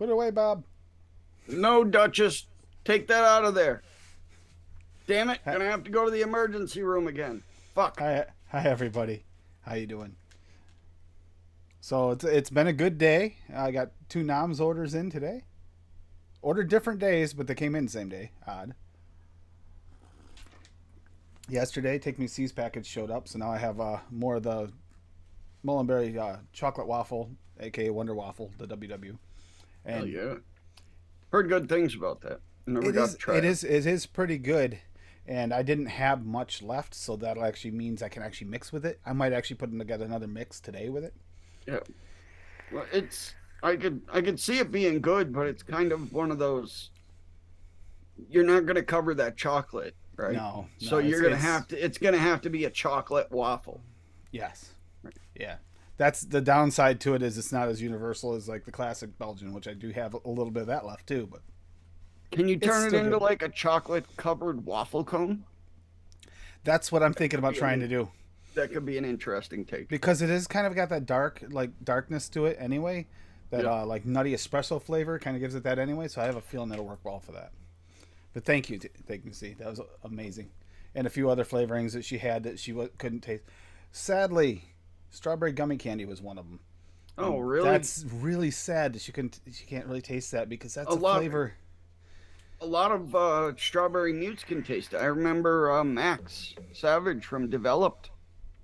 Put it away, Bob. No, Duchess, take that out of there. Damn it, Hi, gonna have to go to the emergency room again. Fuck. hi, everybody. How you doing? So it's been a good day. I got two noms orders in today. Ordered different days, but they came in the same day. Odd. Yesterday, Take Me C's package showed up, so now I have more of the Mullenberry chocolate waffle, aka Wonder Waffle, the WW. Hell And yeah. Heard good things about that. Never got to try it. it is pretty good. And I didn't have much left, so that actually means I can actually mix with it. I might actually put together another mix today with it. Yeah. Well, I could see it being good, but it's kind of one of those you're not gonna cover that chocolate, right? No, So no, you're gonna have to it's gonna have to be a chocolate waffle. yes, yeah. That's the downside to it, is it's not as universal as like the classic Belgian, which I do have a little bit of that left too. But Can you it's turn it still into good. like a chocolate covered waffle cone? That's what I'm thinking about trying to do, That could be an interesting take. because it is kind of got that darkness to it anyway. That Yeah. like nutty espresso flavor kind of gives it that anyway. So I have a feeling it'll work well for that. But thank you, Take Me See. That was amazing, and a few other flavorings that she had that she couldn't taste. Sadly, strawberry gummy candy was one of them. Oh, And really? that's really sad that she can't really taste that, because that's A a lot. flavor. A lot of strawberry mutes can taste it. I remember Max Savage from Developed.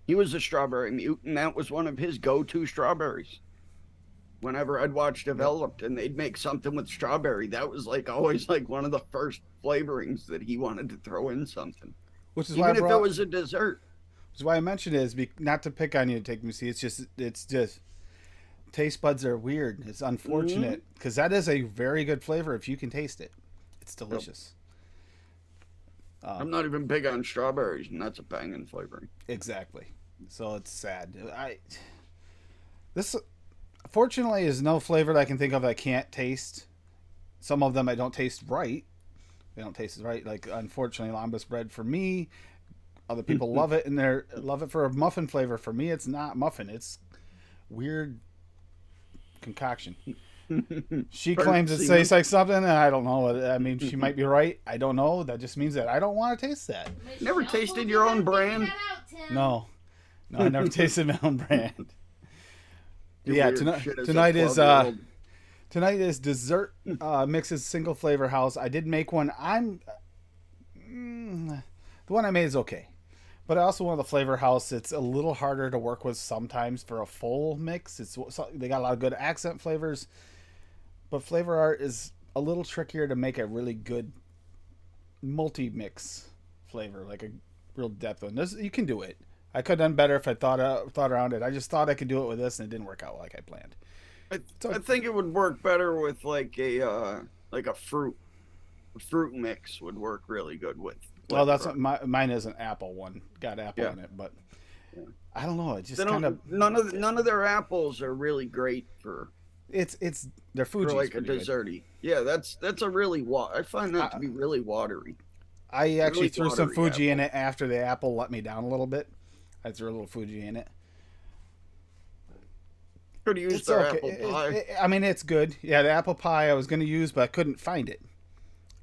He was a strawberry mute, and that was one of his go-to strawberries. Whenever I'd watch Developed and they'd make something with strawberry, that was like always like one of the first flavorings that he wanted to throw in something, Which is why I even if it brought. was a dessert. Which is why I mentioned it, is not to pick on you, Take Me See. It's just taste buds are weird. It's Hmm. unfortunate, because that is a very good flavor if you can taste it. It's delicious. I'm not even big on strawberries, and that's a banging flavoring. Exactly. So it's sad. This fortunately is no flavor that I can think of that I can't taste. Some of them I don't taste right. They don't taste right. Like, unfortunately, lambus bread for me. Other people love it, and they love it for a muffin flavor. For me, it's not muffin. It's weird concoction. She claims it Semen. tastes like something, and I don't know. I mean, she might be right. I don't know. That just means that I don't want to taste that. Never tasted your own brand? No, no, I never tasted my own brand. You Yeah, weird shit as a tonight is 12-year-old. tonight is dessert mixes single flavor house. I did make one. The one I made is okay, but I also want the flavor house. It's a little harder to work with sometimes for a full mix. They got a lot of good accent flavors, but flavor art is a little trickier to make a really good multi mix flavor, like a real depth one. You can do it. I could have done better if I thought around it. I just thought I could do it with this, and it didn't work out like I planned. I, So I think it would work better with like a fruit mix would work really good with well, flavor that's art. what mine is, an apple one. Got apple Yeah. in it, but Yeah. I don't know. It They just kind of don't none of their apples are really great it's their for Fuji's like a pretty good. desserty. Yeah, that's a really I find that to I, be really watery. I actually Really threw some watery Fuji in apple. it after the apple let me down a little bit. I threw a little Fuji in it. Could have used It's their okay. apple pie. I mean, it's good. Yeah, the apple pie I was going to use, but I couldn't find it.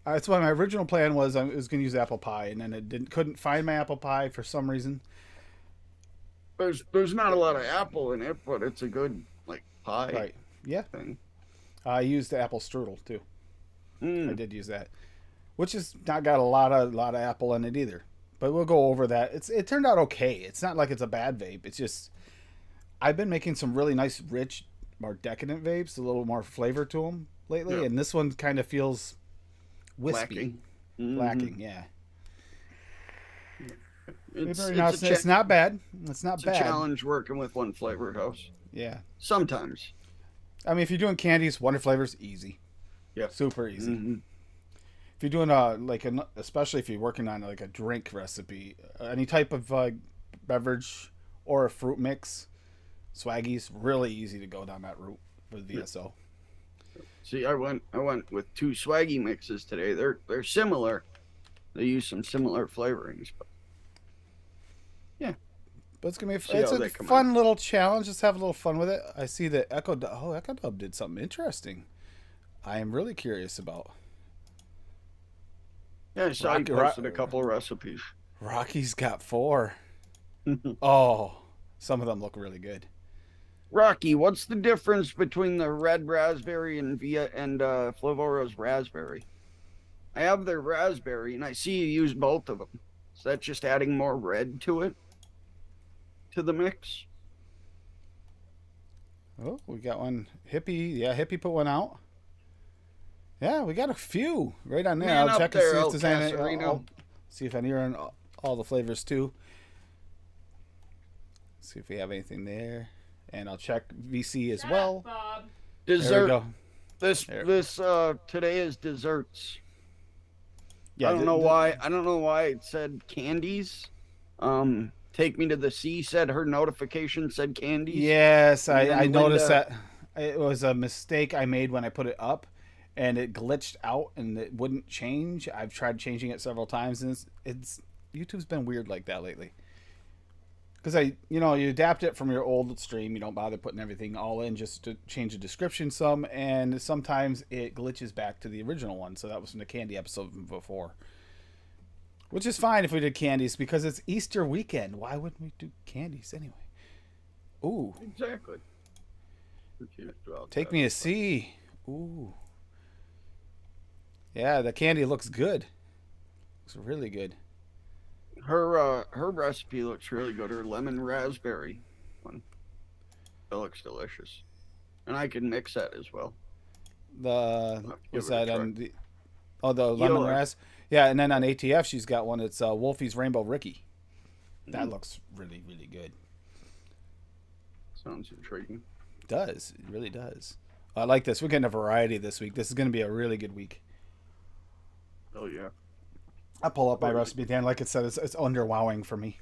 That's why my original plan was I was going to use apple pie, and then couldn't find my apple pie for some reason. There's not a lot of apple in it, but it's a good like pie Right? Yeah. thing. I used the apple strudel too. I Mm. did use that, which has not got a lot of apple in it either. But we'll go over that. It turned out okay. It's not like it's a bad vape. It's just I've been making some really nice, rich, more decadent vapes, a little more flavor to them lately, Yeah, and this one kind of feels wispy, lacking. Hmm. lacking. Yeah. It's Now it's a it's not bad. It's not it's a bad. challenge working with one flavored house. Yeah. Sometimes. I mean, if you're doing candies, Wonder Flavors, easy, Yeah. super easy. Hmm. If you're doing especially if you're working on like a drink recipe, any type of beverage or a fruit mix, Swaggy's really easy to go down that route with VSO. See, I went with two swaggy mixes today. They're similar. They use some similar flavorings, but yeah, But it's gonna be see it's how a they come out. fun little challenge. Just have a little fun with it. I see that Echo Dub did something interesting. I am really curious about. Yeah, I saw you posted a couple of recipes. Rocky's got 4. Oh, some of them look really good. Rocky, what's the difference between the red raspberry and Flavoro's raspberry? I have their raspberry, and I see you use both of them. Is that just adding more red to it, to the mix? Oh, we got one. Hippie, yeah, Hippie put one out. Yeah, we got a few right on there. Man I'll up check and there, see if El there's any. Casarino. See if any are in all the flavors too. See if we have anything there, and I'll check VC as well. Bob. There we Dessert. go. This There. this today is desserts. Yeah, I don't know why. I don't know why it said candies. Take Me to the Sea said her notification said candies. Yes, And I then noticed Linda- that it was a mistake I made when I put it up, and it glitched out and it wouldn't change. I've tried changing it several times, and it's YouTube's been weird like that lately. Because you adapt it from your old stream, you don't bother putting everything all in just to change the description some, and sometimes it glitches back to the original one. So that was from the candy episode before. Which is fine if we did candies because it's Easter weekend. Why wouldn't we do candies anyway? Ooh, Exactly. take me to see. Ooh. Yeah, the candy looks good. Looks really good. Her recipe looks really good. Her lemon raspberry one. That looks delicious. And I can mix that as well. The give what's it a that try. on the the lemon Yola. ras? Yeah, and then on ATF she's got one. It's Wolfie's Rainbow Ricky. That looks really really good. Sounds intriguing. Does it really does? I like this. We're getting a variety this week. This is going to be a really good week. Oh yeah. I pull up my recipe, Dan. Like it said, it's underwowing for me.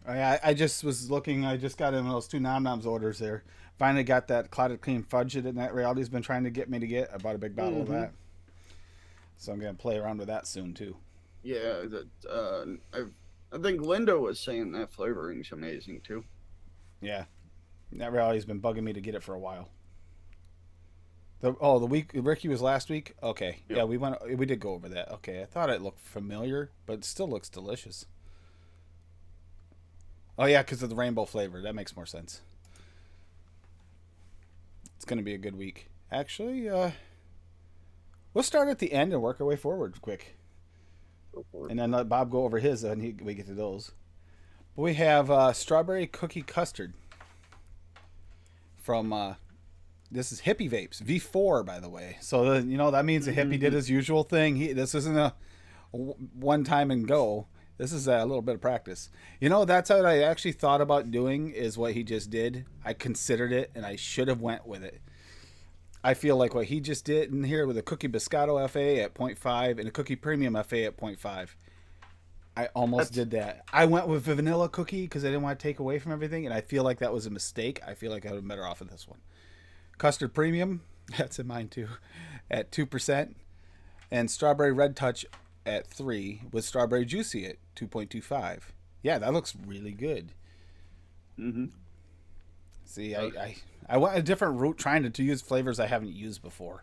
I just was looking. I just got in those 2 Nom Noms orders there. Finally got that clotted cream fudge that Nat Reality's been trying to get me to get. I bought a big bottle of that. So I'm going to play around with that soon, too. Yeah, that I think Linda was saying that flavoring's amazing too. Yeah. Nat Reality's been bugging me to get it for a while. The week Ricky was last week. Okay, Yep. yeah, we did go over that. Okay, I thought it looked familiar, but it still looks delicious. Oh yeah, because of the rainbow flavor. That makes more sense. It's gonna be a good week. Actually, we'll start at the end and work our way forward quick, Go for it. and then let Bob go over his, and we get to those. We have strawberry cookie custard from. This is Hippie Vapes V4, by the way. So that means the Hippie did his usual thing. This isn't a one time and go. This is a little bit of practice. That's what I actually thought about doing. Is what he just did. I considered it, and I should have went with it. I feel like what he just did in here with a cookie Biscotto FA at 0.5 and a cookie Premium FA at 0.5. I almost did that. I went with a vanilla cookie because I didn't want to take away from everything, and I feel like that was a mistake. I feel like I would have been better off with this one. Custard Premium, that's in mine too, at 2%, and Strawberry Red Touch at 3, with Strawberry Juicy at 2.25. Yeah, that looks really good. Mm-hmm. See, I went a different route trying to use flavors I haven't used before.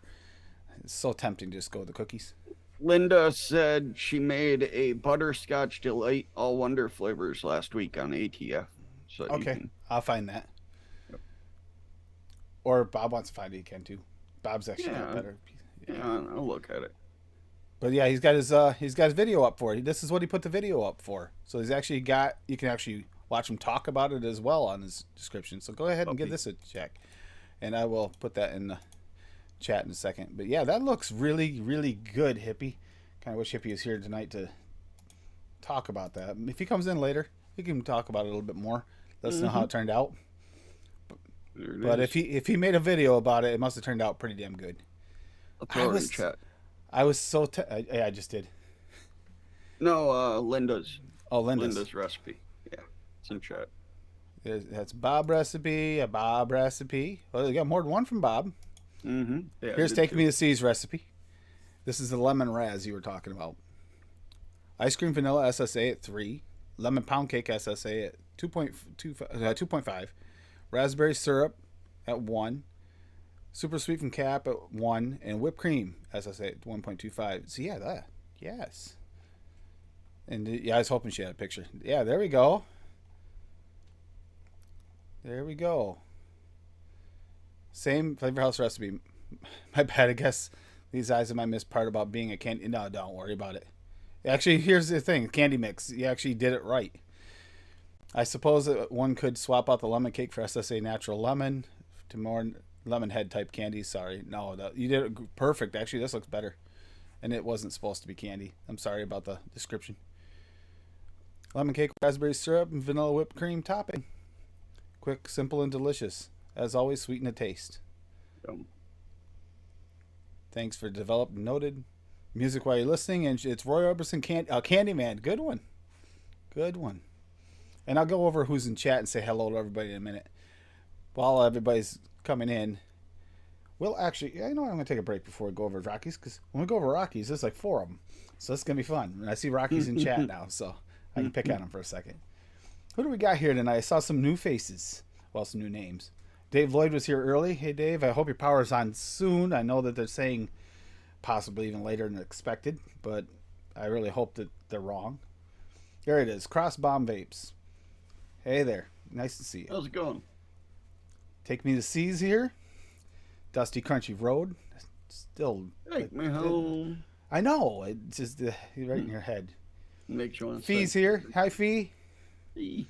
It's so tempting to just go with the cookies. Linda said she made a butterscotch delight all wonder flavors last week on ATF. So Okay, I'll find that. Or Bob wants to find it, he can too. Bob's actually got better. I'll look at it. But yeah, he's got his video up for it. This is what he put the video up for. So you can actually watch him talk about it as well on his description. So go ahead and give this a check. And I will put that in the chat in a second. But yeah, that looks really, really good, Hippie. Kind of wish Hippie was here tonight to talk about that. If he comes in later, we can talk about it a little bit more. Let us know how it turned out. But if he made a video about it, it must have turned out pretty damn good. I'll throw it in chat. I was so I just did. No, Linda's. Oh, Linda's recipe. Yeah, it's in chat. That's Bob recipe, a Bob recipe. Well, you got more than one from Bob. Mm-hmm. Yeah, Here's Take Me to Sea's recipe. This is the lemon raz you were talking about. Ice cream vanilla SSA at 3. Lemon pound cake SSA at 2.5. Raspberry syrup at 1. Super sweet from Cap at 1. And whipped cream, as I say, at 1.25. So yeah, that. Yes. And yeah, I was hoping she had a picture. Yeah, there we go. There we go. Same Flavor House recipe. My bad, I guess these eyes are my missed part about being a candy. No, don't worry about it. Actually, here's the thing: candy mix. You actually did it right. I suppose that one could swap out the lemon cake for SSA natural lemon to more lemon head type candies. Sorry, no, you did it perfect. Actually, this looks better, and it wasn't supposed to be candy. I'm sorry about the description. Lemon cake, raspberry syrup, and vanilla whipped cream topping. Quick, simple, and delicious. As always, sweeten the taste. Thanks for developed and noted. Music while you're listening, and it's Roy Orbison, Candyman. Good one. Good one. And I'll go over who's in chat and say hello to everybody in a minute. While everybody's coming in, we'll actually, I'm going to take a break before we go over Rockies, because when we go over Rockies, there's like 4 of them. So it's going to be fun. And I see Rockies in chat now, so I can pick on them for a second. Who do we got here tonight? I saw some new faces. Well, some new names. Dave Lloyd was here early. Hey, Dave, I hope your power's on soon. I know that they're saying possibly even later than expected, but I really hope that they're wrong. There it is. Cross Bomb Vapes. Hey there. Nice to see you. How's it going? Take Me to Seas here. Dusty Crunchy Road. Still. Take me home. I know. It's just right in your head. Makes you want to Fee's here. Hi, Fee. Fee.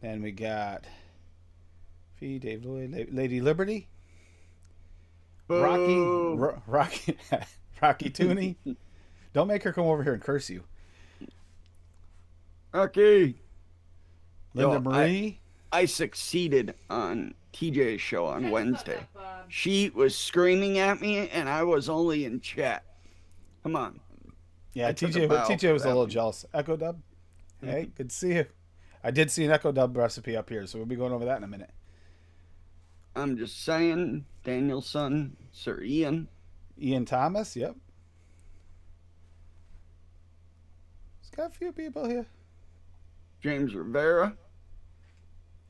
And we got Fee, Dave Lloyd, Lady Liberty. Rocky Tooney. Don't make her come over here and curse you. Rocky. Linda Marie. I succeeded on TJ's show on Wednesday. She was screaming at me, and I was only in chat. Come on. Yeah, TJ was a little jealous. Echo Dub. Hey, good to see you. I did see an Echo Dub recipe up here, so we'll be going over that in a minute. I'm just saying, Danielson, Sir Ian. Ian Thomas, yep. It's got a few people here. James Rivera.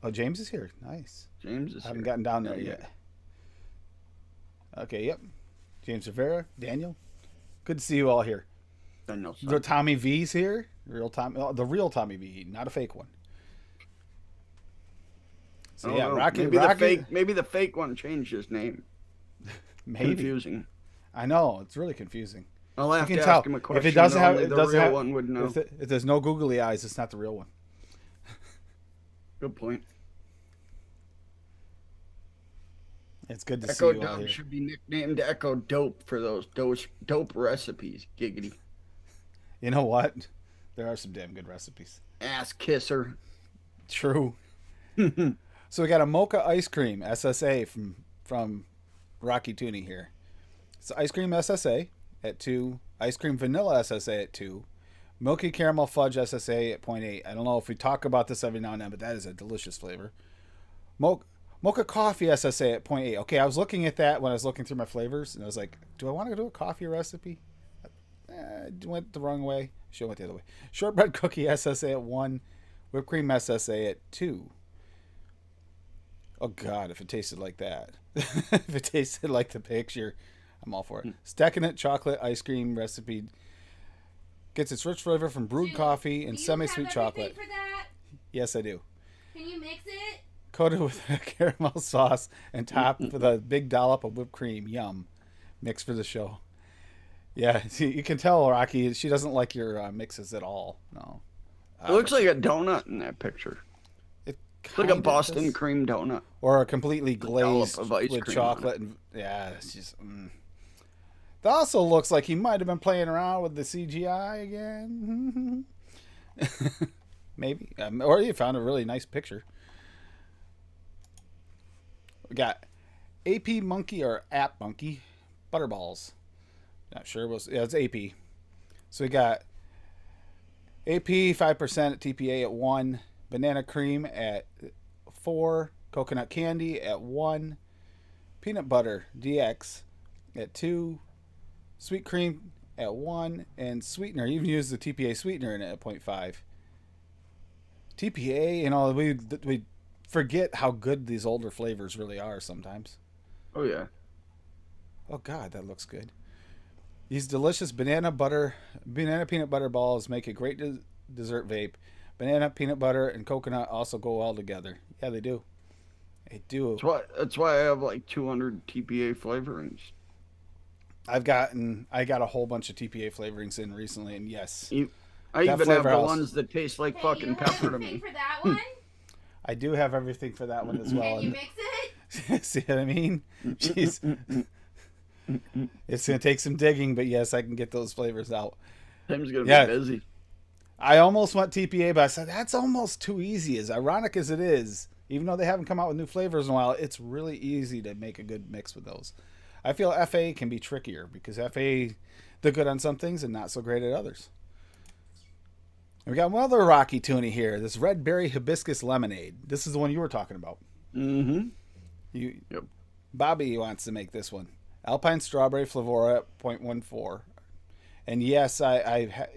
Oh, James is here. Nice. James is I haven't here. gotten down there yet. Okay, yep. James Rivera, Daniel. Good to see you all here. Danielson. The Tommy V's here. The real Tommy V, not a fake one. So yeah, Rocky. Maybe the fake one changed his name. Maybe. Confusing. I know, it's really confusing. I'll have to ask him a question. If it doesn't have, the real one would know. If there's no googly eyes, it's not the real one. Good point. It's good to Echo see you all Dub here. should be nicknamed Echo Dope for those dope recipes. Giggity. You know what? There are some damn good recipes. Ass kisser. True. So we got a mocha ice cream SSA from Rocky Tooney here. It's ice cream SSA at 2, ice cream vanilla SSA at 2, milky caramel fudge SSA at 0.8. I don't know if we talk about this every now and then, but that is a delicious flavor. Mocha coffee SSA at 0.8. Okay, I was looking at that when I was looking through my flavors, and I was like, do I want to do a coffee recipe? I went the wrong way. Should have went the other way. Shortbread cookie SSA at 1, whipped cream SSA at 2. Oh, God, if it tasted like that. If it tasted like the picture, I'm all for it. Decadent chocolate ice cream recipe gets its rich flavor from brewed coffee and semi-sweet chocolate. For that? Yes, I do. Can you mix it? Coated with a caramel sauce and topped with a big dollop of whipped cream. Yum. Mix for the show. Yeah, see, you can tell, Rocky, she doesn't like your mixes at all. No. It looks like a donut in that picture. It's like a Boston cream donut. Or a completely glazed of ice with cream chocolate. And yeah, it's just... That also looks like he might have been playing around with the CGI again. Maybe. Or he found a really nice picture. We got AP Monkey or App Monkey Butterballs. Not sure. It's AP. So we got AP 5% at TPA at 1. Banana cream at 4. Coconut candy at 1. Peanut butter DX at 2. Sweet cream at 1. And sweetener. You even use the TPA sweetener in it at 0.5. TPA, we forget how good these older flavors really are sometimes. Oh yeah. Oh God, that looks good. These delicious banana peanut butter balls make a great dessert vape. Banana, peanut butter, and coconut also go well together. Yeah, they do. They do. That's why I have like 200 TPA flavorings. I got a whole bunch of TPA flavorings in recently, and yes, I that even have flavor the house. ones that taste like Hey, fucking you have pepper to anything me. for that one? I do have everything for that one as well. Can you And mix it? see what I mean? Jeez. It's gonna take some digging, but yes, I can get those flavors out. Tim's gonna Yeah. be busy. I almost went TPA, but I said that's almost too easy. As ironic as it is, even though they haven't come out with new flavors in a while, it's really easy to make a good mix with those. I feel FA can be trickier because FA, they're good on some things and not so great at others. And we got one other Rocky Toonie here. This red berry hibiscus lemonade. This is the one you were talking about. Mm-hmm. Yep. Bobby wants to make this one. Alpine strawberry flavora 0.14. And yes,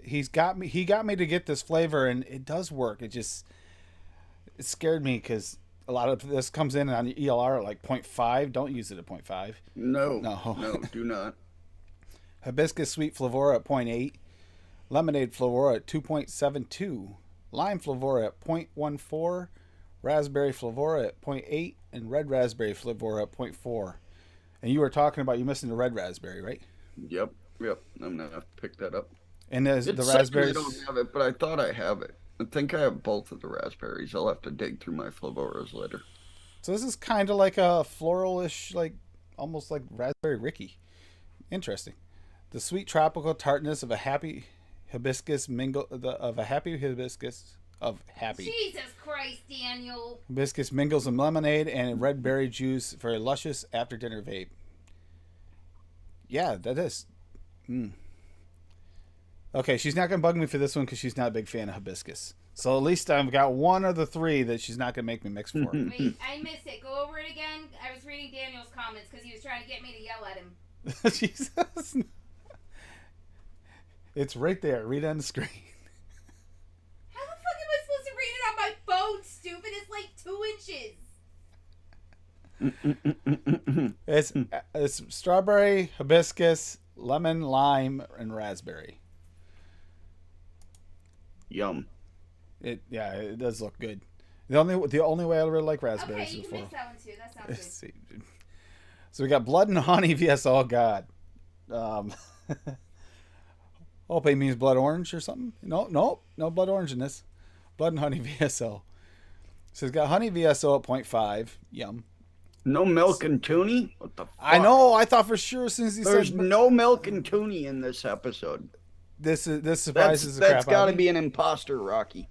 he got me to get this flavor, and it does work. It scared me because a lot of this comes in on ELR at like 0.5. Don't use it at 0.5. No, do not. Hibiscus sweet flavora at 0.8. Lemonade flavora at 2.72. Lime flavora at 0.14. Raspberry flavora at 0.8. And red raspberry flavora at 0.4. And you were talking about you missing the red raspberry, right? Yep. I'm gonna have to pick that up. And the It's raspberries. I don't have it, but I thought I have it. I think I have both of the raspberries. I'll have to dig through my flavoras later. So this is kind of like a floralish, like almost like raspberry Ricky. Interesting. The sweet tropical tartness of a happy hibiscus Jesus Christ, Daniel. hibiscus mingles in lemonade and red berry juice for a luscious after dinner vape. Yeah, that is. Okay, she's not gonna bug me for this one because she's not a big fan of hibiscus. So at least I've got one of the three that she's not gonna make me mix for. Wait, I missed it. Go over it again. I was reading Daniel's comments because he was trying to get me to yell at him. Jesus. It's right there. Read on the screen. How the fuck am I supposed to read it on my phone, stupid? It's like 2 inches. It's strawberry, hibiscus, lemon, lime, and raspberry. Yum. It does look good. The only way I really like raspberries Okay, you is can for. mix that one too. That sounds good. So we got blood and honey vs. Oh God. Hope it means blood orange or something. No blood orange in this. Blood and honey VSO. So it's got honey VSO at 0.5. Yum. No milk and toonie? What the fuck? I know. I thought for sure as soon as he There's said no milk and toonie in this episode. this surprises the crap That's out got of to me. be an imposter, Rocky.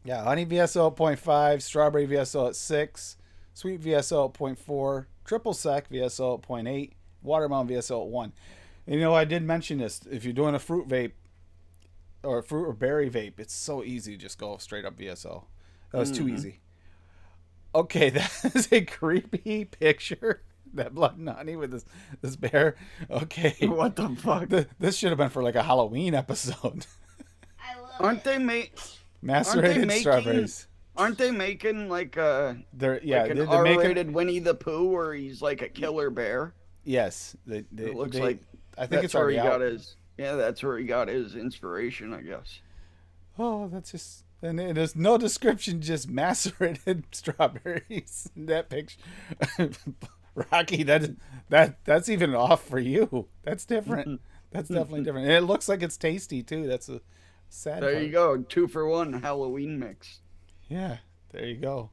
Yeah, honey VSO at 0.5, strawberry VSO at 6, sweet VSO at 0.4, triple sec VSO at 0.8, watermelon VSO at 1. And you know, I did mention this. If you're doing a fruit vape or a fruit or berry vape, it's so easy to just go straight up VSO. That was too easy. Okay, that is a creepy picture. That blood and honey with this bear. Okay. What the fuck? This should have been for like a Halloween episode. I love Aren't it. they Macerated making- strawberries. Aren't they making like a They're like an they're making R-rated Winnie the Pooh where he's like a killer bear? yes. It looks like I think that's it's where already he got out. his. Yeah, that's where he got his inspiration, I guess. Oh, that's just and there's no description, just macerated strawberries in that picture. Rocky, that's even off for you. That's different. That's definitely different. And it looks like it's tasty too. That's a sad There part. you go, 2-for-1 Halloween mix. Yeah, there you go.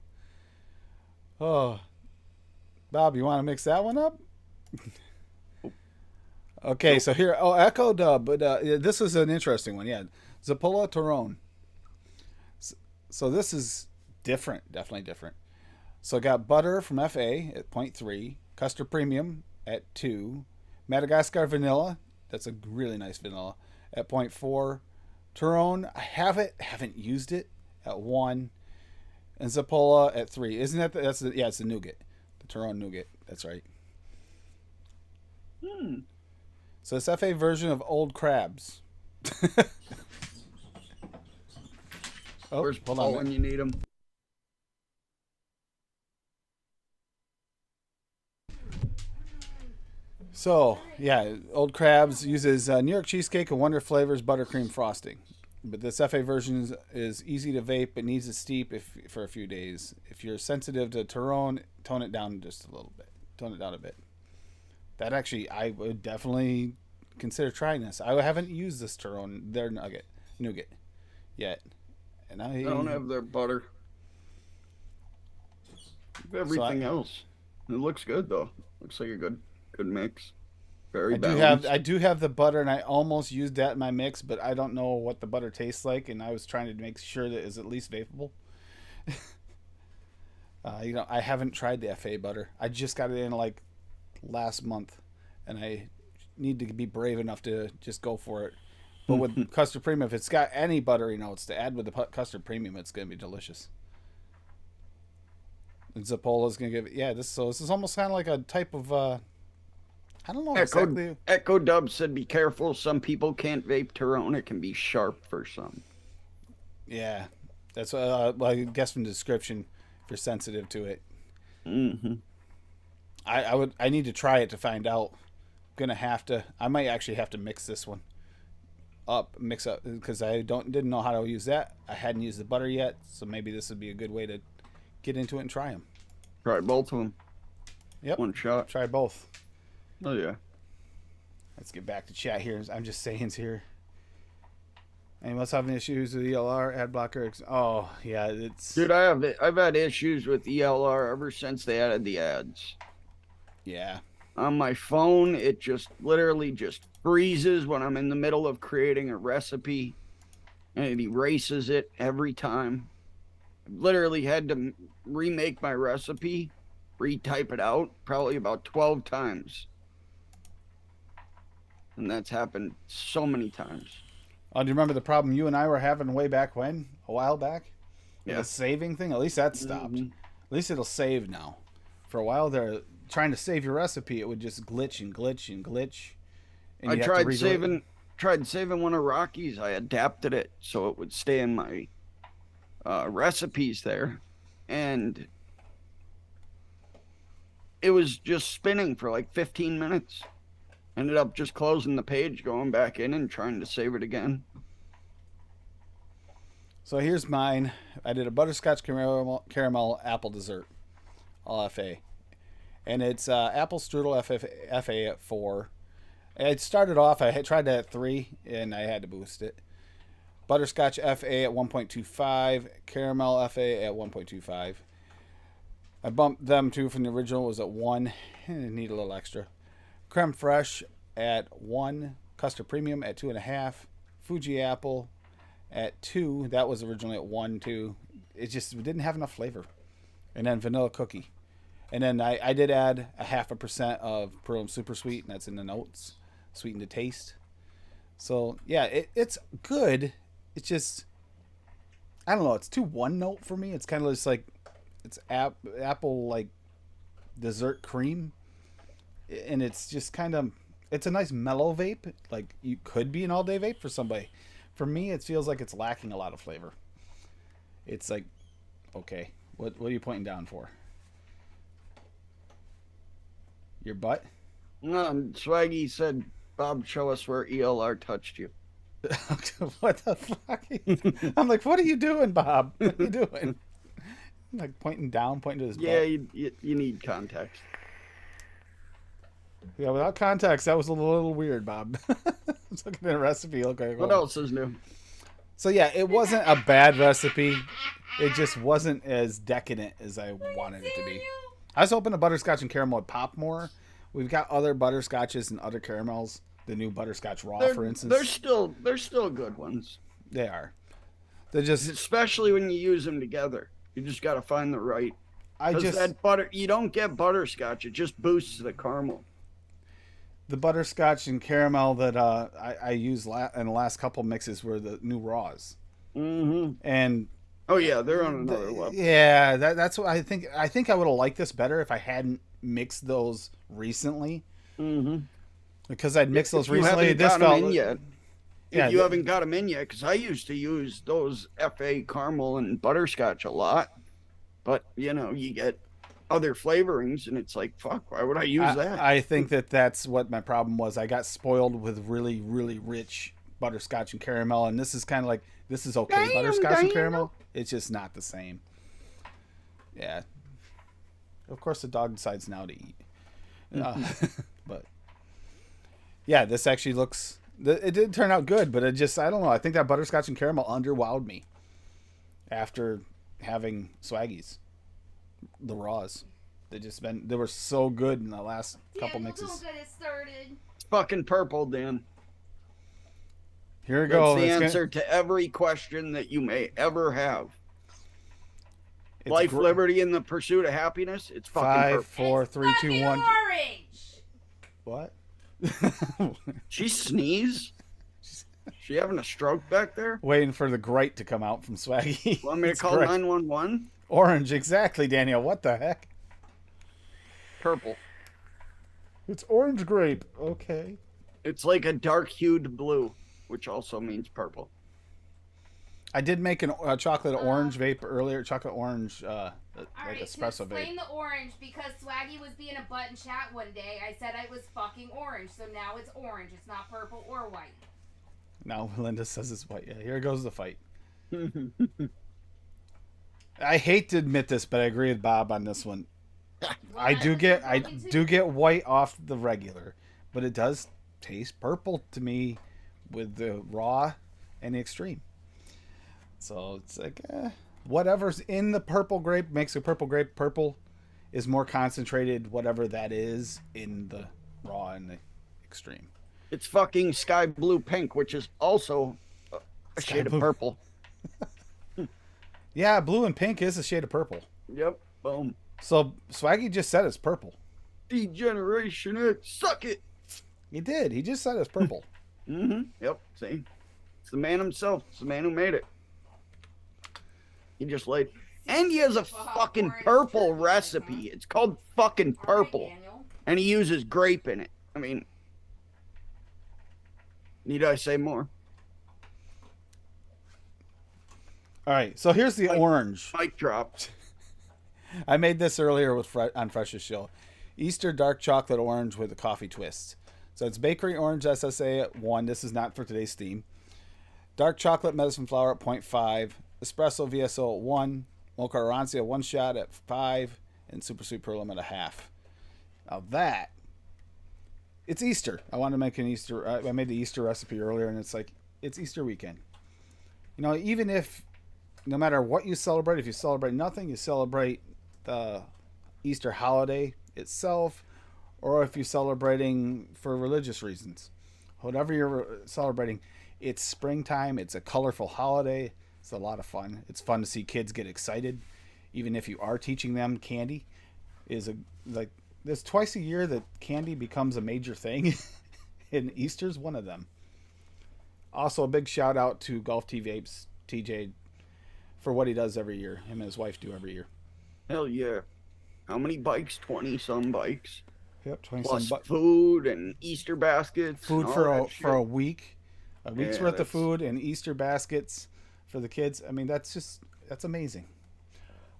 Oh, Bob, you want to mix that one up? Okay, so here, Echo Dub, but this is an interesting one. Yeah, Zapola Torone. So this is different, definitely different. So I got butter from FA at 0.3, custard premium at 2, Madagascar vanilla, that's a really nice vanilla, at 0.4, Torone, I haven't used it, at 1, and Zapola at 3. Isn't that it's the nougat, the Torone nougat. That's right. So it's FA version of Old Crabs. Oh, Where's hold Paul on. when you need him? So, yeah, Old Crabs uses New York cheesecake and Wonder Flavors buttercream frosting. But this FA version is easy to vape but needs to steep for a few days. If you're sensitive to Tyrone, tone it down just a little bit. Tone it down a bit. That actually, I would definitely consider trying this. I haven't used this Tyrone, their nougat yet. And I don't have their butter. Everything else. It looks good though. Looks like a good mix. Very balanced. I do have the butter, and I almost used that in my mix, but I don't know what the butter tastes like, and I was trying to make sure that it's at least vapable. I haven't tried the FA butter. I just got it in like last month, and I need to be brave enough to just go for it. But with custard premium, if it's got any buttery notes to add with the custard premium, it's going to be delicious. And Zappola's going to give it, this is almost kind of like a type of, I don't know exactly. Echo Dub said, "Be careful. Some people can't vape Tyrone. It can be sharp for some." Yeah, that's I guess from the description, if you're sensitive to it. Mm-hmm. I need to try it to find out. I might actually have to mix this one up, because I didn't know how to use that. I hadn't used the butter yet, so maybe this would be a good way to get into it and try them. Try both of them. Yep. One shot. Try both. Oh yeah. Let's get back to chat here. I'm just saying here. Anyone else having issues with ELR ad blocker? Oh yeah, it's. Dude, I've had issues with ELR ever since they added the ads. Yeah. On my phone, it just literally just freezes when I'm in the middle of creating a recipe, and it erases it every time. I've literally had to remake my recipe, retype it out probably about 12 times. And that's happened so many times. Oh, do you remember the problem you and I were having way back when? A while back? Yeah. The saving thing? At least that stopped. Mm-hmm. At least it'll save now. For a while there, trying to save your recipe, it would just glitch and glitch and glitch. And I tried saving one of Rocky's. I adapted it so it would stay in my recipes there. And it was just spinning for like 15 minutes. Ended up just closing the page, going back in and trying to save it again. So here's mine. I did a butterscotch caramel apple dessert, all FA. And it's apple strudel FA at 4. It started off, I had tried that at 3, and I had to boost it. Butterscotch FA at 1.25, caramel FA at 1.25. I bumped them two from the original, was at 1. I need a little extra. Creme Fraiche at 1, Custard Premium at 2.5, Fuji Apple at 2. That was originally at 1 too. It just didn't have enough flavor. And then Vanilla Cookie. And then I did add a 0.5% of Pearl Super Sweet, and that's in the notes. Sweeten to taste. So yeah, it's good. It's just, I don't know, it's too one note for me. It's kind of just like, it's apple like dessert cream. And it's just kind of, it's a nice mellow vape. Like, you could be an all-day vape for somebody. For me, it feels like it's lacking a lot of flavor. It's like, okay, what are you pointing down for? Your butt? Swaggy said, "Bob, show us where ELR touched you." What the fuck? I'm like, what are you doing, Bob? What are you doing? I'm like pointing down, pointing to his butt. Yeah, you need context. Yeah, without context, that was a little weird, Bob. I was looking at a recipe. What else is new? So yeah, it wasn't a bad recipe. It just wasn't as decadent as I wanted it to be. I was hoping the butterscotch and caramel would pop more. We've got other butterscotches and other caramels. The new butterscotch raw, for instance. They're still good ones. They are. They're just, especially when you use them together. You just got to find the right. That butter, you don't get butterscotch. It just boosts the caramel. The butterscotch and caramel that I used in the last couple mixes were the new raws. Mm-hmm. And oh yeah, they're on another level. Yeah, that's what I think. I think I would have liked this better if I hadn't mixed those recently. Mm-hmm. Because I'd mixed those recently. This felt. If you haven't got them in yet, because I used to use those FA caramel and butterscotch a lot, but you know, you get other flavorings, and it's like, fuck, why would I use that? I think that's what my problem was. I got spoiled with really, really rich butterscotch and caramel, and this is kind of like, this is okay butterscotch and caramel. It's just not the same. Yeah. Of course, the dog decides now to eat. But yeah, this actually looks. It did turn out good, but it just, I don't know. I think that butterscotch and caramel underwowed me after having Swaggies, the raws. They were so good in the last couple mixes. Don't get it started. It's fucking purple, Dan. Here we That's go. the answer to every question that you may ever have. Life, liberty, and the pursuit of happiness. It's fucking 5, purple. 4, It's 3, 2, fucking 1. Orange. What? She sneeze? She having a stroke back there? Waiting for the grite to come out from Swaggy. Want me to It's call great. 911? Orange, exactly, Daniel. What the heck? Purple. It's orange grape. Okay. It's like a dark hued blue, which also means purple. I did make a chocolate orange vape earlier. Chocolate orange, All like right, to espresso explain vape. the orange, because Swaggy was being a butt in chat one day, I said I was fucking orange, so now it's orange. It's not purple or white. Now Linda says it's white. Yeah, here goes the fight. I hate to admit this, but I agree with Bob on this one. I do get white off the regular, but it does taste purple to me with the raw and the extreme. So it's like, whatever's in the purple grape makes a purple grape. Purple is more concentrated, whatever that is, in the raw and the extreme. It's fucking sky blue pink, which is also a Sky shade blue. of purple. Yeah, blue and pink is a shade of purple. Yep. Boom. So Swaggy just said it's purple. Degeneration X. Suck it. He did. He just said it's purple. Mm-hmm. Yep. See? It's the man himself. It's the man who made it. He just laid. And he has a fucking purple recipe. It's called fucking purple. All right, Daniel. And he uses grape in it. I mean, need I say more? All right. So here's the orange. Mic drop. I made this earlier with on Fresh's show. Easter dark chocolate orange with a coffee twist. So it's bakery orange SSA at 1. This is not for today's theme. Dark chocolate medicine flower at 0.5. Espresso VSO at 1. Mocha Arancia 1 shot at 5. And super sweet pearl at 0.5. Now that, it's Easter. I wanted to make an Easter. I made the Easter recipe earlier, and it's like, it's Easter weekend. You know, even if, no matter what you celebrate, if you celebrate nothing, you celebrate the Easter holiday itself, or if you're celebrating for religious reasons, whatever you're celebrating, it's springtime. It's a colorful holiday. It's a lot of fun. It's fun to see kids get excited, even if you are teaching them candy. There's twice a year that candy becomes a major thing, and Easter's one of them. Also, a big shout out to Golf T Vapes, TJ, for what he does every year. Him and his wife do every year. Hell yeah. How many bikes? 20 some bikes. Yep, 20 Plus some food and Easter baskets. food and for all a that for a shit. week, a week's Yeah, worth of that's- food and Easter baskets for the kids. I mean, that's amazing.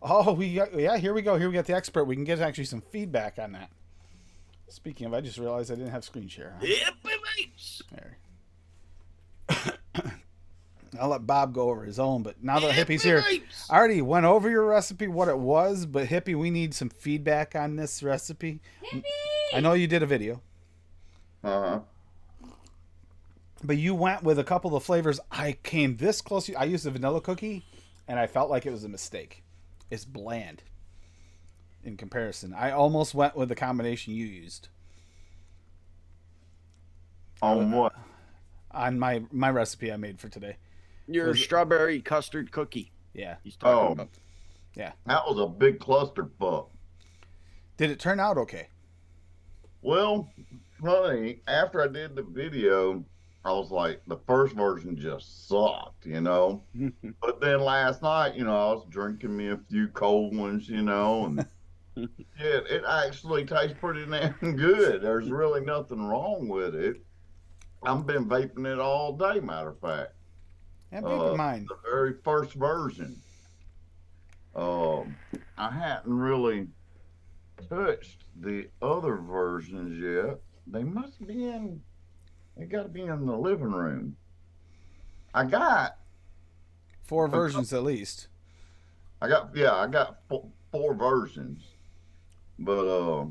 Oh, here we go. Here we got the expert. We can get actually some feedback on that. Speaking of, I just realized I didn't have screen share. Hippie vapes. There. I'll let Bob go over his own, but now that Hippie's here, Vapes. I already went over your recipe, what it was, but Hippie, we need some feedback on this recipe. Hippie! I know you did a video, Uh-huh. but you went with a couple of flavors. I came this close. I used a vanilla cookie, and I felt like it was a mistake. It's bland in comparison. I almost went with the combination you used On what? on my recipe I made for today. Your Was it- strawberry custard cookie. Yeah. He's talking Oh. about. That was a big clusterfuck. Did it turn out okay? Well, honey, after I did the video, I was like, the first version just sucked, you know? But then last night, you know, I was drinking me a few cold ones, you know, and it actually tastes pretty damn good. There's really nothing wrong with it. I've been vaping it all day, matter of fact. And vapor mine. The very first version. I hadn't really touched the other versions yet. They must be in. They got to be in the living room. I got 4 a versions at least. I got four versions, but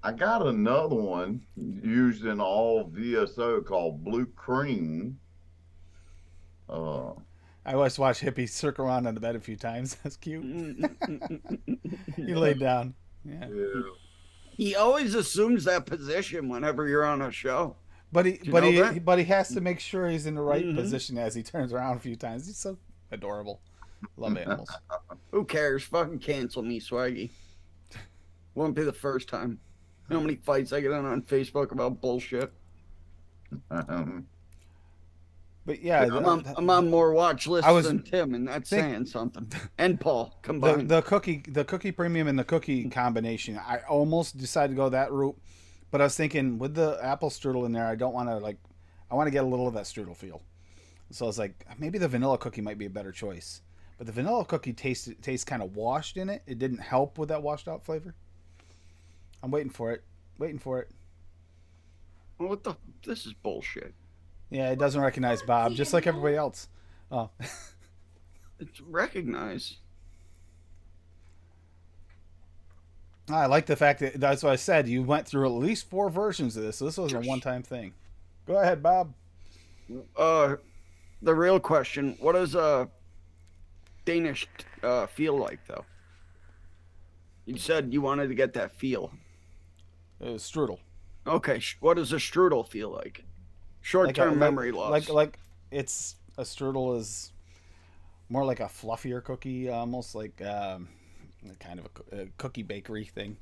I got another one used in all VSO called Blue Cream. Uh, I always watch Hippie circle around on the bed a few times. That's cute. He laid down. Yeah. yeah, He always assumes that position whenever you're on a show. But he, Did you but know he, that? but he has to make sure he's in the right Mhm. position as he turns around a few times. He's so adorable. Love animals. Who cares? Fucking cancel me, Swaggy. Won't be the first time. You know how many fights I get on Facebook about bullshit? But yeah, I'm on more watch lists I was than Tim, and that's think- saying something. And Paul combined. the cookie premium and the cookie combination. I almost decided to go that route, but I was thinking with the apple strudel in there, I don't want to I want to get a little of that strudel feel. So I was like, maybe the vanilla cookie might be a better choice. But the vanilla cookie tastes kind of washed in it. It didn't help with that washed out flavor. I'm waiting for it. What the? This is bullshit. Yeah, it doesn't recognize Bob, just like everybody else. Oh. It's recognized. I like the fact that that's what I said. You went through at least 4 versions of this. So this wasn't a one-time thing. Go ahead, Bob. The real question: what does a Danish feel like, though? You said you wanted to get that feel. Strudel. Okay, what does a strudel feel like? Short-term memory loss. Like it's a strudel is more like a fluffier cookie, almost like kind of a cookie bakery thing.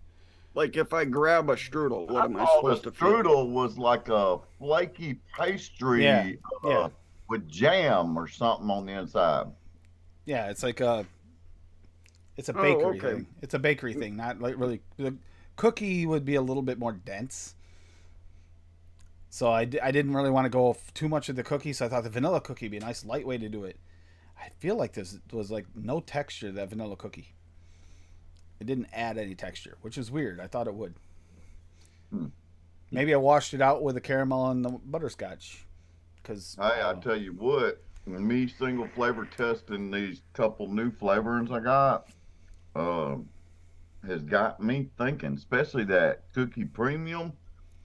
Like if I grab a strudel, what am I thought supposed the to feel? strudel was like a flaky pastry Yeah. with jam or something on the inside. Yeah, it's like a Oh, bakery okay. thing. It's a bakery thing, not like really. The cookie would be a little bit more dense. So I didn't really want to go too much of the cookie, so I thought the vanilla cookie would be a nice light way to do it. I feel like this was like no texture to that vanilla cookie. It didn't add any texture, which is weird. I thought it would. Maybe I washed it out with the caramel and the butterscotch. Because Hey, I tell you what, me single flavor testing these couple new flavorings I got has got me thinking, especially that cookie premium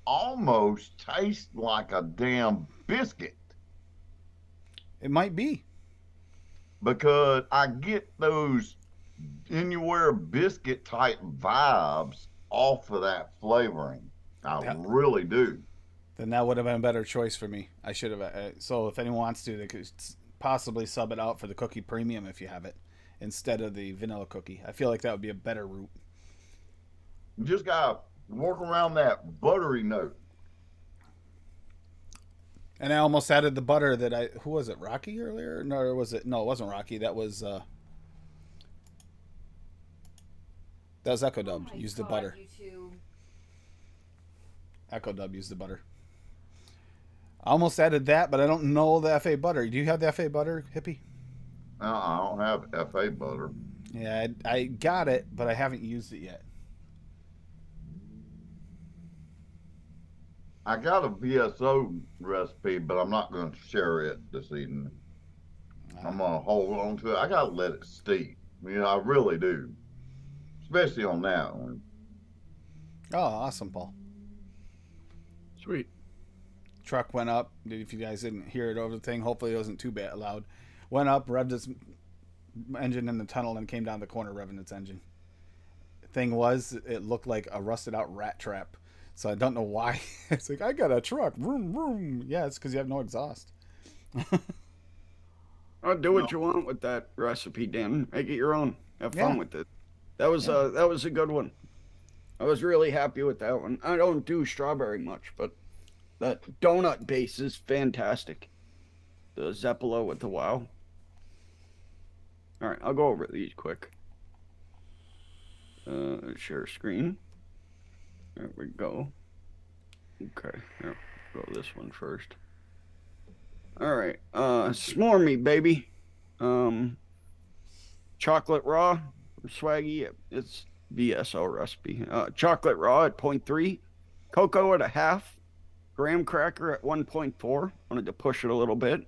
almost tastes like a damn biscuit it might be. because I get those anywhere biscuit type vibes off of that flavoring. I Yeah. really do. Then that would have been a better choice for me. I should have. So if anyone wants to, they could possibly sub it out for the cookie premium if you have it, instead of the vanilla cookie. I feel like that would be a better route. You just gotta work around that buttery note. And I almost added the butter that who was it? Rocky earlier? No, or was it? No, it wasn't Rocky. That was Echo Dub. Oh my Used the God, butter. you two. Echo Dub used the butter. I almost added that, but I don't know the FA butter. Do you have the FA butter, Hippie? I don't have FA butter. Yeah, I got it, but I haven't used it yet. I got a VSO recipe, but I'm not going to share it this evening. I'm going to hold on to it. I got to let it steep. I really do. Especially on that one. Oh, awesome, Paul. Sweet. Truck went up. If you guys didn't hear it over the thing, hopefully it wasn't too bad loud. Went up, revved its engine in the tunnel, and came down the corner revving its engine. Thing was, it looked like a rusted out rat trap. So I don't know why. It's like, I got a truck. Vroom, vroom. Yeah, it's because you have no exhaust. I'll do what you want with that recipe, Dan. Make it your own. Have fun Yeah. with it. That was a good one. I was really happy with that one. I don't do strawberry much, but that donut base is fantastic. The Zeppolo with the wow. All right, I'll go over these quick. Share screen. There we go. Okay, here, go this one first. All right, s'more me, baby. Chocolate raw, Swaggy. It's VSO recipe. Chocolate raw at 0.3, cocoa at a half, graham cracker at 1.4. Wanted to push it a little bit.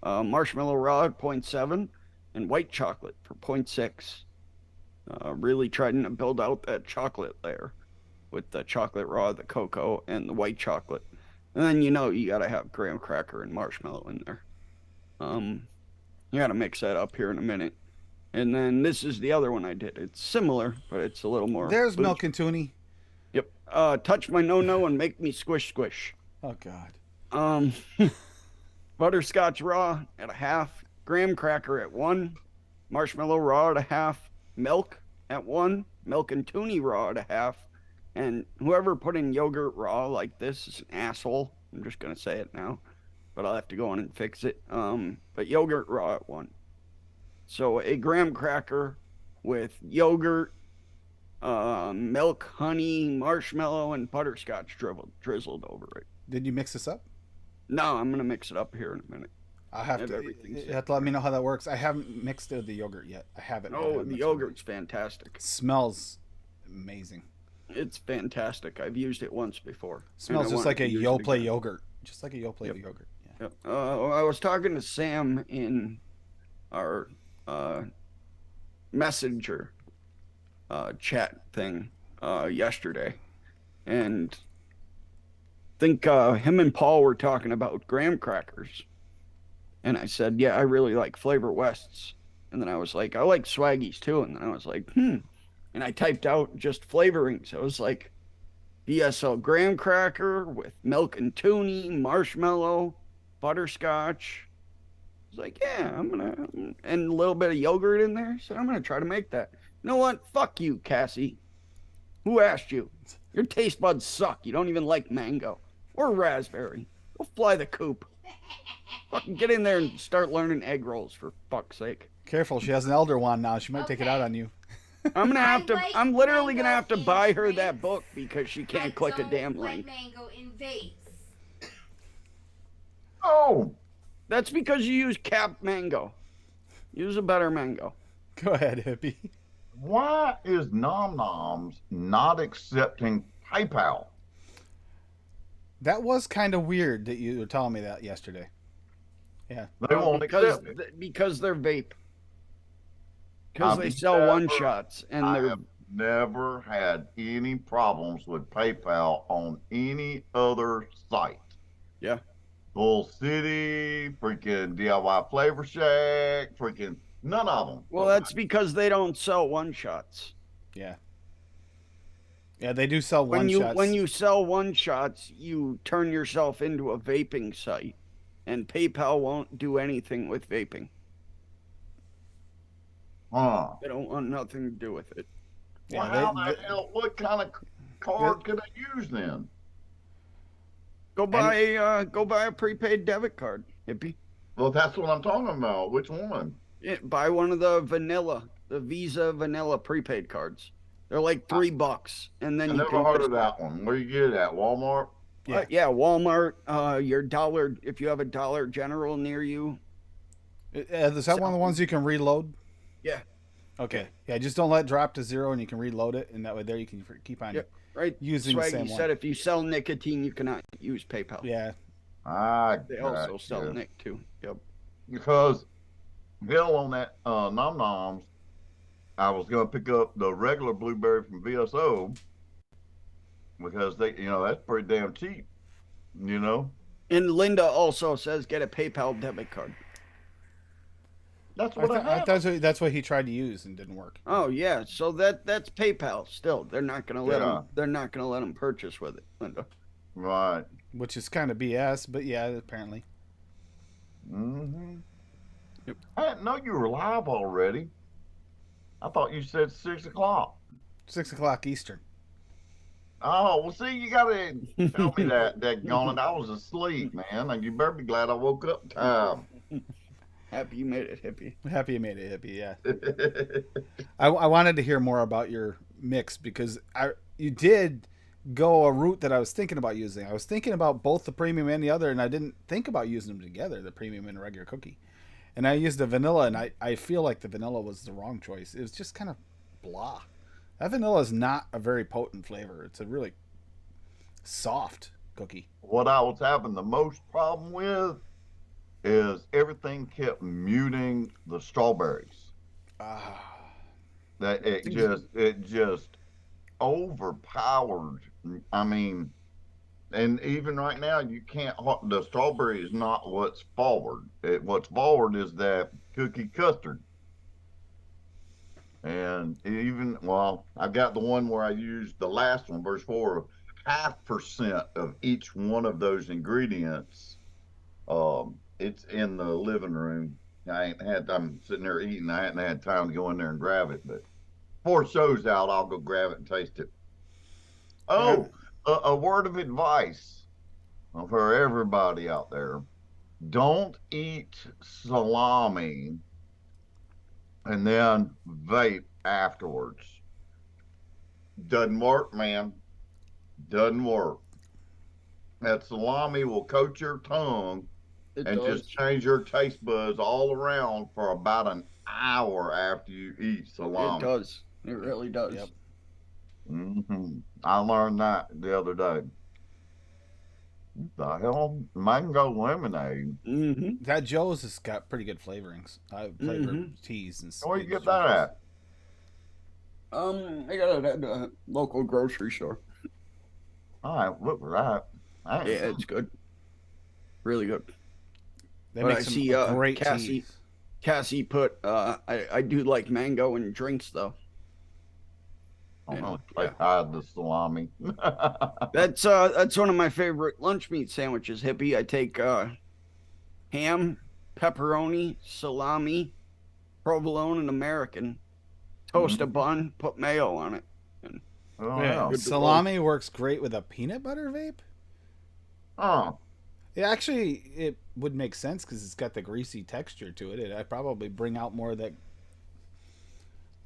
Marshmallow raw at 0.7, and white chocolate for 0.6. Really trying to build out that chocolate layer with the chocolate raw, the cocoa, and the white chocolate. And then you got to have graham cracker and marshmallow in there. You got to mix that up here in a minute. And then this is the other one I did. It's similar, but it's a little more. There's bougie. milk and toonie. Yep. Touch my no and make me squish squish. Oh God. Butterscotch raw at a half, graham cracker at 1, marshmallow raw at a half, milk at 1, milk and toonie raw at a half, and whoever put in yogurt raw like this is an asshole. I'm just gonna say it now, but I'll have to go in and fix it. But yogurt raw at 1. So a graham cracker with yogurt, milk, honey, marshmallow, and butterscotch drizzled over it. Did you mix this up? No, I'm gonna mix it up here in a minute. I'll have Have to. everything You set. have to let me know how that works. I haven't mixed the yogurt yet. I haven't. but I Oh, haven't the mixed it. yogurt's fantastic. Smells amazing. It's fantastic. I've used it once before. Smells and I just like wanted a to use it Yoplait again. yogurt. Just like a Yoplait Yep. yogurt. Yeah. Yep. I was talking to Sam in our messenger chat thing yesterday, and think him and Paul were talking about graham crackers, and I said, yeah, I really like Flavor Wests, and then I was like, I like Swaggies too, and then I was like, and I typed out just flavorings. I was like, VSL graham cracker with milk and toonie, marshmallow, butterscotch. I was like, yeah, and a little bit of yogurt in there. So I'm gonna try to make that. You know what? Fuck you, Cassie. Who asked you? Your taste buds suck. You don't even like mango or raspberry. Go fly the coop. Fucking get in there and start learning egg rolls for fuck's sake. Careful, she has an elder wand now. She might take it out on you. I'm gonna have to. like I'm literally gonna mango have to in buy her drinks. that book because she can't click a damn link. Mango in vapes. Oh, That's because you use capped mango. Use a better mango. Go ahead, hippie. why is Nom Noms not accepting PayPal? That was kind of weird that you were telling me that yesterday. Yeah. They won't because accept it. because they're vape. Because they I've sell never- one shots and I they're have never had any problems with PayPal on any other site. Yeah. Bull City, freaking DIY Flavor Shack, freaking none of them. well. That's because they don't sell one shots. Yeah. Yeah, they do sell one When you shots. when you sell one shots, you turn yourself into a vaping site, and PayPal won't do anything with vaping. Huh. They don't want nothing to do with it. Well, Yeah, how the hell? What kind of card could I use then? Go buy a prepaid debit card, hippie. Well, that's what I'm talking about. Which one? Yeah, buy one of the Visa vanilla prepaid cards. They're like $3, and then I you never can heard just- of that one. Where you get it at? Walmart? yeah, Walmart. Your dollar. If you have a Dollar General near you. Is that one of the ones you can reload? Yeah. Okay. Yeah, just don't let it drop to 0 and you can reload it, and that way there you can keep on Yep. Right. using the Swaggy same said one. if you sell nicotine, you cannot use PayPal. Yeah. They also sell gotcha. Nick too. Yep. Because hell on that Nom Noms, I was gonna pick up the regular blueberry from VSO because they, that's pretty damn cheap, you know. And Linda also says get a PayPal debit card. That's I, what th- I I have. that's what he tried to use and didn't work. Oh yeah, so that's PayPal. Still, they're not gonna let Yeah. them. They're not gonna let them purchase with it, Linda. Right. Which is kind of BS, but yeah, apparently. Mm-hmm. Yep. I didn't know you were live already. I thought you said 6 o'clock. 6 o'clock Eastern. Oh, well, see, you gotta tell me that gone. I was asleep, man. And you better be glad I woke up in time. Happy you made it, hippie. Happy you made it, hippie. Yeah. I wanted to hear more about your mix because you did go a route that I was thinking about using. I was thinking about both the premium and the other, and I didn't think about using them together, the premium and the regular cookie. And I used the vanilla, and I feel like the vanilla was the wrong choice. It was just kind of blah. That vanilla is not a very potent flavor. It's a really soft cookie. What I was having the most problem with is everything kept muting the strawberries. Ah, That it just overpowered. I mean, and even right now, you can't. The strawberry is not what's forward. What's forward is that cookie custard. And even well, I got the one where I used the last one, verse 4, 0.5% of each one of those ingredients. It's in the living room. I'm sitting there eating. I hadn't had time to go in there and grab it, but before show's out, I'll go grab it and taste it. Oh, a word of advice for everybody out there. Don't eat salami and then vape afterwards. Doesn't work, man. Doesn't work. That salami will coat your tongue It and does. just change your taste buds all around for about an hour after you eat salami. It does. It really does. Yep. I learned that the other day. The hell, mango lemonade? that Joe's has got pretty good flavorings. Flavored teas and stuff. Where you get that at? I got it at the local grocery store. All right, look for that. Yeah, it's good. Really good. They But make I some see, great Cassie- teas. Cassie put I do like mango in drinks though. I'm gonna Yeah. hide the salami. That's one of my favorite lunch meat sandwiches, hippie. I take ham, pepperoni, salami, provolone, and American. Toast a bun, put mayo on it. Oh, Yeah, yeah. Good to salami works great with a peanut butter vape. Oh, It would make sense because it's got the greasy texture to it. I'd probably bring out more of that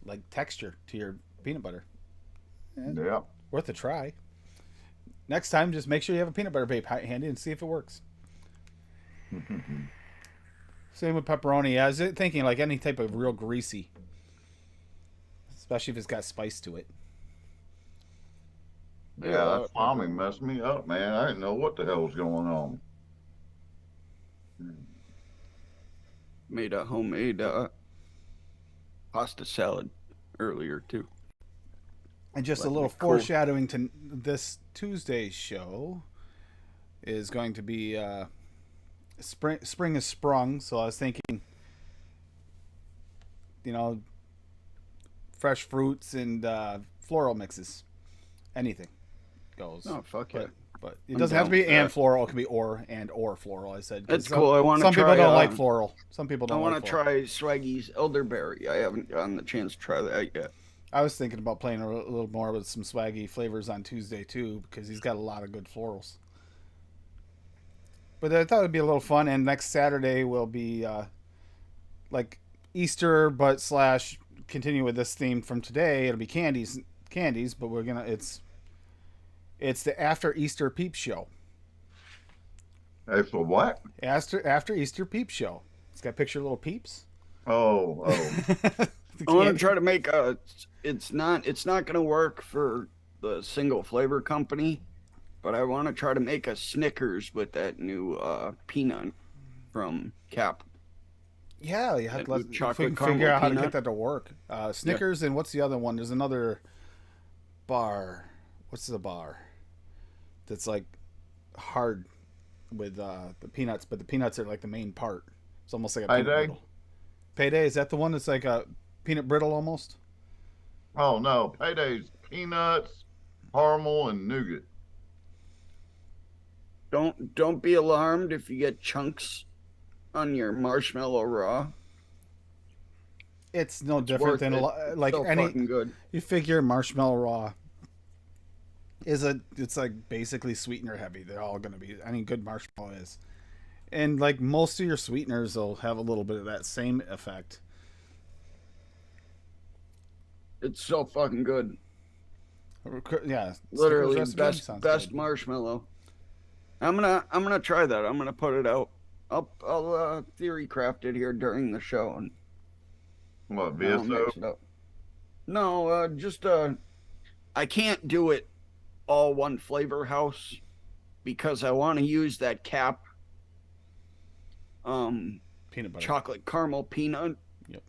like texture to your peanut butter. yeah. Worth a try. Next time, just make sure you have a peanut butter vape handy and see if it works. Same with pepperoni. I was thinking like any type of real greasy, especially if it's got spice to it. Yeah, that salami messed me up, man. I didn't know what the hell was going on. Made a homemade pasta salad earlier too. And just a Let little me cool. foreshadowing to this Tuesday's show is going to be spring has sprung, so I was thinking, fresh fruits and floral mixes. Anything goes. Oh fuck yeah. But it I'm doesn't have to down be for and that. floral. It can be or floral. I said 'cause That's cool. I want to Some try. people don't like floral. Some people I don't. want like to floral. try Swaggy's elderberry. I haven't gotten the chance to try that yet. I was thinking about playing a little more with some swaggy flavors on Tuesday too, because he's got a lot of good florals. But I thought it'd be a little fun. And next Saturday will be like Easter, but / continue with this theme from today. It'll be candies, but it's the after Easter peep show. Hey, for what? After Easter peep show. It's got a picture of little peeps. Oh. I want to try to make a. It's not going to work for the single flavor company, but I want to try to make a Snickers with that new peanut from Cap. Yeah, you have That to with chocolate figure caramel out how to peanut. get that to work. Snickers and what's the other one? There's another bar. What's the bar? That's like hard with the peanuts, but the peanuts are like the main part. It's almost like a peanut Payday? brittle. Payday, is that the one that's like a peanut brittle almost? Oh no, Payday's peanuts, caramel, and nougat. Don't be alarmed if you get chunks on your marshmallow raw. It's no different Worth than it. like So any. fucking good. You figure marshmallow raw it's like basically sweetener heavy. They're all going to be. I mean, good marshmallow is, and like most of your sweeteners will have a little bit of that same effect. It's so fucking good. Yeah, Literally Snickers recipe sounds best good. marshmallow. I'm gonna try that. I'm gonna put it out. I'll theory craft it here during the show and What, I'll VSO? mix it up. No, just I can't do it all one flavor house because I want to use that cap Peanut butter. chocolate caramel peanut. Yep.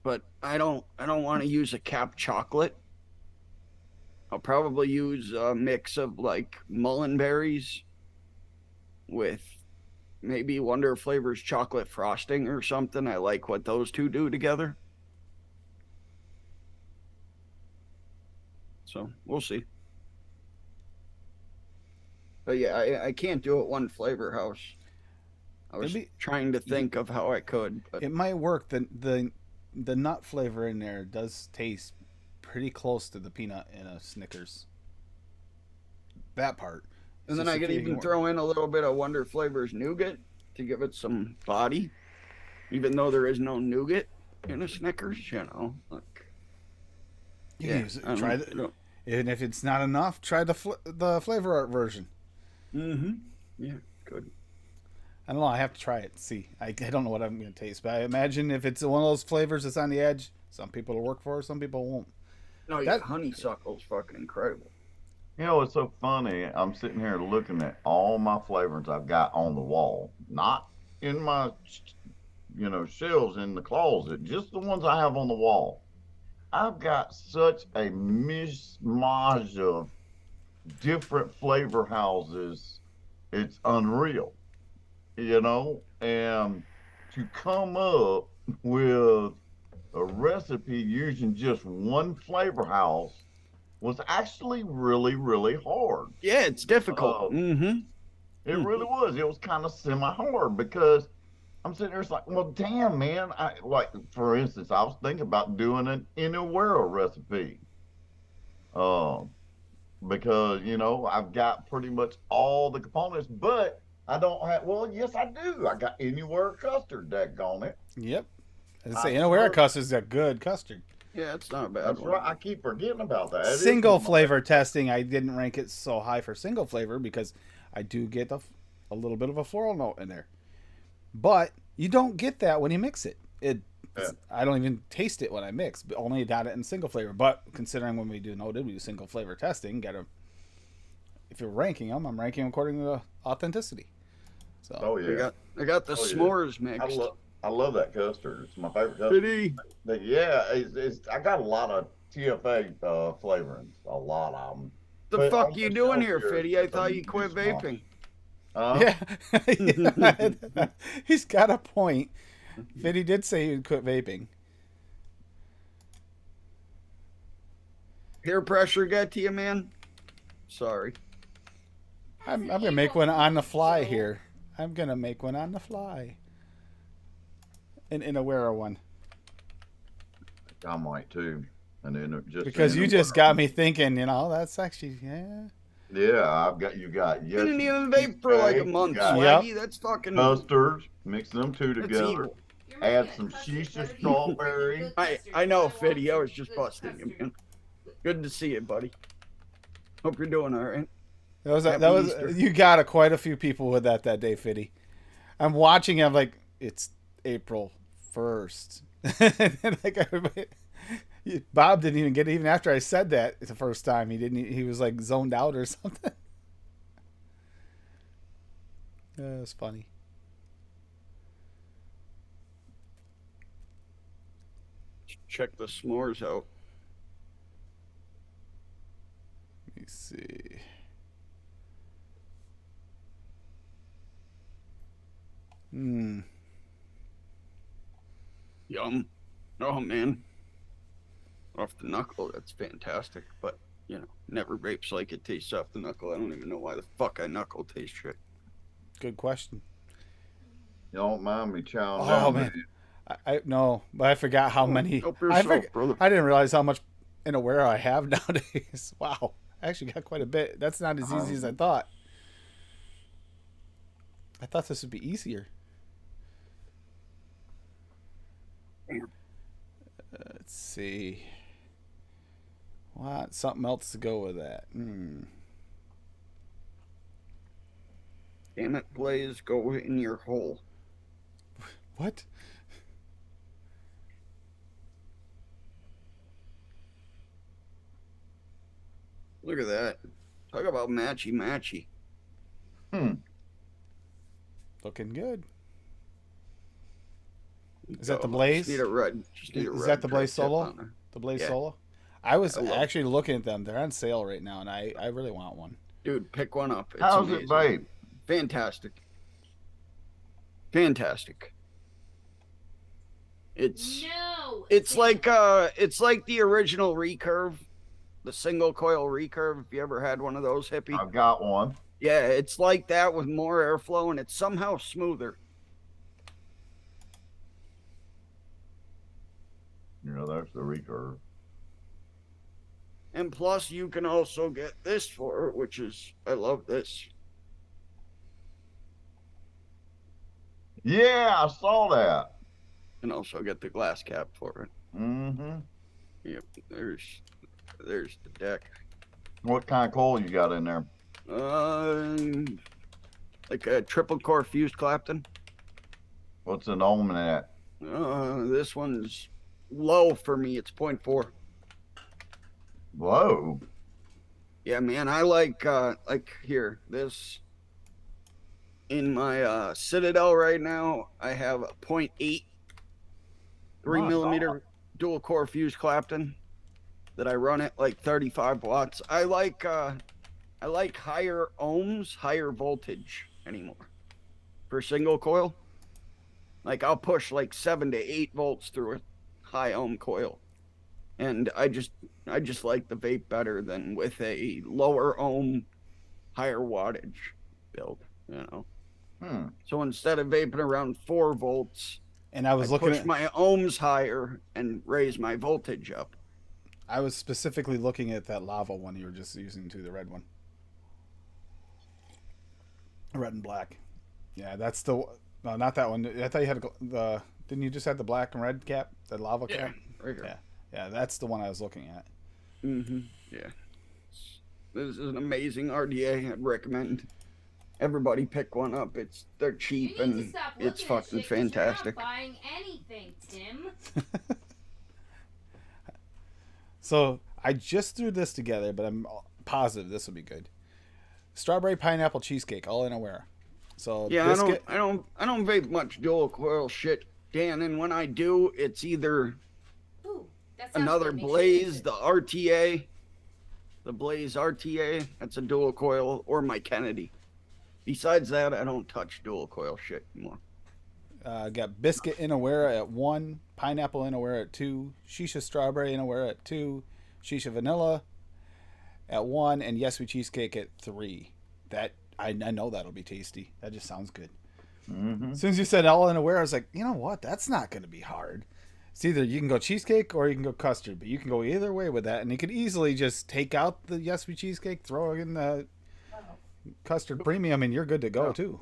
But I don't want to use a cap chocolate. I'll probably use a mix of like mullen berries with maybe Wonder Flavors chocolate frosting or something. I like what those two do together. So we'll see. But yeah, I can't do it one flavor house. I was trying to think of how I could, but It might work. The nut flavor in there does taste pretty close to the peanut in a Snickers. That part. and then I could even throw in a little bit of Wonder Flavors nougat to give it some body, even though there is no nougat in a Snickers. You know, like Yeah, try the, and if it's not enough, try the flavor art version. Yeah, good. I don't know. I have to try it. See, I don't know what I'm going to taste, but I imagine if it's one of those flavors that's on the edge, some people will work for it, some people won't. No, yeah, honeysuckle's fucking incredible. You know, it's so funny. I'm sitting here looking at all my flavors I've got on the wall, not in my, shelves in the closet, just the ones I have on the wall. I've got such a mishmash of different flavor houses. It's unreal, and to come up with a recipe using just one flavor house was actually really, really hard. Yeah, it's difficult. It really was. It was kind of semi-hard because I'm sitting there, it's like, well, damn, man. For instance, I was thinking about doing an Inuero recipe. Because, I've got pretty much all the components, but I don't have, well, yes, I do. I got Inuero custard, daggone it. Yep. As I say, Inuero custard is a good custard. Yeah, it's not a bad That's one. right. I keep forgetting about that. Single flavor testing, I didn't rank it so high for single flavor because I do get a little bit of a floral note in there. But you don't get that when you mix it. I don't even taste it when I mix, but only got it in single flavor. But considering when we do single flavor testing, if you're ranking them, I'm ranking according to the authenticity. So Oh yeah, I got the s'mores mixed. I love that custard. It's my favorite custard. Pretty. But yeah, I got a lot of TFA flavorings, a lot of them. The But fuck I'm you just doing so here, curious Fiddy? I if thought I'm you quit using vaping. yeah. He's got a point. Fiddy did say he'd quit vaping. Peer pressure get to you, man? Sorry. I'm gonna make one on the fly here. I'm gonna make one on the fly. An Inuero one. I might too. And then Because you just got me thinking, that's actually, yeah. Yeah, you got You didn't even vape for like a month, Swaggy. That's fucking custards. Mix them two That's together. evil. Add some shisha strawberry. I know, Fiddy. I was just busting you, man. Good to see you, buddy. Hope you're doing all right. That was you got quite a few people with that day, Fiddy. I'm watching it, I'm like, it's April 1st. And like everybody, Bob didn't even get it even after I said that the first time. He was like zoned out or something. It was funny. Check the s'mores out. Let me see. Yum. Oh, man. Off the knuckle, that's fantastic. But, never vapes like it tastes off the knuckle. I don't even know why the fuck I knuckle taste shit. Good question. You don't mind me chowing Oh, down. man. I no, but I forgot how many. Help yourself, brother. I didn't realize how much Inuero I have nowadays. Wow, I actually got quite a bit. That's not as easy as I thought. I thought this would be easier. Let's see. Want something else to go with that? Damn it, Blaze, go in your hole. What? Look at that. Talk about matchy. Looking good. Is Oh, that the Blaze? Just need a red. Just need a Is red that the Blaze drip tip Solo? on there. The Blaze Yeah. Solo? I was I love actually looking at them. They're on sale right now, and I really want one. Dude, pick one up. It's How's amazing. it, babe? Fantastic. Fantastic. It's No. it's Tim. like the original recurve, the single coil recurve. If you ever had one of those, hippie. I've got one. Yeah, it's like that with more airflow, and it's somehow smoother. You know, there's the recurve. And plus, you can also get this for it, which is, I love this. Yeah, I saw that. And also get the glass cap for it. Mm-hmm. Yep, there's the deck. What kind of coil you got in there? Like a triple core fused Clapton. What's an ohm in that? This one's low for me. It's 0.4. Whoa. Yeah, man, I like here, this in my Citadel right now, I have a 0.8 3 My millimeter dual core fused Clapton that I run at like 35 watts. I like higher ohms, higher voltage anymore for single coil. Like I'll push like 7 to 8 volts through a high ohm coil. And I just like the vape better than with a lower ohm, higher wattage build, you know. So instead of vaping around 4 volts, And I was looking push at my ohms higher and raise my voltage up. I was specifically looking at that lava one you were just using too, the red one. Red and black. Yeah, that's the no, not that one. I thought you had the didn't you just have the black and red cap? The lava Yeah, cap? right here. Yeah. Yeah, that's the one I was looking at. Yeah. This is an amazing RDA. I'd recommend everybody pick one up. They're You cheap need to and stop it's looking at fucking shit 'cause you're fantastic. not buying anything, Tim. So I just threw this together, but I'm positive this will be good. Strawberry pineapple cheesecake, all in aware. So Yeah, biscuit, I don't vape much dual coil shit, Dan. And when I do, it's either Ooh, that sounds another good. Make sure you Blaze, mix it. the RTA, the Blaze RTA. That's a dual coil, or my Kennedy. Besides that, I don't touch dual coil shit anymore. got biscuit in aware at 1, pineapple in aware at 2, shisha strawberry in aware at 2, shisha vanilla at 1, and yes we cheesecake at 3. That I know that'll be tasty. That just sounds good. As soon as you said all in aware, I was like, you know what? That's not going to be hard. It's either you can go cheesecake or you can go custard, but you can go either way with that, and you could easily just take out the yes we cheesecake, throw in the custard premium, and you're good to go too.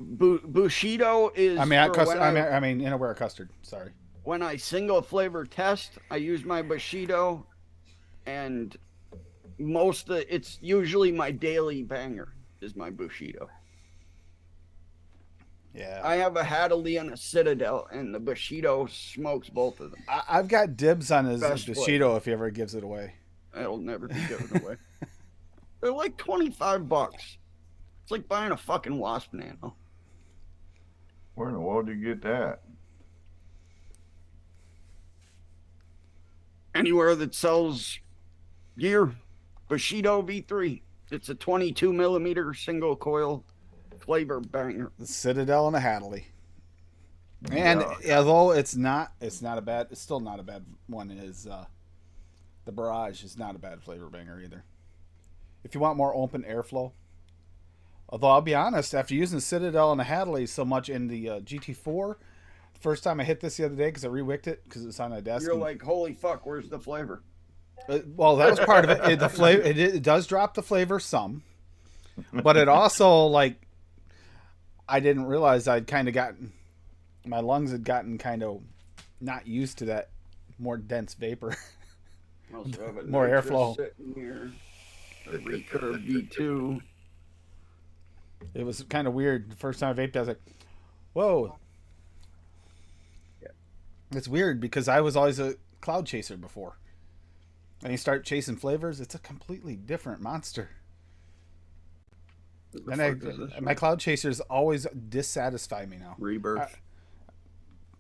Bushido is. I mean, for custard. when I mean, in aware custard. Sorry. when I single flavor test, I use my Bushido, and it's usually my daily banger is my Bushido. Yeah. I have a Hadley and a Citadel, and the Bushido smokes both of them. I've got dibs on his Best Bushido if he ever gives it away. It'll never be given away. They're like $25. It's like buying a fucking Wasp Nano. Where in the world did you get that? Anywhere that sells gear, Bushido V3. It's a 22 millimeter single coil flavor banger. The Citadel and the Hadley. And Yeah. although it's still not a bad one. Is the Barrage is not a bad flavor banger either. If you want more open airflow. Although I'll be honest, after using the Citadel and the Hadley so much in the GT4, the first time I hit this the other day because I rewicked it because it's on my desk. You're like, holy fuck, where's the flavor? Well, that was part of it. The flavor it does drop the flavor some, but it also like I didn't realize I'd kind of gotten my lungs had gotten kind of not used to that more dense vapor. Also have a More nitrous airflow. sitting here. A Recurve V2. It was kind of weird. The first time I vaped, I was like, whoa. Yeah. It's weird because I was always a cloud chaser before. and you start chasing flavors, it's a completely different monster. The And fuck is this my one? cloud chasers always dissatisfy me now. Rebirth.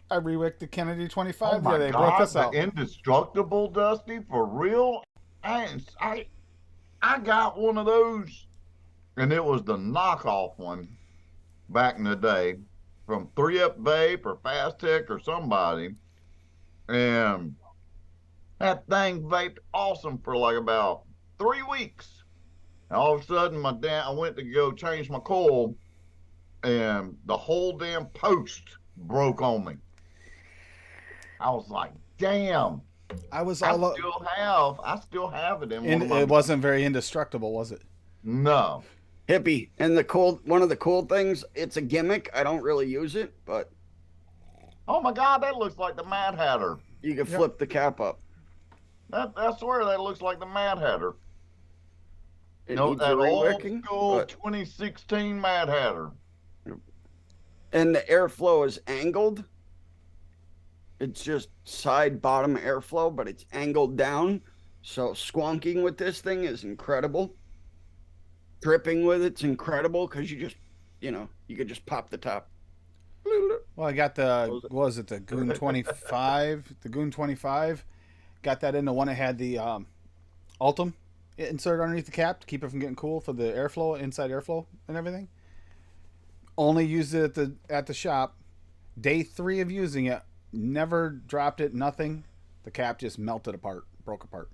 I rewicked the Kennedy 25 Oh the my other day, broke God, us the out. indestructible Dusty for real. I got one of those, and it was the knockoff one back in the day from 3Up Vape or Fast Tech or somebody, and that thing vaped awesome for like about 3 weeks. And all of a sudden, I went to go change my coil, and the whole damn post broke on me. I was like, damn. I was I all up. still have it in one And of my. it wasn't very indestructible, was it? No. Hippie. And one of the cool things, it's a gimmick. I don't really use it, but Oh my God, that looks like the Mad Hatter. you can Yep. flip the cap up. I swear that looks like the Mad Hatter. It No, needs that a old rewicking, school but- 2016 Mad Hatter. and the airflow is angled. It's just side bottom airflow, but it's angled down. So squonking with this thing is incredible. Dripping with it's incredible because you could just pop the top. Well, I got the, What was it? what was it, the Goon 25? The Goon 25. Got that in the one that had the Ultim insert underneath the cap to keep it from getting cool for the airflow, inside airflow and everything. Only used it at the shop. Day 3 of using it, never dropped it, nothing. The cap just melted apart, broke apart.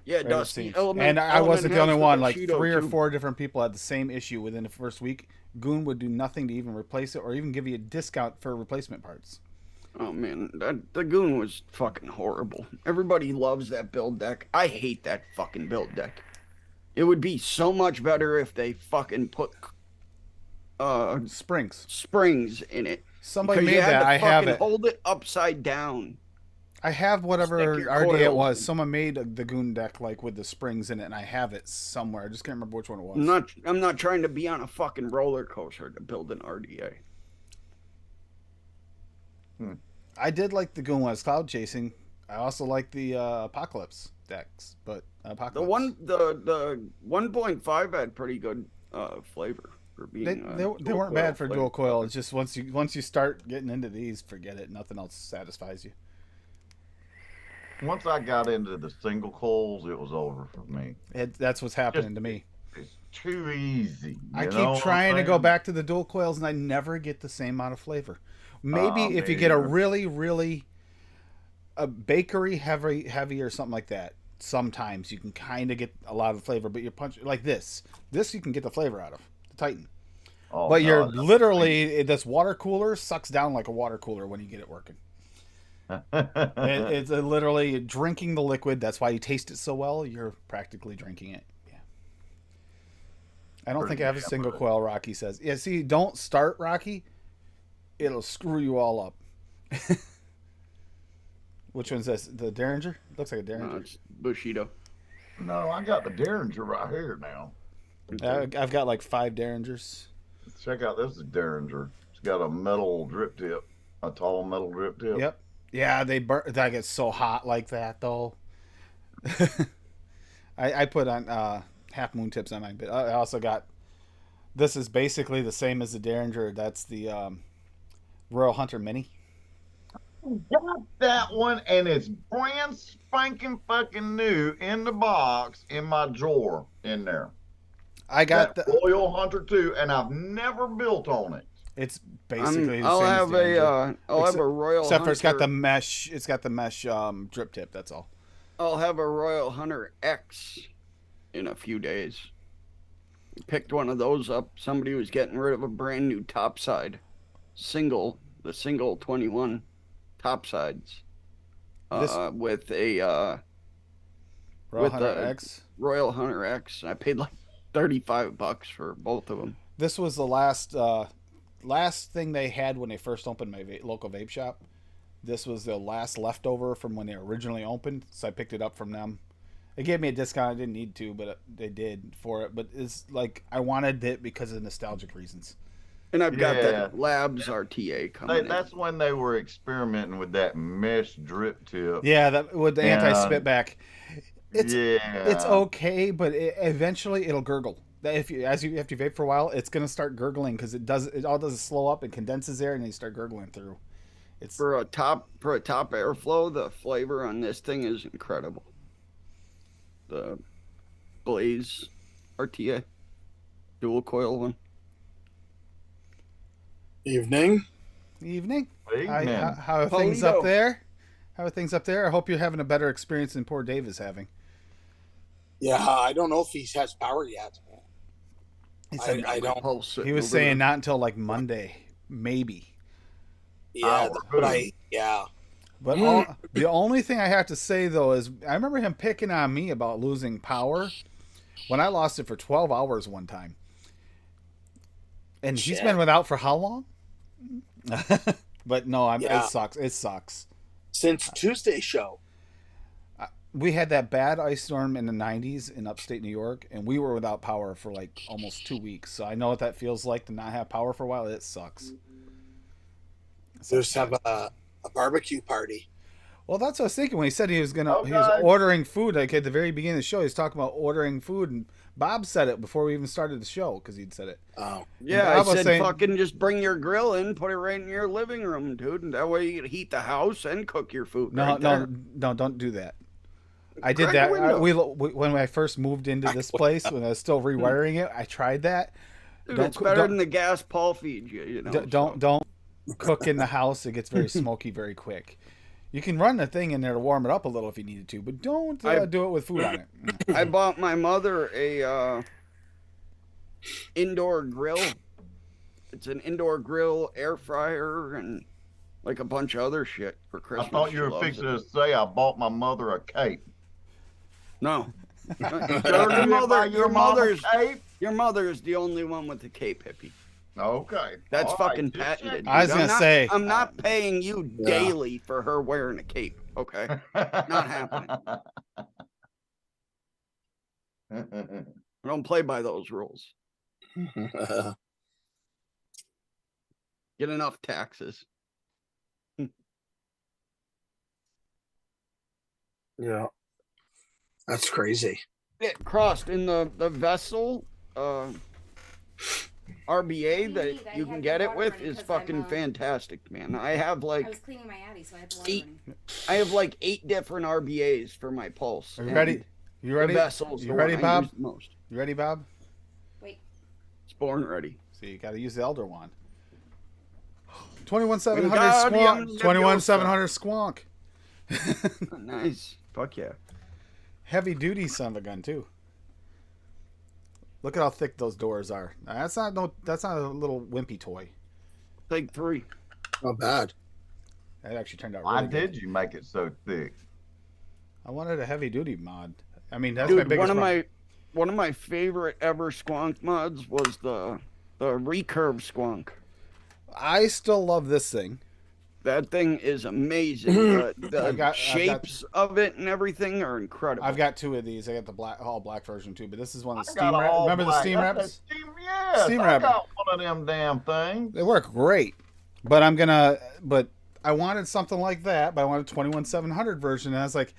Yeah, Right, it Dusty. seems. Element, And I wasn't the Element only has one. the Like Bushido, 3 or too. 4 different people had the same issue within the first week. Goon would do nothing to even replace it or even give you a discount for replacement parts. Oh man, the Goon was fucking horrible. Everybody loves that build deck. I hate that fucking build deck. It would be so much better if they fucking put Springs. springs in it. Somebody Because made you had that. to I have fucking it. hold it upside down. I have whatever Stick your RD it coils was. in. Someone made the Goon deck like with the springs in it, and I have it somewhere. I just can't remember which one it was. I'm not trying to be on a fucking roller coaster to build an RDA. I did like the Goon when I was cloud chasing. I also like the Apocalypse decks, but Apocalypse. The 1.5 had pretty good flavor for being. They dual weren't bad for coil dual flavor. coil. It's just once you start getting into these, forget it. Nothing else satisfies you. Once I got into the single coils, it was over for me. That's what's happening to me. It's too easy. I you know keep what trying I'm to go saying? back to the dual coils, and I never get the same amount of flavor. Maybe Oh, if you me get a either. really, really a bakery heavy or something like that, sometimes you can kind of get a lot of flavor. But you're punching like this you can get the flavor out of the Titan. Oh, But you're God, literally this water cooler sucks down like a water cooler when you get it working. It's literally drinking the liquid. That's why you taste it so well. You're practically drinking it. Yeah. I don't Pretty think I have a damn single good. coil. Rocky says. Yeah. See, don't start Rocky. It'll screw you all up. Which one's this? The Derringer? Looks like a No, Derringer. it's Bushido. No, I got the Derringer right here now. I've got like 5 Derringers. Check out this is Derringer. It's got a metal drip tip, a tall metal drip tip. Yep. Yeah, they burn. That gets so hot like that though. I put on half moon tips on mine, but I also got. This is basically the same as the Derringer. That's the Royal Hunter Mini. Got that one, and it's brand spanking fucking new in the box in my drawer in there. I got That the. Royal Hunter 2, and I've never built on it. It's basically the I'll same have as Derringer. I'll have a Royal Except for it's got the Hunter- mesh. It's got the mesh drip tip. That's all. I'll have a Royal Hunter X in a few days. Picked one of those up. Somebody was getting rid of a brand new topside, the single 21 topsides, This- with a Royal With Hunter the- X. Royal Hunter X. And I paid like $35 for both of them. This was the last thing they had when they first opened my local vape shop. This was the last leftover from when they originally opened, so I picked it up from them. They gave me a discount. I didn't need to, but they did for it. But it's like I wanted it because of nostalgic reasons. And I've got Yeah. that Labs RTA coming in. That's when they were experimenting with that mesh drip tip. Yeah, that with the Yeah. anti-spit back. It's yeah. okay, but eventually it'll gurgle. If you have to vape for a while, it's gonna start gurgling because it all does is slow up and condenses air, and then you start gurgling through. It's For a top airflow, the flavor on this thing is incredible. The Blaze RTA dual coil one. Evening. evening. Evening. How are things up Polito. there? How are things up there? I hope you're having a better experience than poor Dave is having. Yeah, I don't know if he has power yet. He said I don't. Pulse he was saying not until like Monday, maybe. Yeah, but yeah. But the only thing I have to say though is I remember him picking on me about losing power when I lost it for 12 hours one time. And he's Shit. been without for how long? But no, Yeah. it sucks. It sucks. Since Tuesday's show. We had that bad ice storm in the 90s in upstate New York, and we were without power for like almost 2 weeks. So I know what that feels like to not have power for a while. It sucks. Just have a barbecue party. Well, that's what I was thinking when he said he was he was Okay. ordering food. Like at the very beginning of the show, he was talking about ordering food, and Bob said it before we even started the show because he'd said it. Oh, Yeah, I I was said saying- fucking just bring your grill in, put it right in your living room, dude. And that way you can heat the house and cook your food. No, right no, there. no, don't do that. I did Crack that. the window. When I first moved into this place, when I was still rewiring it, I tried that. Dude, Don't it's coo- better don't- than the gas Paul feeds you, you know. Don't cook in the house. It gets very smoky very quick. You can run the thing in there to warm it up a little if you needed to, but don't do it with food on it. I bought my mother a indoor grill. It's an indoor grill, air fryer, and like a bunch of other shit for I Christmas. thought you She were loves fixing it. to say I bought my mother a cape. No. You your didn't mother, buy your mama mother's, cape? your mother is the only one with the cape, hippie. Okay. That's All right, fucking just patented. checking. I was I'm gonna not- say- I'm not paying you Yeah. daily for her wearing a cape. Okay, not happening. I don't play by those rules. Get enough taxes. yeah. That's crazy. It crossed in the vessel RBA What do you that mean? I you had can the get it water with running is 'cause fucking I'm, fantastic, man. I have I like was cleaning my Addy, so I had the water Eight. running. I have like 8 different RBAs for my pulse. Are you and ready? You The ready? vessel's You the ready, one I Bob? use the most. You ready, Bob? Wait, It's born ready. So you got to use the Elder Wand. 21,700 Wingardium squonk. 21,700 squonk. Nice. Fuck yeah. Heavy duty son of a gun too. Look at how thick those doors are. Now, that's not a little wimpy toy. Take 3. Not bad. That actually turned out Why really did good. you make it so thick? I wanted a heavy duty mod. I mean, that's my Dude, biggest problem. one of my favorite ever squonk mods was the recurve squonk. I still love this thing. That thing is amazing. The I've got- shapes of it and everything are incredible. I've got 2 of these. I got the all black version too, but this is one of the I steam got wraps. all Remember the black. steam That's wraps? that yes, Steam I wrap. got one of them damn things. They work great, but I wanted something like that, but I wanted 21,700 version, and I was like,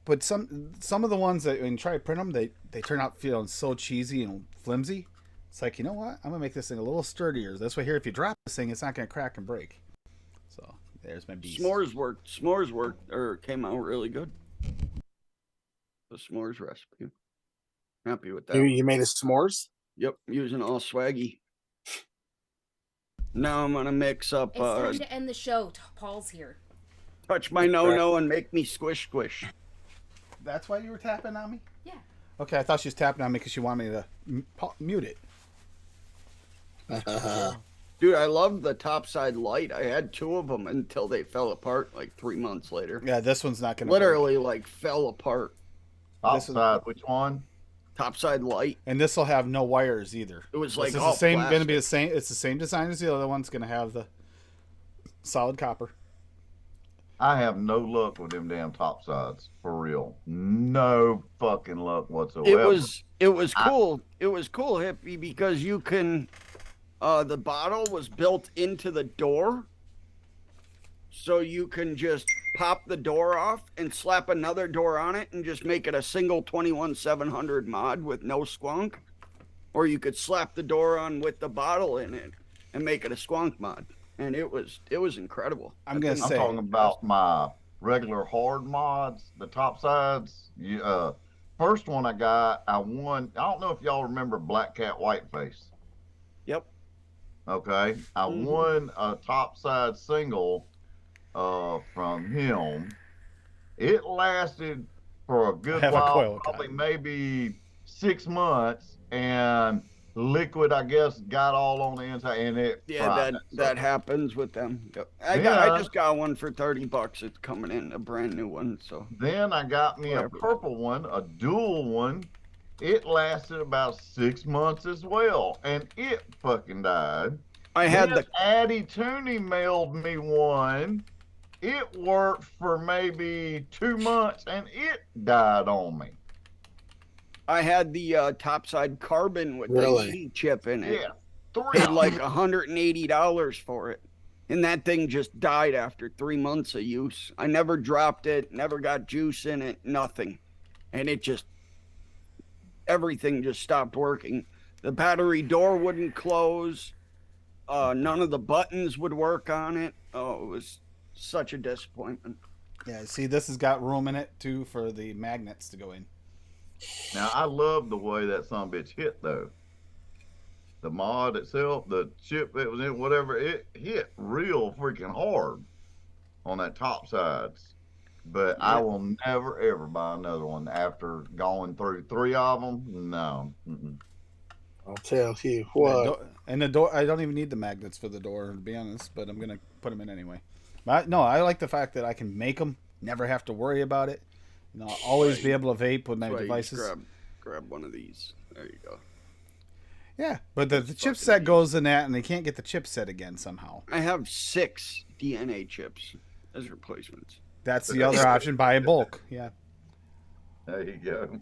but some of the ones that when you try to print them, they turn out feeling so cheesy and flimsy. It's like, you know what? I'm gonna make this thing a little sturdier. This way here, if you drop this thing, it's not gonna crack and break. So there's my beast. S'mores worked. S'mores worked or came out really good. The s'mores recipe. Happy with that. You made a s'mores? Yep, using all swaggy. Now I'm gonna mix up it's time to end the show. Paul's here. touch my no and make me squish squish. That's why you were tapping on me? Yeah. Okay, I thought she was tapping on me because she wanted me to mute it. Dude, I love the topside light. I had 2 of them until they fell apart like 3 months later. Yeah, this one's not gonna Literally like fell apart. This is- Outside, which one? Topside light. And this will have no wires either. It was This like is all the same. Going to plastic. be the same. It's the same design as the other one. It's going to have the solid copper. I have no luck with them damn topsides. For real. No fucking luck whatsoever. It was cool. It was cool, hippie, because you can the bottle was built into the door, so you can just pop the door off and slap another door on it and just make it a single 21700 mod with no squonk, or you could slap the door on with the bottle in it and make it a squonk mod, and it was incredible. I'm gonna I'm say talking about my regular hard mods, the top sides. First one I won. I don't know if y'all remember Black Cat Whiteface. Yep. Okay, I won a top side single from him. It lasted for a good have a while, coil probably cut. maybe 6 months, and liquid, I guess, got all on the inside, and it fried that happens with them. Yep. I just got one for $30. It's coming in, a brand new one. So then I got me a Whatever. purple one, a dual one. It lasted about 6 months as well, and it fucking died. I had Then the Addy Tooney mailed me one. It worked for maybe 2 months, and it died on me. topside carbon with Really? the heat chip in it. Yeah, 3 Paid like $180 for it, and that thing just died after 3 months of use. I never dropped it, never got juice in it, nothing, and everything just stopped working. The battery door wouldn't close. None of the buttons would work on it. Oh, it was such a disappointment. yeah. See, this has got room in it too for the magnets to go in. Now I love the way that son bitch hit though. The mod itself, the chip that was in, whatever, it hit real freaking hard on that top sides. But I will never ever buy another one after going through 3 of them. No. Mm-mm. I'll tell you The what. and the door, I don't even need the magnets for the door, to be honest, but I'm going to put them in anyway. But no, I like the fact that I can make them, never have to worry about it. You know, I'll always be able to vape with my That's why you just devices. grab one of these. There you go. Yeah, but the chipset goes in that, and they can't get the chipset again somehow. I have 6 DNA chips as replacements. That's the other option, buy a bulk. Yeah. There you go.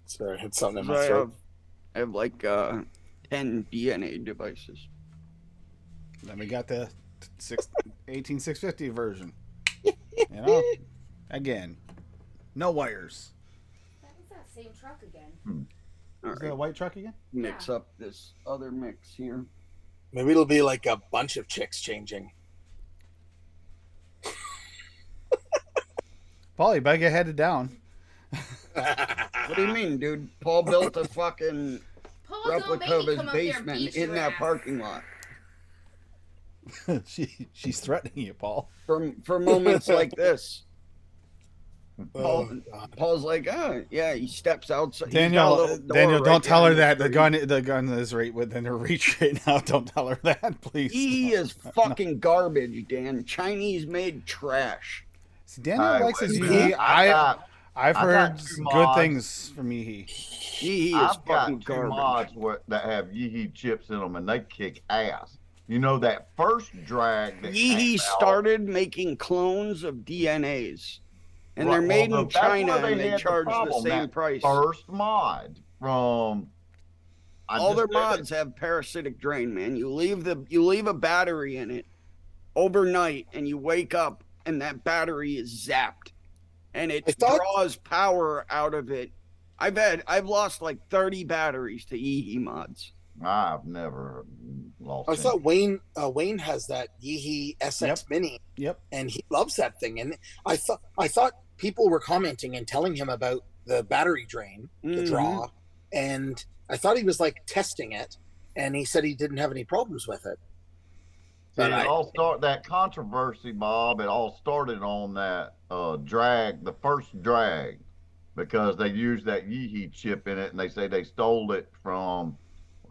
Sorry, I had something in So my throat. I have like 10 DNA devices. Then we got the 18650 version. You know, again, no wires. That was that same truck again. All Is that a right, white truck again? mix up this other mix here. Maybe it'll be like a bunch of chicks changing. Paul, you better get headed down. What do you mean, dude? Paul built a fucking Paul, don't make replica of me his come up there and basement beat in your that ass. parking lot. She's threatening you, Paul. For moments like this. Oh, God. Paul's like, yeah, he steps outside. He's got a little door Daniel, right don't tell her behind that the gun is right within her reach right now. Don't tell her that, please. He is fucking garbage, Dan. Chinese made trash. See, Daniel Hey, likes his wait a Yee. minute. I've I got heard 2 good mods. things from Yee. He is I've fucking got 2 garbage. mods that have Yee chips in them, and they kick ass. You know that first drag that Yeehee came out- started making clones of DNAs, and Right, they're made well, in that's where China, they and they had the charge the problem, same that price. First mod from All their mods have parasitic drain, man. You leave a battery in it overnight, and you wake up, and that battery is zapped, and it I thought- draws power out of it. I've lost like 30 batteries to Yeehee mods. I've never lost. I any. thought Wayne has that Yeehee SX Mini, Yep. and he loves that thing. And I thought people were commenting and telling him about the battery drain, the Mhm. draw, and I thought he was like testing it, and he said he didn't have any problems with it. See, But that controversy, Bob. It all started on that drag, the first drag, because they used that Yeehee chip in it, and they say they stole it from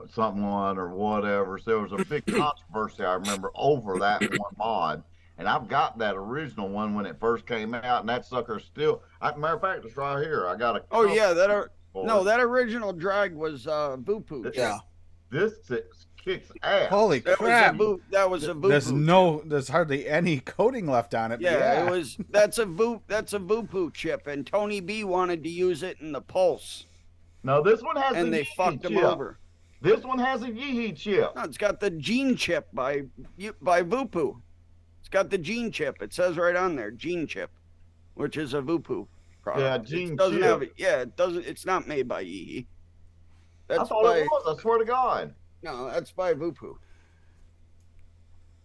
someone or whatever. So there was a big controversy, I remember, over that one mod. And I've got that original one when it first came out, and that sucker still. Matter of fact, it's right here. I got a. Oh yeah, for it. that original drag was Voopoo. yeah, This kicks ass. Holy That crap! was a Voopoo. There's hardly any coating left on it. but Yeah, it was. That's a Voopoo chip, and Tony B wanted to use it in the Pulse, No, this one has and the they Yeehee fucked him chip. over. This one has a Yeehee chip. No, it's got the gene chip by Vupu. It's got the gene chip. It says right on there, gene chip, which is a Vupu product. Yeah, gene it doesn't chip. have it. Yeah, it doesn't. It's not made by Yeehee. I That's thought by it was. I swear to God. no, that's by Vupu.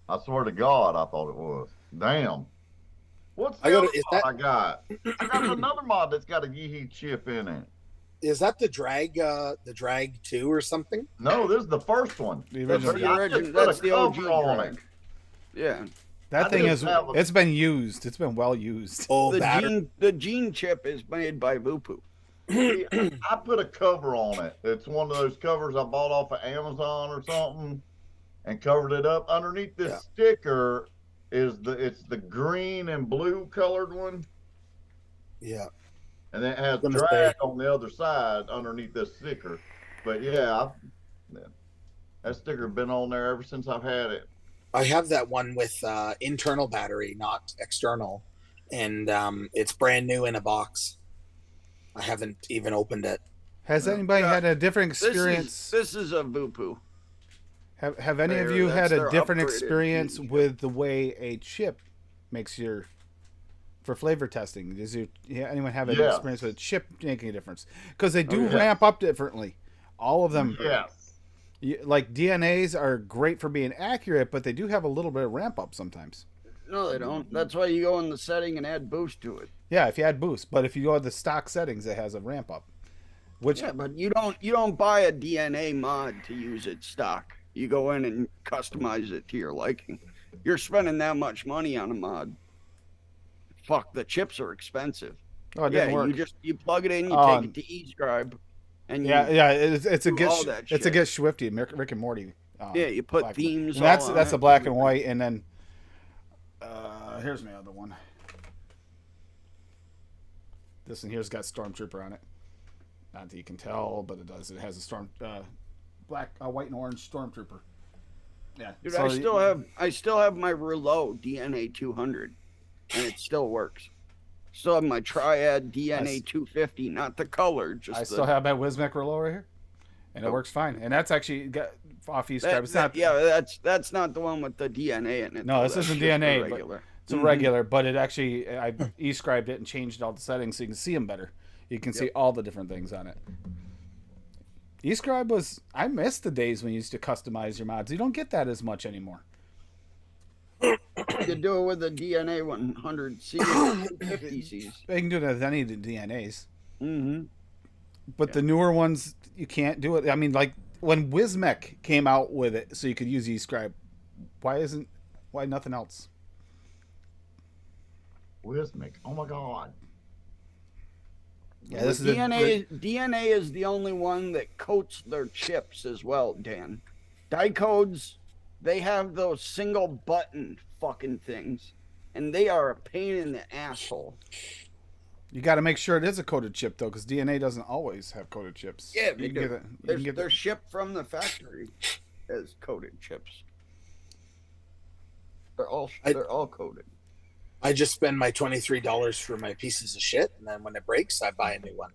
I swear to God, I thought it was. Damn. What's the I gotta- other is mod that- I got? I got another mod that's got a Yeehee chip in it. Is that the drag 2 or something? No, this is the first one. The That's original. the I just origin. put a That's the OG cover on drag. it. Yeah, That I thing just is. have a- It's been used. It's been well used. Oh, the gene chip is made by Vupu. I put a cover on it. It's one of those covers I bought off of Amazon or something, and covered it up. Underneath this Yeah. sticker is it's the green and blue colored one, yeah. and then it has Gonna drag say- on the other side underneath this sticker. But yeah, that sticker been on there ever since I've had it. I have that one with internal battery, not external, and it's brand new in a box. I haven't even opened it. Has anybody had a different This experience? is a Vupu. Have any of Their- you that's had a their different upgraded experience gene chip. with the way a chip makes for flavor testing? Anyone have an Yeah. experience with a chip making a difference? Because they do yeah. ramp up differently. All of them, Yes. like DNAs, are great for being accurate, but they do have a little bit of ramp up sometimes. No, they don't. That's why you go in the setting and add boost to it. Yeah, if you add boost, but if you go to the stock settings, it has a ramp up. Which Yeah, but you don't buy a DNA mod to use it stock. You go in and customize it to your liking. You're spending that much money on a mod. Fuck, the chips are expensive. oh, it Yeah, didn't work. you plug it in, you Oh, take it to eScribe, and you, Yeah, it's a do get all that it's a shit. get Swifty, Rick and Morty. yeah, you put black- themes. And that's all on that's it. a black and white, and then here's my other one. This one here's got Stormtrooper on it. Not that you can tell, but it does. It has a black, white, and orange Stormtrooper. Yeah, Dude, so I still have my Rouleau DNA 200, and it still works. Still have my Triad DNA 250, not the color, just I the, still have my Wismec Rollo right here, and it Oh. works fine. And that's actually got off that, eScribe. It's not. yeah, that's not the one with the DNA in it. No, though. this That's isn't just the DNA, but- regular. It's a regular, but it actually I e-scribed it and changed all the settings so you can see them better. You can see all the different things on it. E-scribe was I miss the days when you used to customize your mods. You don't get that as much anymore. You could do it with the DNA 100C and 50Cs. They can do it with any of the DNAs, Mm-hmm. but the newer ones you can't do it. I mean, like when Wismec came out with it, so you could use e-scribe. Why nothing else? Wismic. Oh my God. Yeah, this is DNA is the only one that coats their chips as well, Dan. Dicodes, they have those single button fucking things, and they are a pain in the asshole. You got to make sure it is a coated chip though, because DNA doesn't always have coated chips. Yeah, you they can do. get it. You can get They're shipped from the factory as coated chips. They're all coated. I just spend my $23 for my pieces of shit, and then when it breaks, I buy a new one.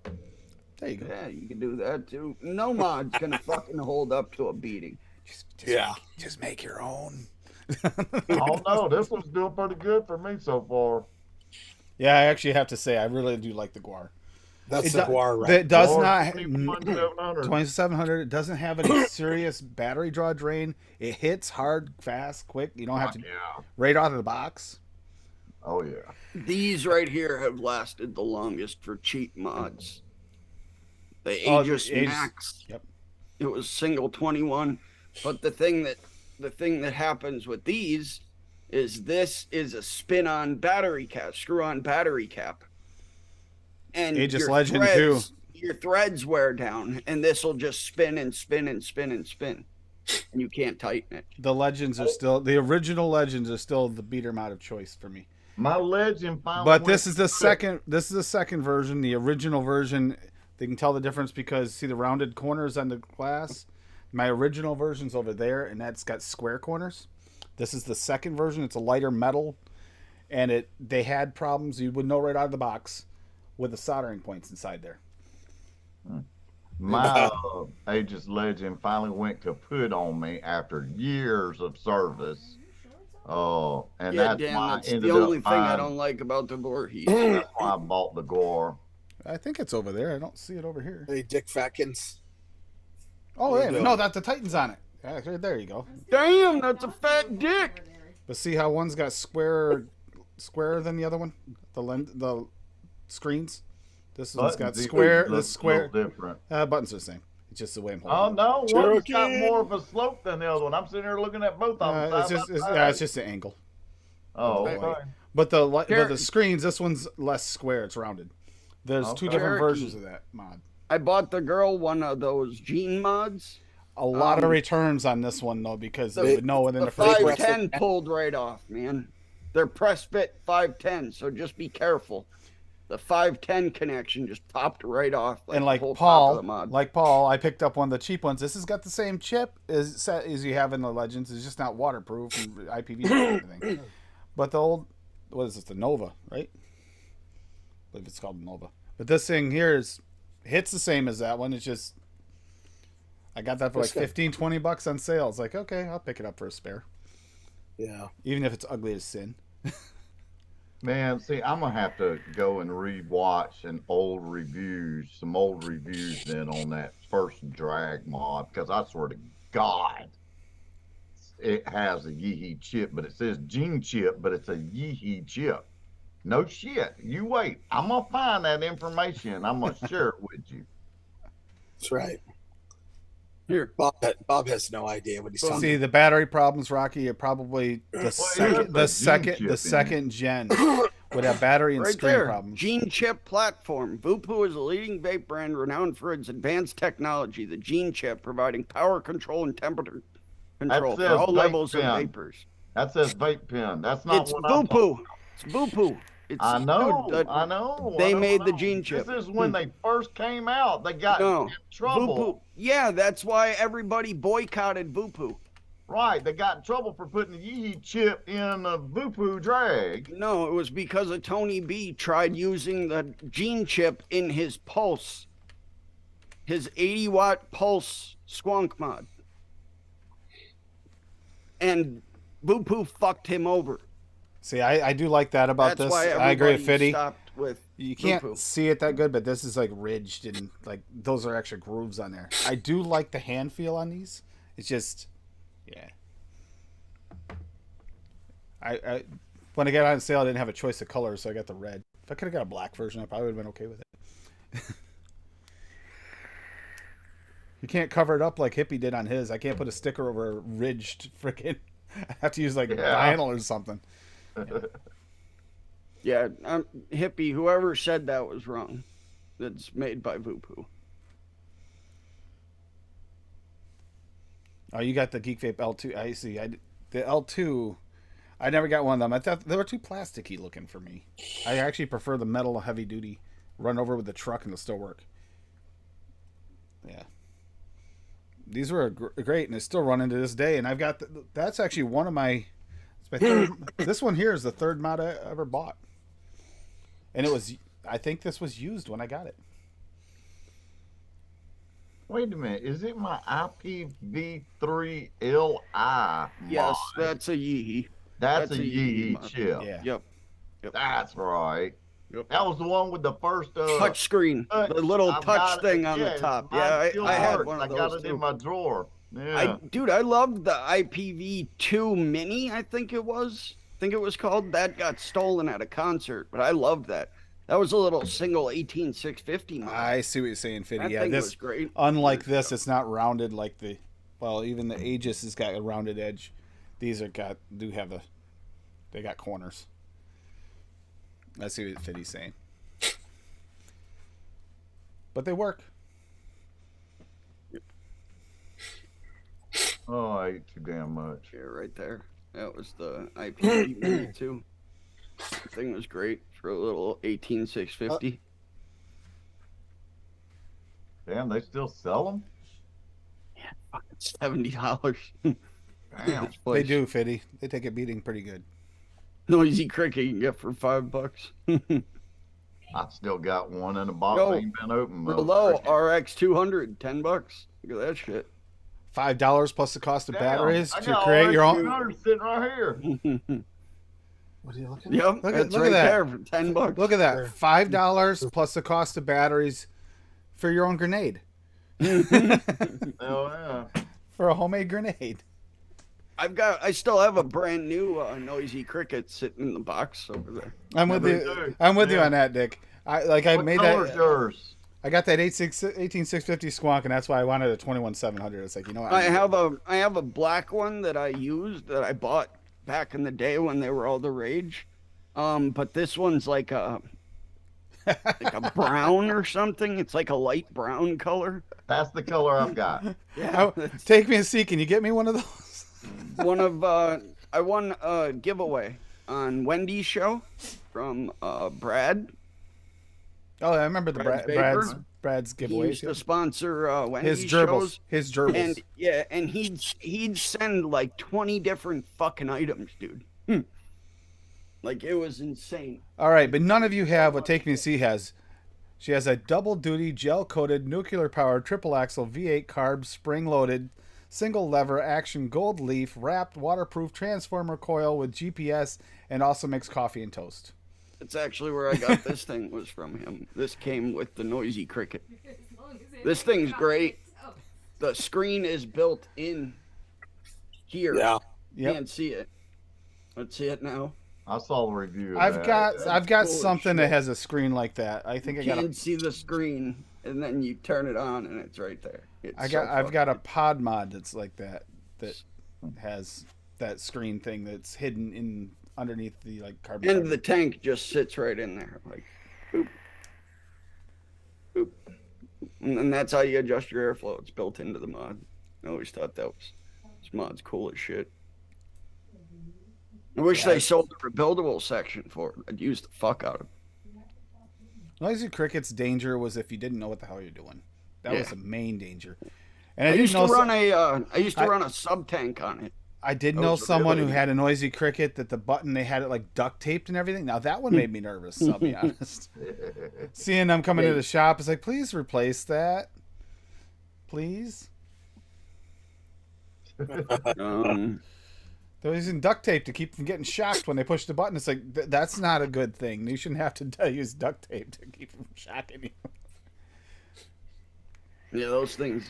There you go. Yeah, you can do that too. No mod's gonna fucking hold up to a beating. Just make your own. Oh no, this one's doing pretty good for me so far. Yeah, I actually have to say I really do like the Guar. That's It the do- Guar, right? It does Or not 2700. 2700. It doesn't have any serious battery draw drain. It hits hard, fast, quick. You don't have to Yeah. right out of the box. Oh yeah. These right here have lasted the longest for cheap mods. The Oh, the Aegis Aegis- Max. yep. It was single 21, but the thing that happens with these is this is a spin-on battery cap, screw-on battery cap, and Aegis your Legend, threads, your threads wear down, and this will just spin and spin and spin and spin, and you can't tighten it. The Legends are still the original Legends are still the beater mod of choice for me. My legend finally. But went this is the good. second. This is the second version. The original version, they can tell the difference because see the rounded corners on the glass. My original version's over there, and that's got square corners. This is the second version. It's a lighter metal, and they had problems you would know right out of the box with the soldering points inside there. My Aegis Legend finally went kaput on me after years of service. Oh, and Yeah, that's damn, why I that's ended the only up thing I buying. don't like about the Voorhees. That's why I bought the Gore. I think it's over there. I don't see it over here. Hey, Dick Fatkins. Oh, There you yeah. go. No, that's the Titans on it. Yeah, there you go. Damn, that's a fat dick. But see how one's got squarer than the other one? The screens? This one's got Buttons square. look This square. a little different. Buttons are the same. It's just the way I'm Oh holding it. no, one's got Cherokee. more of a slope than the other one. I'm sitting here looking at both of them. It's just, it's just the angle. Oh, the okay. light. But the Cherokee. screens, this one's less square. It's rounded. There's two Okay. different Cherokee. versions of that mod. I bought the girl one of those jean mods. A lot of Um, returns on this one though because the- they would know within The the first five- 510 pulled right off, man. They're press fit 510, so just be careful. The 510 connection just popped right off. and the like whole top of the mod. Paul, I picked up one of the cheap ones. This has got the same chip as you have in the Legends. It's just not waterproof and IPv6 and everything. But the old, what is this? The Nova, right? I believe it's called Nova. But this thing here hits the same as that one. It's just I got that for like That's good. $15-20 on sale. It's like, okay, I'll pick it up for a spare, Yeah. even if it's ugly as sin. Man, see, I'm gonna have to go and rewatch some old reviews then on that first drag mod because I swear to God, it has a Yeehee chip, but it says Gene chip, but it's a Yeehee chip. No shit. You wait. I'm gonna find that information. I'm gonna share it with you. That's right. Here, Bob has no idea what he's talking See the battery problems, Rocky. Are probably the the Gene second gen would have battery and right screen there. problems. Gene Chip platform. Vupu is a leading vape brand renowned for its advanced technology. The Gene Chip providing power control and temperature control for says all vape levels of pen. vapors. That says vape pen. That's not It's what I'm Vupu. It's Vupu. It's I know, dude, I know. they I know, made I the know. Gene chip. This is when they first came out. They got No, in trouble. Vupu. Yeah, that's why everybody boycotted Vupu. Right, they got in trouble for putting the Yeehee chip in the Vupu drag. No, it was because of Tony B tried using the Gene chip in his Pulse, his 80-watt Pulse Squonk mod. And Vupu fucked him over. See, I do like that about That's this. why I agree with everybody Fiddy. stopped with You can't Vupu. see it that good, but this is like ridged and like those are extra grooves on there. I do like the hand feel on these. It's just, yeah. I when I got on sale, I didn't have a choice of colors, so I got the red. If I could have got a black version, I probably would have been okay with it. You can't cover it up like Hippie did on his. I can't put a sticker over a ridged frickin'. I have to use like Yeah. vinyl or something. Yeah, hippie. Whoever said that was wrong. That's made by Vupu. Oh, you got the Geek Vape L2. I see. The L2. I never got one of them. I thought they were too plasticky looking for me. I actually prefer the metal heavy duty. Run over with the truck and it'll still work. Yeah. These were great and they still run into this day. And I've got that's actually one of my. It's my third, this one here is the third mod I ever bought. And it was. I think this was used when I got it. Wait a minute, is it my IPv3Li? Yes, mod? that's a Yeehee. That's a Yeehee Yeehee mod. chip. Yeah. Yep. That's right. Yep. That was the one with the first Touch screen, touch. the little I've touch got it. thing on Yeah, the top. mine Yeah, still I had works. one of I those got it too. in my drawer. Yeah. Dude, I loved the IPv2 Mini. I think it was called. That got stolen at a concert, but I loved that. That was a little single 18650 mod. I see what you're saying, Fiddy. That Yeah, thing this was great. unlike this, it's not rounded like the. Well, even the Aegis has got a rounded edge. These they got corners. I see what Fiddy's saying. But they work. Oh, I ate too damn much. Yeah, right there. That was the IPv Mini too. The thing was great for a little 18650. Damn, they still sell them? $70. Damn. They do, Fiddy. They take a beating pretty good. Noisy cricket you can get for $5. I still got one in a box. Yo, Ain't been opened. Real low, RX 200, $10. Look at that shit. $5 plus the cost of Damn, batteries I to got create your RX own. 200 sitting right here. What are you looking Yep, Look that's at right that. there for $10. Look at that. $5 plus the cost of batteries for your own grenade. Hell yeah. For a homemade grenade. I still have a brand new Noisy Cricket sitting in the box over there. I'm with Me you. too. I'm with you Yeah. on that, Dick. I What made color's that. yours? I got that 18650 Squonk, and that's why I wanted a 21700. It's like, you know what? I have a black one that I used that I bought back in the day when they were all the rage. But this one's like a brown or something. It's like a light brown color. That's the color I've got. Yeah, Take me a seat. Can you get me one of those? one of I won a giveaway on Wendy's show from Brad. Oh, I remember the Brad's Brad's He giveaways. used to sponsor Wendy's His shows. gerbils. And yeah, and he'd send like 20 different fucking items, dude. Like it was insane. All right, but none of you have what Take Me to See has. She has a double-duty, gel-coated, nuclear-powered, triple-axle V8 carb, spring-loaded, single-lever action gold leaf wrapped waterproof transformer coil with GPS, and also makes coffee and toast. That's actually where I got this thing was from him. This came with the Noisy Cricket. As long as it This thing's great. Oh, The screen is built in here. Yeah. Yep. Can't see it. Let's see it now. I saw the review. Of I've that. got Holy something shit. that has a screen like that. I think You I got can't see the screen, and then you turn it on, and it's right there. I've got a pod mod that's like that has that screen thing that's hidden in underneath the like carbon. And fiber. the tank just sits right in there, like, boop, boop, and then that's how you adjust your airflow. It's built into the mod. I always thought this mod's cool as shit. I wish they sold the rebuildable section for it. I'd use the fuck out of it. Noisy Cricket's danger was if you didn't know what the hell you're doing. That was Yeah. the main danger. And I didn't used to know run a sub tank on it. I did That know was someone really- who had a Noisy Cricket that the button they had it like duct taped and everything. Now that one made me nervous. I'll be honest. Seeing them coming to the shop, it's like, please replace that, please. They're using duct tape to keep from getting shocked when they push the button. It's like that's not a good thing. You shouldn't have to use duct tape to keep from shocking you. Yeah, those things.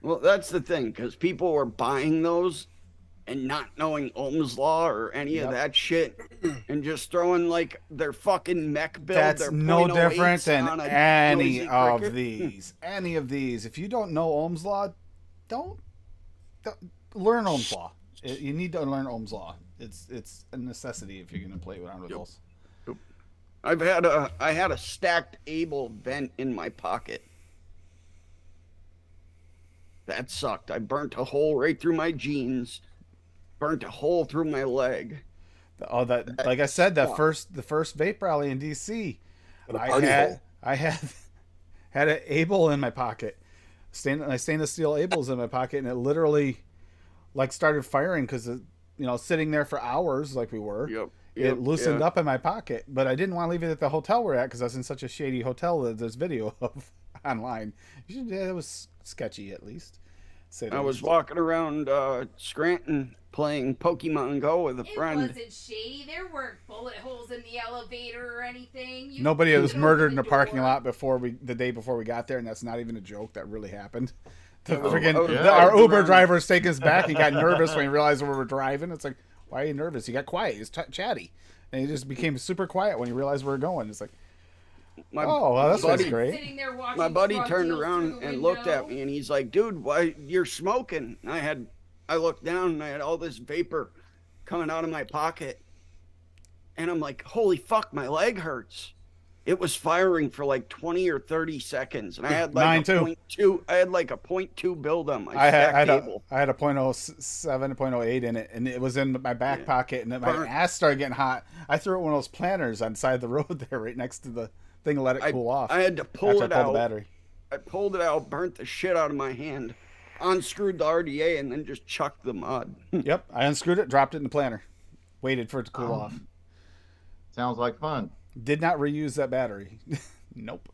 Well, that's the thing, because people were buying those and not knowing Ohm's law or any of that shit, and just throwing like their fucking mech build. That's their no 0.08s different than on a any Noisy of Cricket. these. Any of these. If you don't know Ohm's law, don't learn Ohm's law. You need to learn Ohm's law. It's a necessity if you're going to play around with those. I had a stacked Able vent in my pocket. That sucked. I burnt a hole right through my jeans. Burnt a hole through my leg. Oh, that like I said, the first vape rally in DC, I had an Able in my pocket, stainless steel Ables in my pocket, and it literally like started firing because sitting there for hours like we were. Yep. It loosened up in my pocket, but I didn't want to leave it at the hotel we're at because I was in such a shady hotel that there's video of online. It was sketchy at least. I was walking around Scranton playing Pokemon Go with a friend. It wasn't shady. There weren't bullet holes in the elevator or anything. Nobody was could murdered open in the a parking door. lot the day before we got there, and that's not even a joke. That really happened. yeah. Our Uber driver's taking us back. He got nervous when he realized we were driving. It's like, why are you nervous? He got quiet. He was chatty, and he just became super quiet when he realized we were going. It's like, that's great. Sitting there watching My buddy drug turned deals around through the and looked at window. me, and he's like, "Dude, why you're smoking?" And I looked down, and I had all this vapor coming out of my pocket, and I'm like, "Holy fuck, my leg hurts." It was firing for like 20 or 30 seconds, and I had like Mine a too. 0.2. I had like a 0.2 build on my I stack had table. a 0.07, 0.08 in it, and it was in my back pocket, and my Burnt. ass started getting hot. I threw it in one of those planters on the side of the road there, right next to the thing, to let it cool off. I had to pull after it I pulled out. the battery. I pulled it out, burnt the shit out of my hand, unscrewed the RDA, and then just chucked the mod. Yep, I unscrewed it, dropped it in the planter, waited for it to cool off. Sounds like fun. Did not reuse that battery. Nope.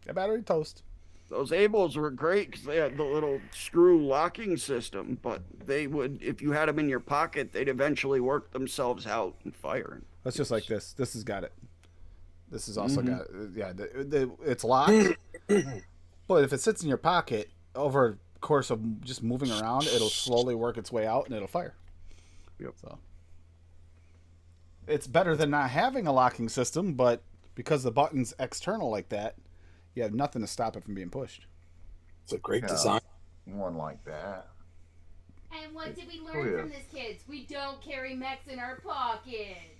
That battery toast. Those Ables were great because they had the little screw locking system, but they would, if you had them in your pocket, they'd eventually work themselves out and fire. That's just like this. This has got it. This has also got yeah. It's locked, but if it sits in your pocket over a course of just moving around, it'll slowly work its way out and it'll fire. Yep. So it's better than not having a locking system, but because the button's external like that, you have nothing to stop it from being pushed. It's a great Yeah. design. One like that. And what did we learn yeah. from this, kids? We don't carry mechs in our pockets.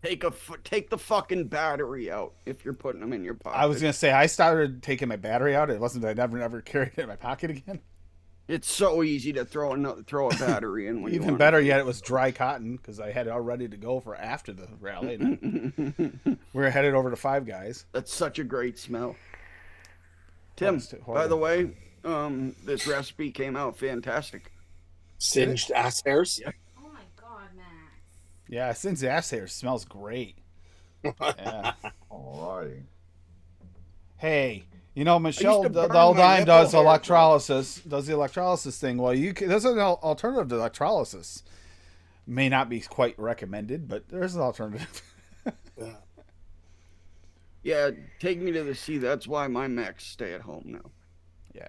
Take the fucking battery out if you're putting them in your pocket. I was gonna say I started taking my battery out. It wasn't that I never carried it in my pocket again. It's so easy to throw a battery in when you Even want better yet, it was dry cotton because I had it all ready to go for after the rally. We were headed over to Five Guys. That's such a great smell. Tim, it's horrible. by the way, this recipe came out fantastic. Singed ass hairs. Oh my god, Max. Yeah, since the ass hair smells great. Yeah. Alrighty. Hey, you know Michelle to the burn old my dime nipple does hair. electrolysis. Does the electrolysis thing? Well, there's an alternative to electrolysis. May not be quite recommended, but there's an alternative. Yeah, take me to the sea. That's why my mechs stay at home now. Yeah.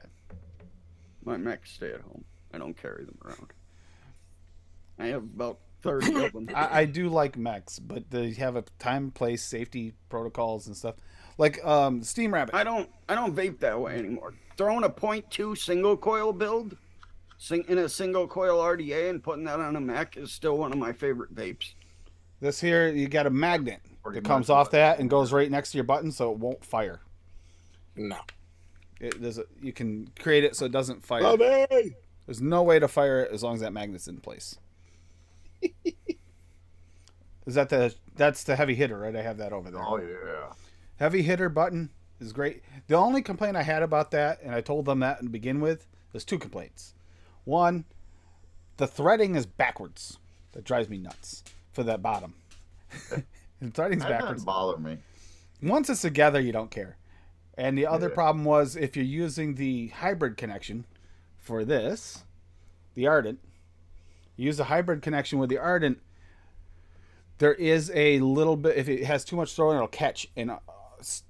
My mechs stay at home. I don't carry them around. I have about 30 of them. I do like mechs, but they have a time, place, safety protocols and stuff. Like Steam Rabbit. I don't vape that way anymore. Throwing a .2 single coil build in a single coil RDA and putting that on a mech is still one of my favorite vapes. This here, you got a magnet Pretty that comes much off like that and goes right next to your button, so it won't fire. No. You can create it so it doesn't fire. Bobby! There's no way to fire it as long as that magnet's in place. That's the heavy hitter, right? I have that over there. Oh yeah. Heavy hitter button is great. The only complaint I had about that, and I told them that to begin with, there's two complaints. One, the threading is backwards. That drives me nuts for that bottom. The threading's That backwards. doesn't bother me. Once it's together, you don't care. And the other Yeah. problem was if you're using the hybrid connection for this, the Ardent, you use the hybrid connection with the Ardent, there is a little bit, if it has too much throw in, it'll catch and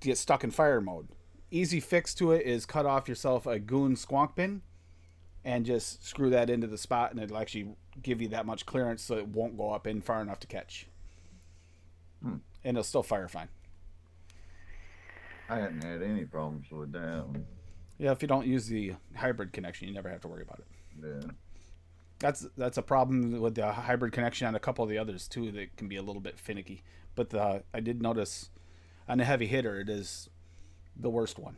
get stuck in fire mode. Easy fix to it is cut off yourself a Goon squonk pin and just screw that into the spot, and it'll actually give you that much clearance so it won't go up in far enough to catch. And it'll still fire fine. I hadn't had any problems with that one. Yeah, if you don't use the hybrid connection, you never have to worry about it. Yeah. That's a problem with the hybrid connection on a couple of the others too. That can be a little bit finicky. But I did notice on the heavy hitter, it is the worst one.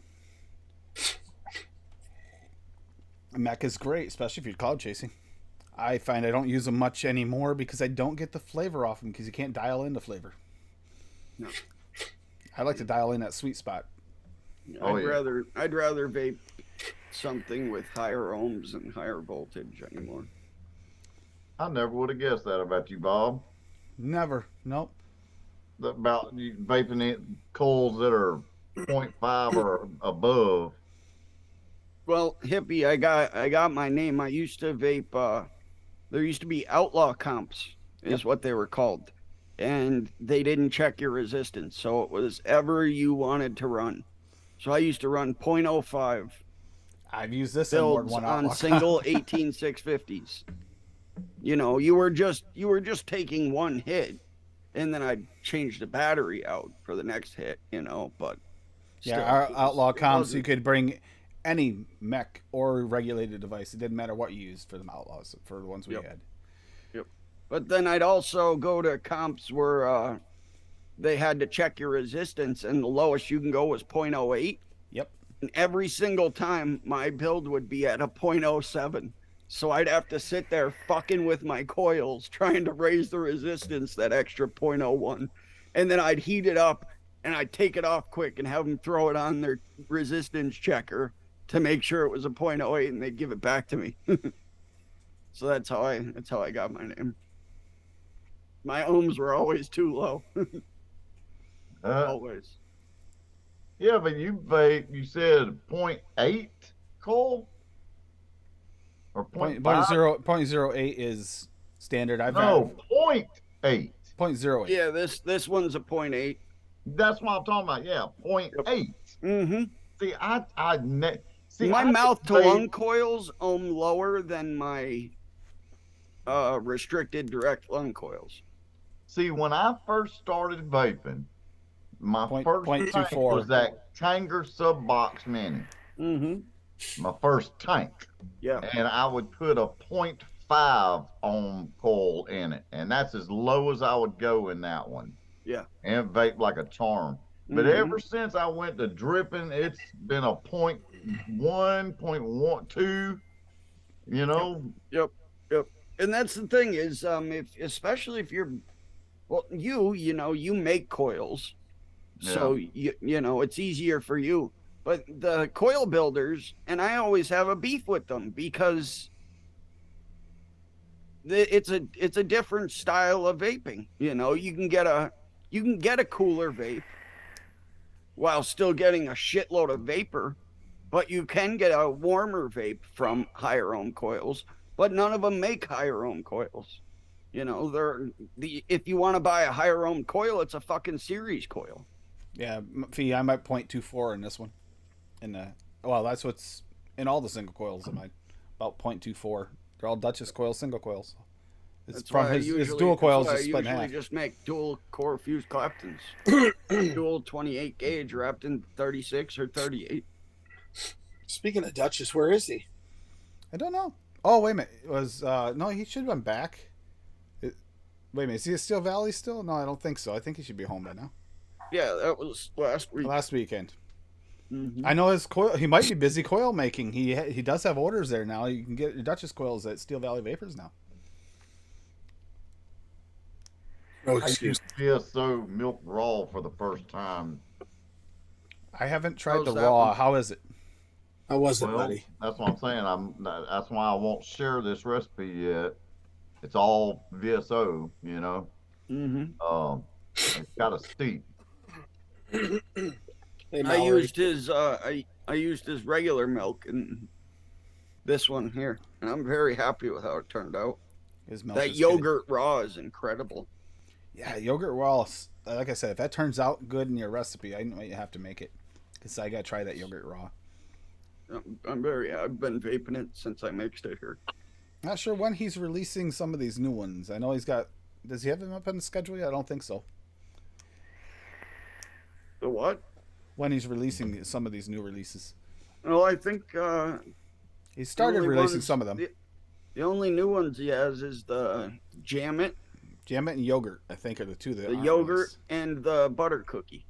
Mech is great, especially if you're cloud chasing. I find I don't use them much anymore because I don't get the flavor off them because you can't dial in the flavor. No. I like to dial in that sweet spot. Oh, I'd yeah. rather vape something with higher ohms and higher voltage anymore. I never would have guessed that about you, Bob. Never. Nope. About you vaping it coils that are 0.5 or above. Well, hippie, I got my name. I used to vape. There used to be outlaw comps, is what they were called, and they didn't check your resistance, so it was ever you wanted to run. So I used to run .05 I've used this in more than builds one on outlaw. single 18650s. You know, you were just taking one hit, and then I'd change the battery out for the next hit. You know, but Yeah, still, our it was- outlaw it comps, wasn't- you could bring any mech or regulated device. It didn't matter what you used for the outlaws, for the ones we Yep. had. But then I'd also go to comps where they had to check your resistance, and the lowest you can go was .08. Yep. And every single time, my build would be at a .07. So I'd have to sit there fucking with my coils, trying to raise the resistance that extra .01. And then I'd heat it up, and I'd take it off quick and have them throw it on their resistance checker to make sure it was a .08, and they'd give it back to me. So that's how I got my name. My ohms were always too low. always. Yeah, but you vape. You said 0.8 Cole or Point 0.5? 0.08 is standard. I've No, 0.8. 0.08. Yeah, this one's a 0.8. That's what I'm talking about. Yeah, 0.8. Mm-hmm. See, My I mouth to vape- lung coils lower than my restricted direct lung coils. See, when I first started vaping, my Point- first point tank 24. was that Tanger Subbox Mini. Mm-hmm. My first tank. Yeah. And I would put a 0.5 ohm coil in it. And that's as low as I would go in that one. Yeah. And vape like a charm. But Mhm. ever since I went to dripping, it's been a 0.1, 0.12, you know? Yep. And that's the thing is, especially if you're, well, you make coils, so you know it's easier for you. But the coil builders, and I always have a beef with them because it's a different style of vaping. You can get a cooler vape while still getting a shitload of vapor, but you can get a warmer vape from higher ohm coils, but none of them make higher ohm coils. If you want to buy a higher ohm coil, it's a fucking series coil. Yeah, Fee, I'm at 0.24 in this one. Well, that's what's in all the single coils of mine. About 0.24. They're all Duchess coils, single coils. It's That's from why I his usually- dual coils that's is why I split in usually half. just make dual core fused Claptons, dual 28 gauge wrapped in 36 or 38. Speaking of Duchess, where is he? I don't know. Oh, wait a minute. It was no, he should have been back. Wait a minute. Is he at Steel Valley still? No, I don't think so. I think he should be home by now. Yeah, that was last week. Last weekend. Mhm. I know his coil. He might be busy coil making. He does have orders there now. You can get your Duchess coils at Steel Valley Vapors now. No I excuse. used VSO milk raw for the first time. I haven't tried How's the that raw. one? How is it? How was it, Well, buddy? that's what I'm saying. That's why I won't share this recipe yet. It's all VSO, you know. Mhm. It's got a steep. Hey, I Mallory. used his I used his regular milk in this one here, and I'm very happy with how it turned out. His milk That is yogurt raw is incredible. Good. Yeah, yogurt raw. Like I said, if that turns out good in your recipe, I might have to make it because I gotta try that yogurt raw. I've been vaping it since I mixed it here. Not sure when he's releasing some of these new ones. I know he's got. Does he have them up on the schedule yet? I don't think so. The what? When he's releasing some of these new releases, Well, I think he started only releasing ones- some of them. the only new ones he has is the Jam It, Jam It and yogurt, I think, are the two that the aren't yogurt, released. and the butter cookie.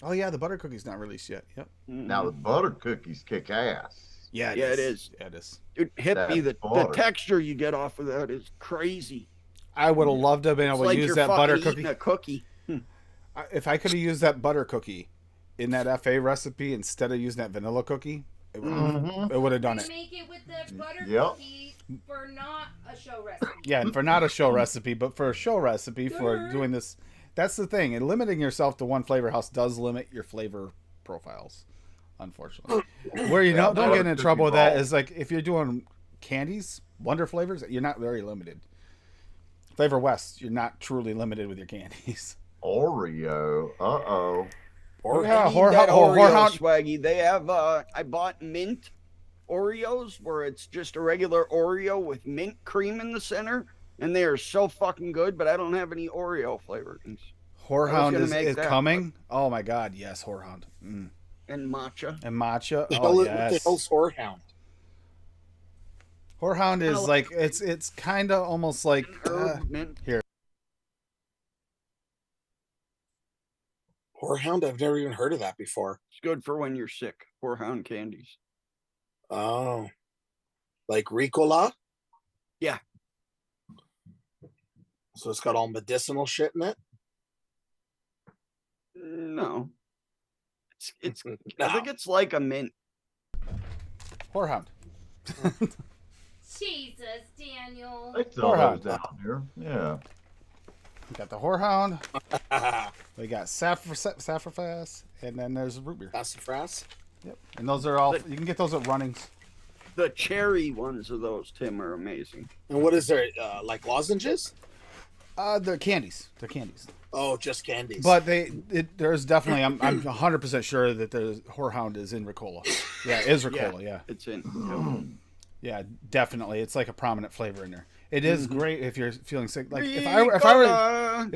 Oh yeah, the butter cookie's not released yet. Yep. Now the butter cookies kick ass. Yeah, Yeah, it is. Yeah, it is. Dude, hippie, the butter. texture you get off of that is crazy. I would have loved to have been It's able like to use you're that butter fucking cookie. eating a cookie. If I could have used that butter cookie in that FA recipe instead of using that vanilla cookie, it would have done They it. make it with the butter Yep. cookie for not a show recipe. Yeah, and for not a show recipe, but for a show recipe for doing this. That's the thing. And limiting yourself to one flavor house does limit your flavor profiles, unfortunately. Where you don't get into trouble with that is like if you're doing candies, Wonder flavors, you're not very limited. Flavor West, you're not truly limited with your candies. Oreo. Uh-oh. Or Yeah, I need that Oreo Whorehound. swaggy. They have I bought mint Oreos where it's just a regular Oreo with mint cream in the center, and they are so fucking good. But I don't have any Oreo flavorings. Whorehound gonna is make that, coming. Oh my god, yes, Whorehound. And matcha. And matcha. the Oh hell, yes. the hell's Whorehound? Whorehound is like it's kind of almost like Herb mint. Whorehound? I've never even heard of that before. It's good for when you're sick. Whorehound candies. Oh, like Ricola? Yeah. So it's got all medicinal shit in it. No. It's No. I think it's like a mint. Whorehound. Jesus, Daniel. They sell those Whorehound. down here. Yeah. We got the Whorehound. We got Sassafras, and then there's root beer. Sassafras. Yep. And those are all. You can get those at Runnings. The cherry ones of those, Tim, are amazing. And what is there? Like lozenges? They're candies. They're candies. Oh, just candies. But there's definitely. I'm 100% sure that the Whorehound is in Ricola. Yeah, it is Ricola. Yeah. It's in. Yeah, definitely. It's like a prominent flavor in there. It is great if you're feeling sick. Like if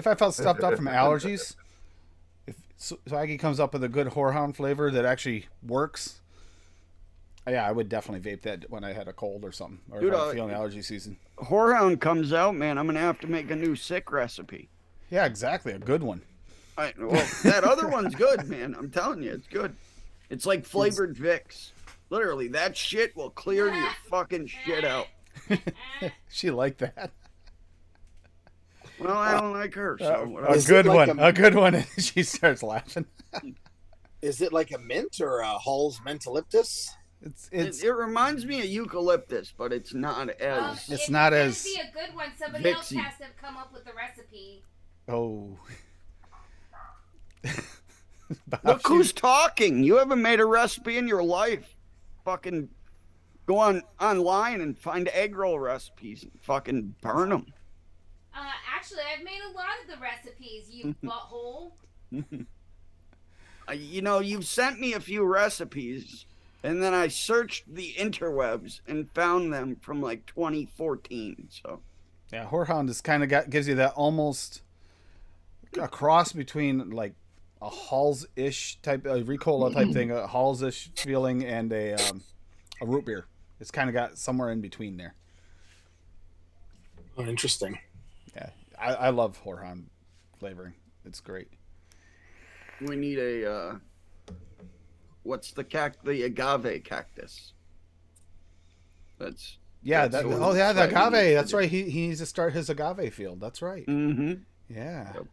I felt stuffed up from allergies, if Swaggy comes up with a good Whorehound flavor that actually works, yeah, I would definitely vape that when I had a cold or something, or Dude, if I'm feeling allergy season. Whorehound comes out, man. I'm gonna have to make a new sick recipe. Yeah, exactly, a good one. Well, that other one's good, man. I'm telling you, it's good. It's like flavored Vicks. Literally, that shit will clear your fucking shit out. She liked that. Well, I don't like her. So A good one. A good one. And she starts laughing. Is it like a mint or a Hall's Mentoliptus? It reminds me of eucalyptus, but it's not as. It's not as. Be a good one. Somebody else Vixy. has to come up with the recipe. Oh. Look who's talking. You haven't made a recipe in your life. Fucking go online and find egg roll recipes and fucking burn them. Actually, I've made a lot of the recipes, you butthole. You know, you've sent me a few recipes, and then I searched the interwebs and found them from like 2014. So yeah, Whorehound is kind of gives you that almost a cross between like a Halls-ish type, a Ricola type thing, a Halls-ish feeling, and a root beer. It's kind of got somewhere in between there. Oh, interesting. Yeah, I love Whorehound flavoring. It's great. we need a what's the agave cactus. That's Yeah, that's that, the one oh yeah, the Swaggy needs agave. to That's do. right. He needs to start his agave field. That's right. Mm-hmm. Yeah. Yep.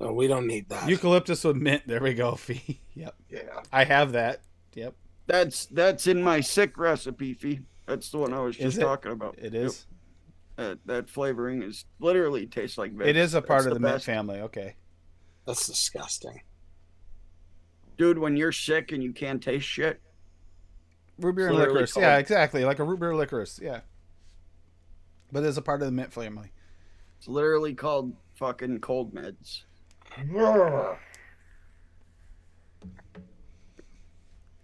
Oh, we don't need that. Eucalyptus with mint. There we go. Fee. Yep. Yeah. I have that. Yep. That's in my sick recipe, Fee. That's the one I was Is just it? talking about. It is. That flavoring is literally tastes like Vicks. It is a part That's of the mint best. family. Okay. That's disgusting. Dude, when you're sick and you can't taste shit, Root beer It's and literally licorice. called- Yeah, exactly. Like a root beer licorice. Yeah. But it's a part of the mint family. it's literally called fucking cold meds.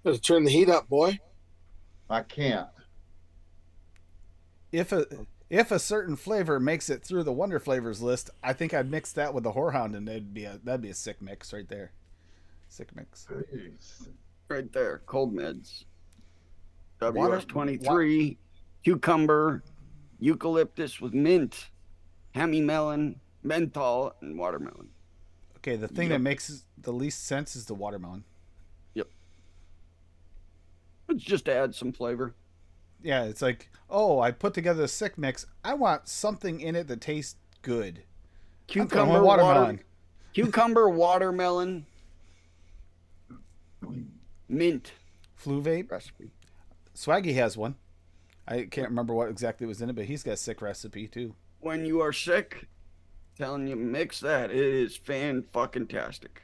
Better turn the heat up, boy. I can't. If a certain flavor makes it through the Wonder Flavors list, I think I'd mix that with the Whorehound, and that'd be a sick mix right there. Sick mix. Jeez. Right there, cold meds. Water- WS23, cucumber, eucalyptus with mint, hammy melon, menthol, and watermelon. Okay, the thing Yep. that makes the least sense is the watermelon. Let's just add some flavor. Yeah, it's like, oh, I put together a sick mix. I want something in it that tastes good. I'm throwing Cucumber, watermelon. cucumber, watermelon, mint Flu vape. recipe. Swaggy has one. I can't remember what exactly was in it, but he's got a sick recipe too. When you are sick, telling you mix that. It is fan-fucking-tastic.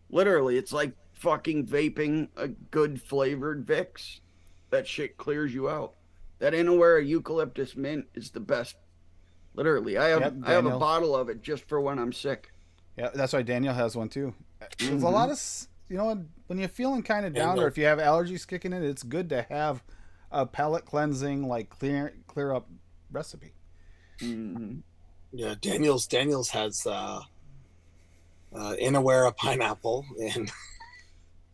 Literally, it's like fucking vaping a good flavored Vicks. That shit clears you out. That Inawera eucalyptus mint is the best. Literally, I have Yep, I have a Daniel. bottle of it just for when I'm sick. Yeah, that's why Daniel has one too. There's a lot of, when you're feeling kind of down or if you have allergies kicking in, it's good to have a palate cleansing, like clear up recipe. Mm-hmm. Yeah, Daniels has Inawera pineapple and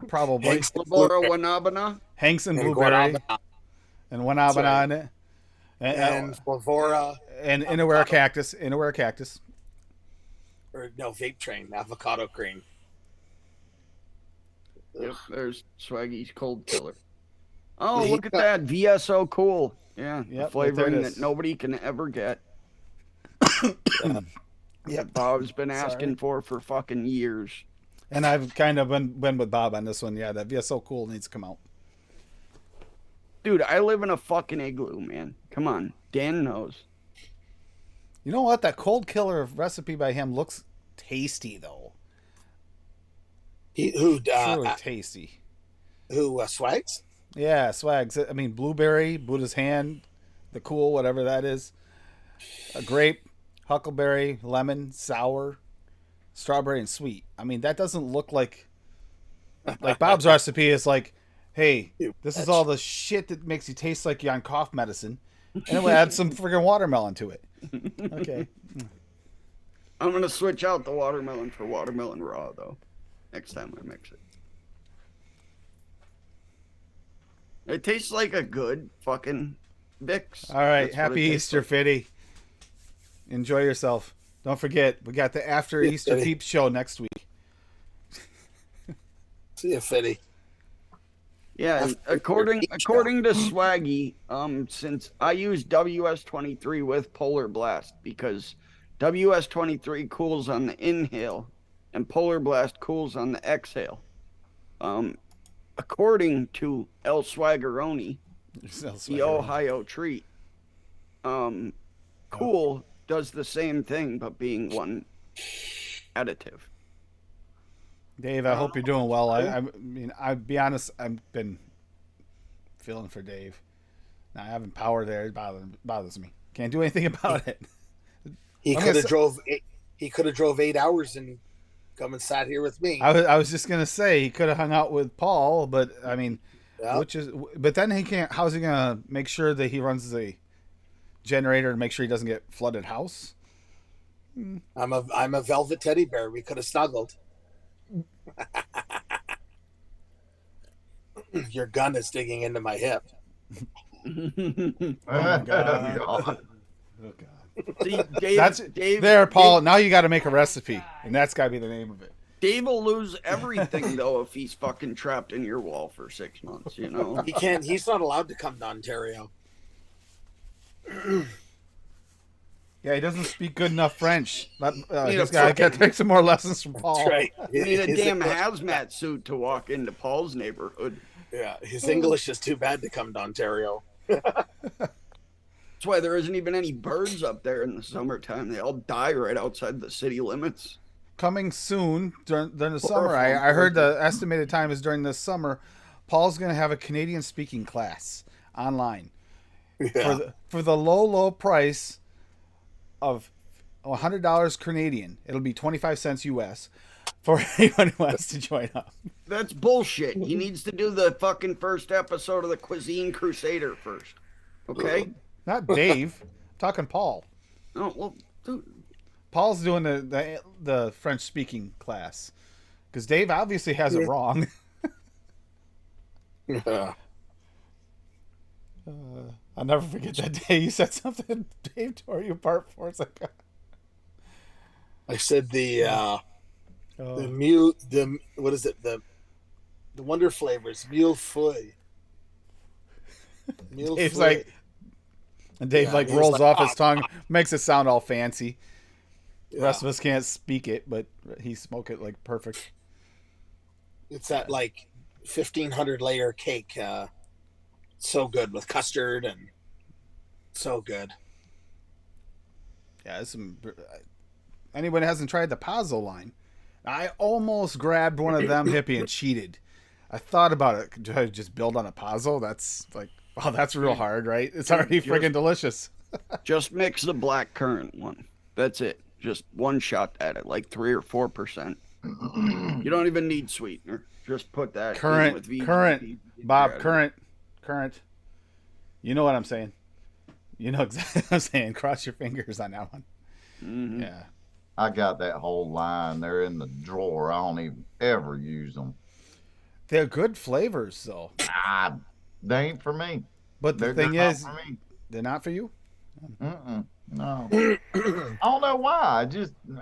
Probably Hanks Labora Wanabana. Hanks and and blueberry guanabana and Wanabana right. in it, and Flavora, and Inawera cactus, or no, Vape Train, avocado cream. Yep, there's Swaggy's cold killer. Oh, He look at got- that VSO cool. Yeah, Yep, the right there flavoring it that is. nobody can ever get. Yep. Bob's been Sorry. asking for fucking years. And I've kind of been with Bob on this one. Yeah, that VSO cool needs to come out. Dude, I live in a fucking igloo, man. Come on. Dan knows. You know what? That cold killer recipe by him looks tasty though. Truly tasty. Swags? Yeah, Swags. I mean, blueberry, Buddha's hand, the cool, whatever that is. A grape, huckleberry, lemon, sour, strawberry, and sweet. I mean, that doesn't look like Bob's recipe is like, hey, this is all the shit that makes you taste like you're on cough medicine, and we'll add some friggin' watermelon to it. Okay. I'm gonna switch out the watermelon for watermelon raw though. Next time I mix it. It tastes like a good fucking Vicks. All right. That's what Happy it tastes Easter, like. Fitty. Enjoy yourself. Don't forget, we got the After Yeah, Easter Fitty. Peeps show next week. See ya, Fitty. Yeah, and according to Swaggy, since I use WS-23 with Polar Blast because WS-23 cools on the inhale and Polar Blast cools on the exhale. According to El Swaggeroni, the Ohio treat, cool does the same thing but being one additive. Dave, I hope you're doing well. I mean, I'll be honest, I've been feeling for Dave. Now, having power there it bothers me. Can't do anything about it. He I'm could have gonna drove 8 hours and come and sat here with me. I was just gonna say he could have hung out with Paul, but I mean, Yeah. but then he can't. How's he gonna make sure that he runs the generator and make sure he doesn't get flooded house? I'm a velvet teddy bear. We could have snuggled. Your gun is digging into my hip. Oh my God. God. Oh God. See, Dave, That's Dave, there, Paul. Dave, Now you got to make a recipe, and that's got to be the name of it. Dave will lose everything though if he's fucking trapped in your wall for 6 months. You know. He can't. He's not allowed to come to Ontario. Yeah, he doesn't speak good enough French. Need He's a got to fucking- take some more lessons from Paul. That's right. You need a His damn English- hazmat suit to walk into Paul's neighborhood. Yeah, his English is too bad to come to Ontario. That's why there isn't even any birds up there in the summertime. They all die right outside the city limits. Coming soon during the summer. I heard the estimated time is during this summer. Paul's going to have a Canadian speaking class online Yeah. for the low price of $100 Canadian. It'll be 25 cents US for anyone who wants to join up. That's bullshit. He needs to do the fucking first episode of the Cuisine Crusader first. Okay? Not Dave. I'm talking Paul. Oh, well, dude. Paul's doing the French speaking class because Dave obviously has it wrong. Yeah. I'll never forget that day you said something. Dave tore you apart for. It's like, I said the what is it, the Wonder Flavors mille-feuille. Dave's like, and Dave Yeah, like he was rolls like, off his tongue, makes it sound all fancy. The rest Yeah. of us can't speak it, but he spoke it like perfect. It's that like 1,500 layer cake. So good with custard and so good. Yeah, anyone who hasn't tried the Pazzo line, I almost grabbed one of them hippie and cheated. I thought about it. Could I just build on a Pazzo? That's like, wow, that's real hard, right? It's already friggin' delicious. Just mix the black currant one. That's it. Just one shot at it, like 3 or 4%. You don't even need sweetener. Just put that in with VGP. Current, Bob, Yeah. current. You know what I'm saying. You know exactly what I'm saying. Cross your fingers on that one. Mhm. Yeah. I got that whole line. They're in the drawer. I don't even ever use them. They're good flavors, though. They ain't for me. But the They're thing not is, for me. they're not for you? No. I don't know why.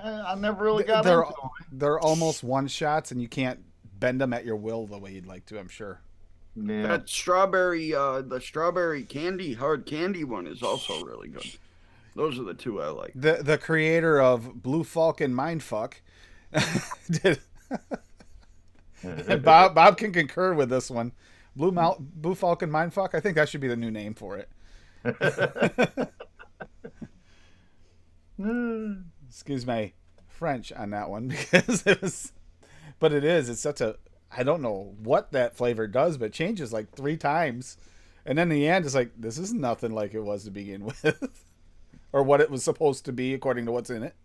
I never really got They're, into them. they're almost one shots, and you can't bend them at your will the way you'd like to, I'm sure. Yeah. That strawberry, the strawberry candy, hard candy one is also really good. Those are the two I like. The creator of Blue Falcon Mindfuck did. And Bob can concur with this one. Blue Falcon Mindfuck. I think that should be the new name for it. excuse my French on that one because it was, but it is. It's such a. I don't know what that flavor does, but it changes like 3 times, and then in the end, it's like this is nothing like it was to begin with, or what it was supposed to be according to what's in it.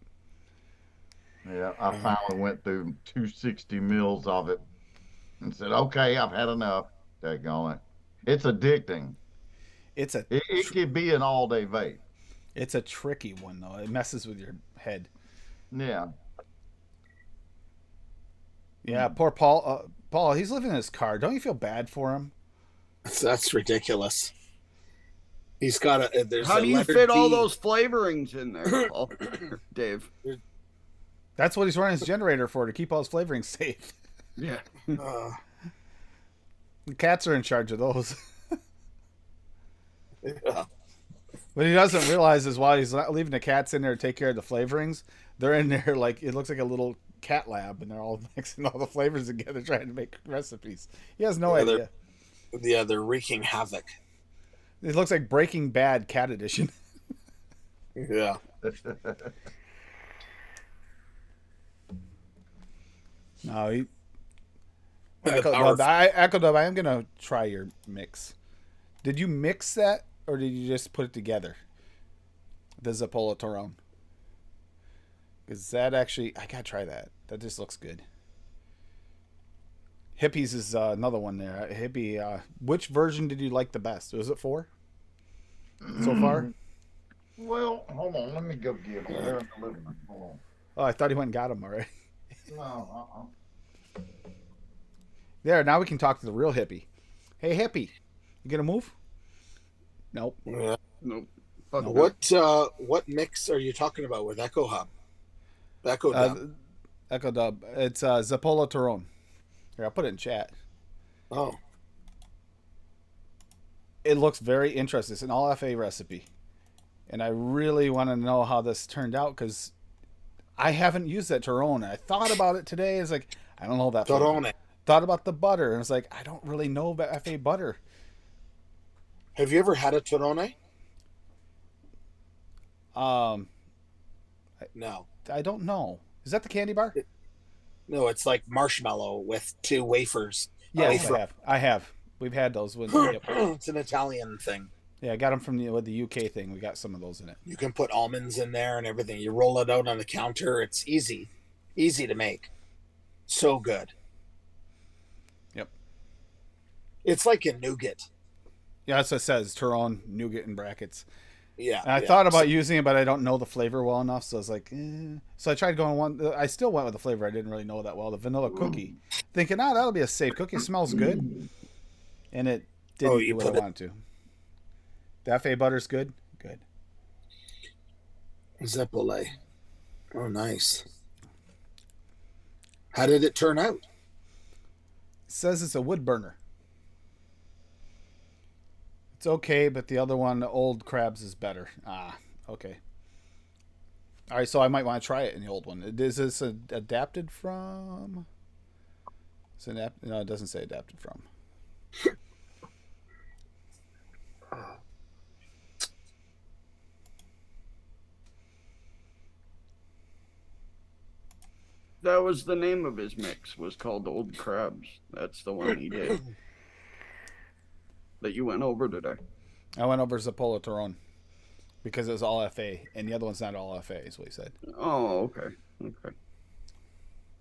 Yeah, I finally went through 260 mils of it and said, "Okay, I've had enough." Daggone it! It's addicting. It's a It could be an all-day vape. it's a tricky one though. It messes with your head. Yeah. Yeah, poor Paul. Paul, he's living in his car. Don't you feel bad for him? That's ridiculous. He's got a. There's How a do you letter fit all D. those flavorings in there, Paul? Dave? That's what he's running his generator for, to keep all his flavorings safe. Yeah. Uh, The cats are in charge of those. yeah. What he doesn't realize is while he's not leaving the cats in there to take care of the flavorings, they're in there like it looks like a little cat lab, and they're all mixing all the flavors together trying to make recipes. He has no Yeah, idea. They're wreaking havoc. It looks like Breaking Bad Cat Edition. Yeah. No, he. The Echo power- Dub, I am gonna try your mix. Did you mix that, or did you just put it together? The Zappola Torone. Because that actually, I gotta try that. That just looks good. Hippies is another one there. Hippie. Which version did you like the best? Was it 4 so far? Well, hold on. Let me go get them. They're in the living room. Hold Oh, I thought he went and got them already. on. No, There, now we can talk to the real hippie. Hey, hippie, you gonna move? Nope. Yeah. Nope. Fuck no. What mix are you talking about with Echo Hub? Echo Dub. Echo Dub. It's Zappola Torone. Here, I'll put it in chat. Oh. It looks very interesting. It's an all FA recipe. And I really want to know how this turned out because I haven't used that Torone. I thought about it today. It's like, I don't know that. flavor. Torone. Thought about the butter. And it's like, I don't really know about FA butter. Have you ever had a Torone? No. I don't know. Is that the candy bar? No, it's like marshmallow with 2 wafers. Yes, Wafer. I have. We've had those. Yep. It's an Italian thing. Yeah, I got them from with the UK thing. We got some of those in it. You can put almonds in there and everything. You roll it out on the counter. It's easy to make. So good. Yep. It's like a nougat. Yeah, that's what it says. Torone, nougat in brackets. Yeah. And I thought about using it, but I don't know the flavor well enough. So I was like, So I tried going one. I still went with the flavor I didn't really know that well. The vanilla cookie. Thinking, that'll be a safe cookie. It smells good. And it didn't do what I wanted to. The FA butter's good? Good. Zeppole. Oh, nice. How did it turn out? It says it's a wood burner. It's okay, but the other one, the Old Crabs, is better. Ah, okay. All right, so I might want to try it in the old one. Is this adapted from? No, it doesn't say adapted from. That was the name of his mix. Was called Old Crabs. That's the one he did. That you went over today. I went over Zappola Torone because it was all FA, and the other one's not all FA, is what he said. Oh, okay. Okay.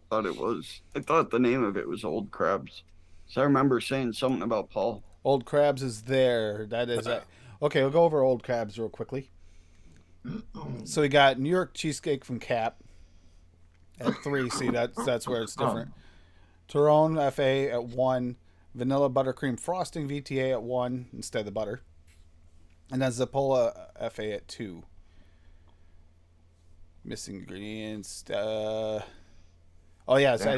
Thought it was. I thought the name of it was Old Crabs. So I remember saying something about Paul. Old Crabs is there. That is okay. We'll go over Old Crabs real quickly. So we got New York cheesecake from Cap at 3. See, that's where it's different. Torone FA at 1. Vanilla buttercream frosting VTA at 1 instead of the butter. And then Zappola FA at 2. Missing ingredients. Oh yeah, so I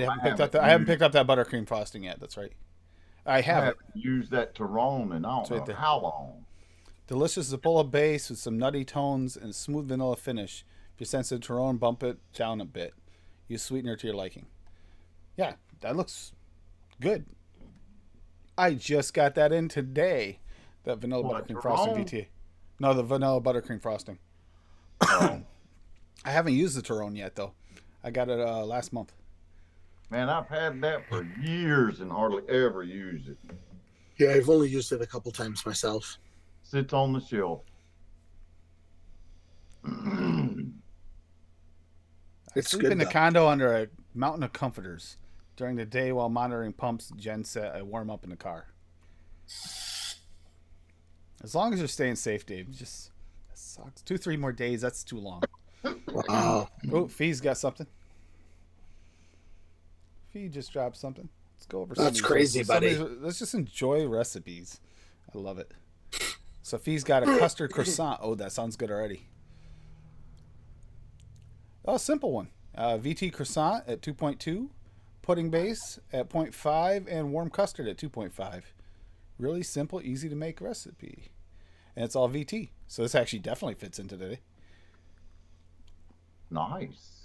haven't picked up that buttercream frosting yet. That's right. I haven't used that Torone and I don't know how long. Delicious Zappola base with some nutty tones and smooth vanilla finish. If you're sensitive to Torone, bump it down a bit. Use sweetener to your liking. Yeah, that looks good. I just got that in today. That vanilla buttercream frosting VTA. No, the vanilla buttercream frosting. I haven't used the Tyrone yet though. I got it last month. Man, I've had that for years and hardly ever used it. Yeah, I've only used it a couple times myself. Sits on the shelf. I It's sleep good in the though. condo under a mountain of comforters. During the day while monitoring pumps, genset, I warm up in the car. As long as you're staying safe, Dave. Just that sucks. 2-3 more days. That's too long. Wow. Oh, Fee's got something. Fee just dropped something. Let's go over. That's some of these crazy, recipes. buddy. Let's just enjoy recipes. I love it. So Fee's got a custard croissant. Oh, that sounds good already. Oh, simple one. VT croissant at 2.2, pudding base at 0.5, and warm custard at 2.5. Really simple, easy to make recipe. And it's all VT. So this actually definitely fits in today. Nice.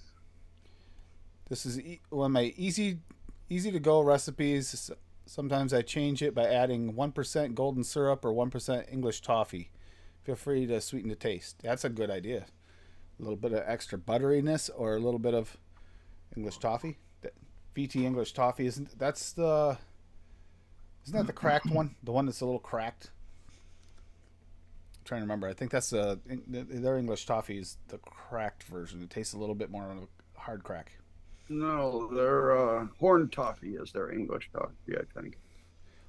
This is one of my easy to go recipes. Sometimes I change it by adding 1% golden syrup or 1% English toffee. Feel free to sweeten the taste. That's a good idea. A little bit of extra butteriness or a little bit of English toffee. VT English toffee isn't that the cracked one? The one that's a little cracked. I'm trying to remember. I think that's their English toffee is the cracked version. It tastes a little bit more of a hard crack. No, their horn toffee is their English toffee, I think.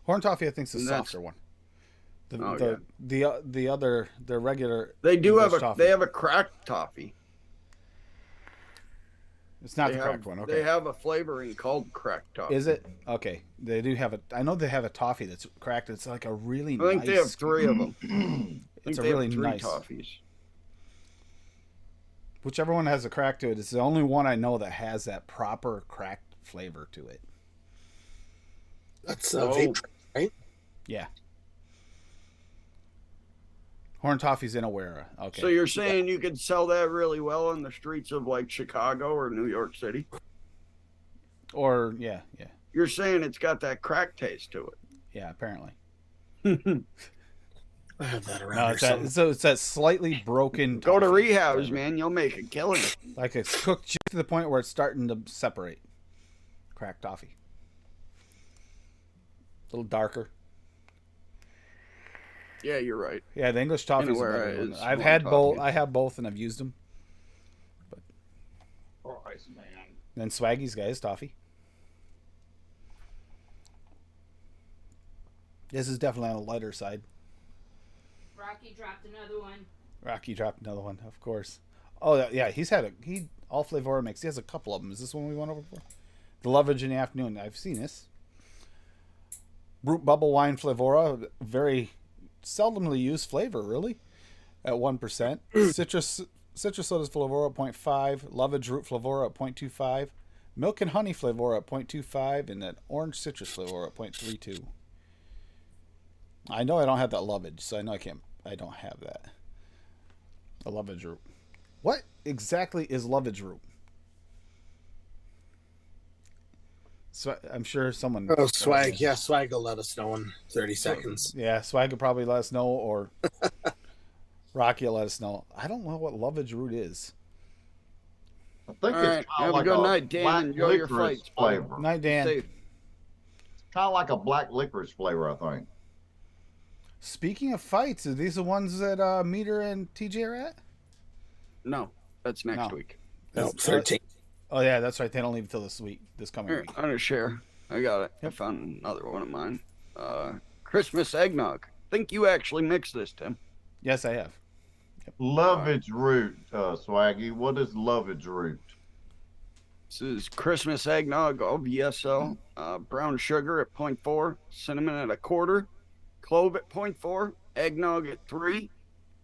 Horn toffee, I think, is the And that's- softer one. Oh, The other, their regular. They do English have toffee. they have a cracked toffee. It's not They the have, cracked one. Okay. They have a flavoring called cracked toffee. Is it? Okay. They do have a. I know they have a toffee that's cracked. It's like a really I think nice. they have 3 of them. It's a they have really 3 nice. toffees. Whichever one has a crack to it, it's the only one I know that has that proper cracked flavor to it. That's Oh. vape, right? Yeah. Horn toffee's in Awera. Okay. So you're saying you could sell that really well in the streets of like Chicago or New York City? Or yeah. You're saying it's got that crack taste to Yeah, apparently. it. I have that around No, here it's that, somewhere. so it's that slightly broken. Go to toffee rehabs, flavor. man. You'll make a killing. Like it's cooked just to the point where it's starting to separate. Cracked toffee. A little darker. Yeah, you're right. Yeah, the English toffee is a Anywhere better one. is I've more had both. toffee. I have both, and I've used them. Christ, man. Then Swaggy's got his toffee. This is definitely on the lighter side. Rocky dropped another one. Rocky dropped another one, of course. Oh yeah, he's had all Flavora mix. He has a couple of them. Is this one we went over for? The Lovage in the Afternoon. I've seen this. Brute Bubble Wine Flavora, very seldomly used flavor, really, at 1%. Citrus Sodas Flavora at 0.5. Lovage Root Flavora at 0.25. Milk and Honey Flavora at 0.25. And that Orange Citrus Flavora at 0.32. I know I don't have that Lovage, so I know I don't have that. A Lovage Root. What exactly is Lovage Root? So I'm sure someone. Oh, Swag. Yeah, Swag will let us know in 30 seconds. Yeah, Swag will probably let us know, or Rocky will let us know. I don't know what Lovage Root is. I think All right. it's Have kind a of like good a night, Dan. black Enjoy your licorice fights, buddy. flavor. Night, Dan. Safe. Kind of like a black licorice flavor, I think. Speaking of fights, are these the ones that Meter and TJ are at? No, that's next No. week. No, 13. Oh yeah, that's right. They don't leave until this coming Here, week. I'm gonna share. I got it. I found another one of mine. Christmas eggnog. Think you actually mixed this, Tim? Yes, I have. Lovage root, Swaggy. What is lovage root? This is Christmas eggnog, OVSL. Brown sugar at 0.4, cinnamon at 1/4, clove at 0.4, eggnog at 3,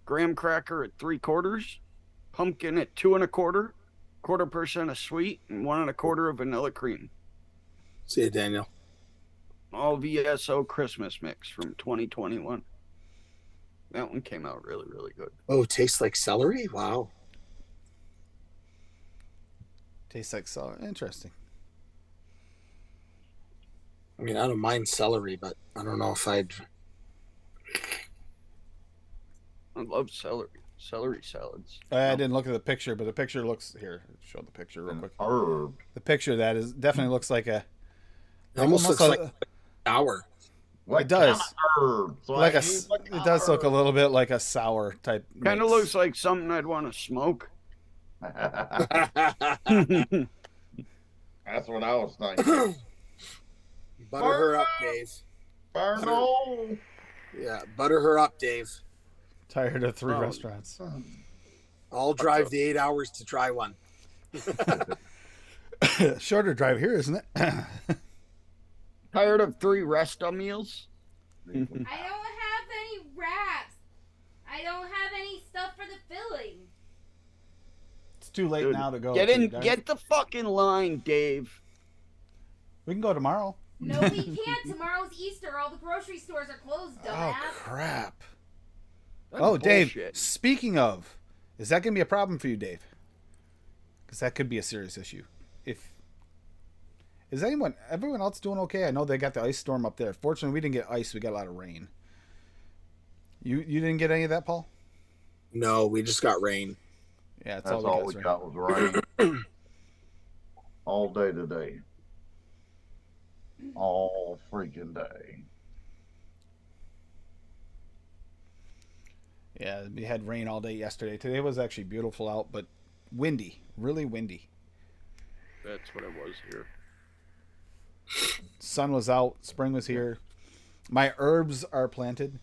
graham cracker at 3/4, pumpkin at 2 1/4, 1/4% of sweet, and 1 1/4 of vanilla cream. See you, Daniel. All VSO Christmas mix from 2021. That one came out really, really good. Oh, tastes like celery? Wow. Tastes like sour. Interesting. I mean, I don't mind celery, but I don't know if I'd. I love celery. celery salads. I didn't look at the picture, but the picture looks here. Show the picture real And quick. herb. The picture of that is definitely looks like a It almost looks like sour. What It does. kind of herb? So like I a. use what It kind does of look a herb? little bit like a sour type. Kind of mix. looks like something I'd want to smoke. That's what I was thinking. Butter her up, Dave. Burno. Yeah, butter her up, Dave. Tired of 3 Oh. restaurants. I'll drive the 8 hours to try one. Shorter drive here, isn't it? Tired of 3 resta meals? I don't have any wraps. I don't have any stuff for the filling. It's too late Dude, now to go. Get to in, guys. get the fucking line, Dave. We can go tomorrow. No, we can't. Tomorrow's Easter. All the grocery stores are closed, Oh dumbass. crap! That's Oh, Dave. bullshit. Speaking of, is that gonna be a problem for you, Dave? Because that could be a serious issue. If is everyone else doing okay? I know they got the ice storm up there. Fortunately, we didn't get ice. We got a lot of rain. You didn't get any of that, Paul? No, we just got rain. Yeah, it's That's all all we we got. got was rain. All day today. All freaking day. Yeah, we had rain all day yesterday. Today was actually beautiful out, but windy, really windy. That's what it was here. Sun was out, spring was here. My herbs are planted.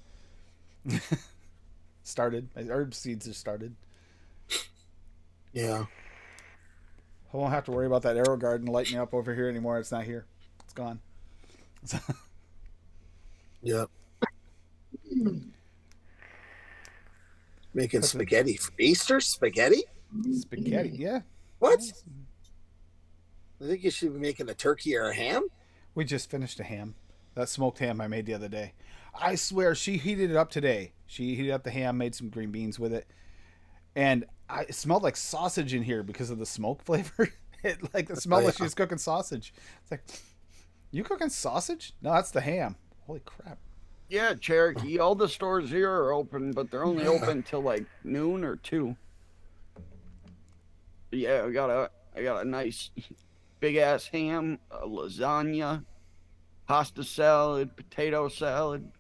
Started. My herb seeds are started. Yeah. I won't have to worry about that arrow garden lighting up over here anymore. It's not here. It's gone. Yep. Making spaghetti for Easter? Spaghetti? Spaghetti, yeah. What? I think you should be making a turkey or a ham. We just finished a ham. That smoked ham I made the other day. I swear she heated it up today. She heated up the ham, made some green beans with it. And it smelled like sausage in here because of the smoke flavor. It smelled like she was cooking sausage. It's like, you cooking sausage? No, that's the ham. Holy crap. Yeah, Cherokee. All the stores here are open, but they're only open till like noon or 2. Yeah, I got a nice big ass ham, a lasagna, pasta salad, potato salad.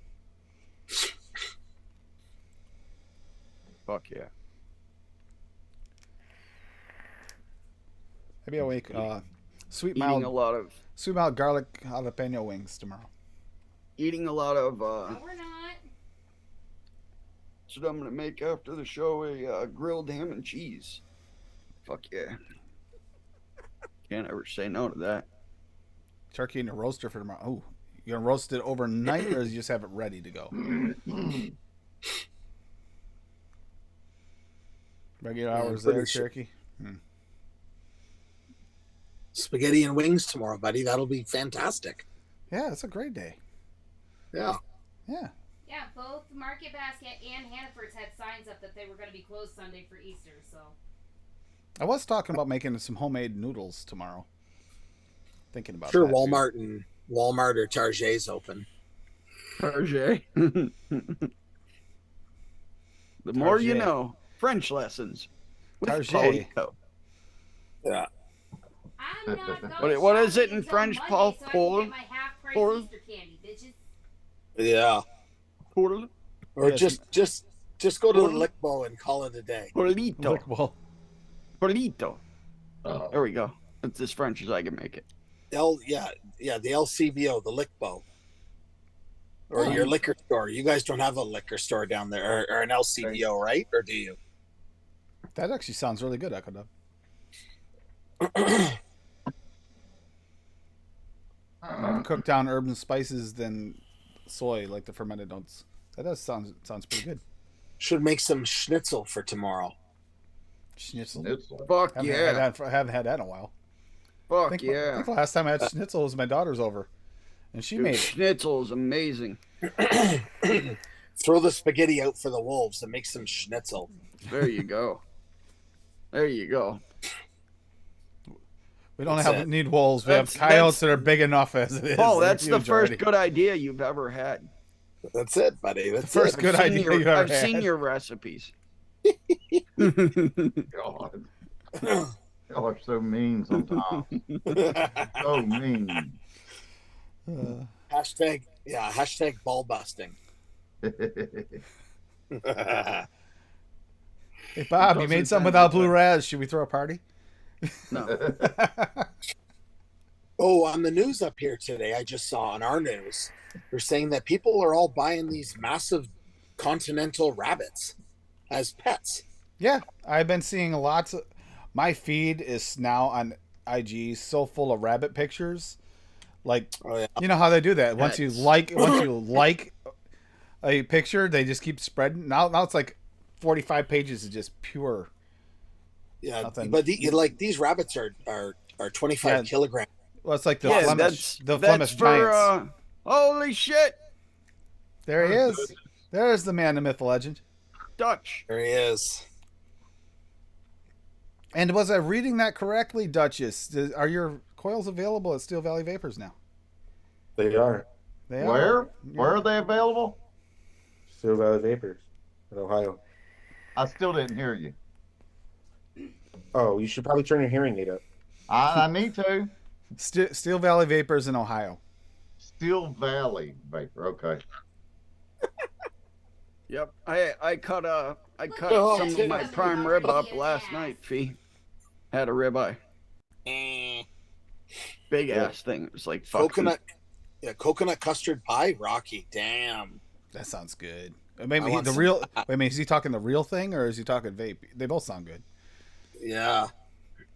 Fuck yeah. Maybe I'll make sweet Eating a mild lot of garlic jalapeno wings tomorrow. No, we're not. that's what I'm gonna make after the show, a grilled ham and cheese. Fuck yeah. Can't ever say no to that. Turkey in a roaster for tomorrow. Oh, you gonna roast it overnight or you just have it ready to go? Regular hours pretty there, sure. Cherokee. Spaghetti and wings tomorrow, buddy. That'll be fantastic. Yeah, it's a great day. Yeah. Yeah. Yeah, both Market Basket and Hannaford's had signs up that they were going to be closed Sunday for Easter, so. I was talking about making some homemade noodles tomorrow. Thinking about Sure, that, too. Walmart or Target's open. Target. The more you Target. know. French lessons. with Target. Paulito. Yeah. I'm not going What is it shopping in until French, Monday Paul? So I can Paul? get my half-price Paul? Easter candy, bitches. Yeah. Por- Or Yes. just go to the Lickbo and call it a day. Polito. Look, well, Polito. Oh. There we go. That's as French as I can make it. The LCBO, the Lickbo. Or your liquor store. You guys don't have a liquor store down there or an LCBO, right? Or do you? that actually sounds really good, Echo Dub. More cooked down herbs and spices than soy, like the fermented oats. That does sounds pretty good. Should make some schnitzel for tomorrow. Schnitzel. Fuck Haven't yeah. had that in a while. Fuck I think yeah. the last time I had schnitzel was my daughter's over, and she Dude, made it. schnitzel is amazing. Throw the spaghetti out for the wolves and make some schnitzel. There you go. There you go. We don't That's it. need wolves. We have That's- coyotes that are big enough as it is. Paul, They're that's the huge first already. good idea you've ever had. That's it, buddy. That's first it. good idea you ever I've had. seen your recipes. God. Y'all are so mean sometimes. So mean. Hashtag ball busting. Hey, Bob, you made something without blue raz. Should we throw a party? No. Oh, on the news up here today, I just saw on our news, they're saying that people are all buying these massive continental rabbits as pets. Yeah, I've been seeing lots of. My feed is now on IG so full of rabbit pictures. Like, Oh yeah, you know how they do that. Once you Pets. like a picture, they just keep spreading. Now it's like 45 pages of just pure. yeah. Nothing. But these rabbits are 25 Yeah. kilograms. Well, it's like the Yeah, Flemish, the that's Flemish for, giants. holy shit, There he is. There's the man, the myth, the legend. Dutch. There he is. And was I reading that correctly, Duchess? Are your coils available at Steel Valley Vapors now? They are. They Where? are. Where are they available? Steel Valley Vapors in Ohio. I still didn't hear you. Oh, you should probably turn your hearing aid up. I need to. Steel Valley Vapors in Ohio. Steel Valley Vapor. Okay. Yep. I cut Oh, some of my prime rib up last night. Fee had a ribeye, big ass thing. It was like fucking Coconut custard pie, Rocky. Damn. That sounds good. Maybe I want the some- real. Wait a minute, is he talking the real thing or is he talking vape? They both sound good. Yeah.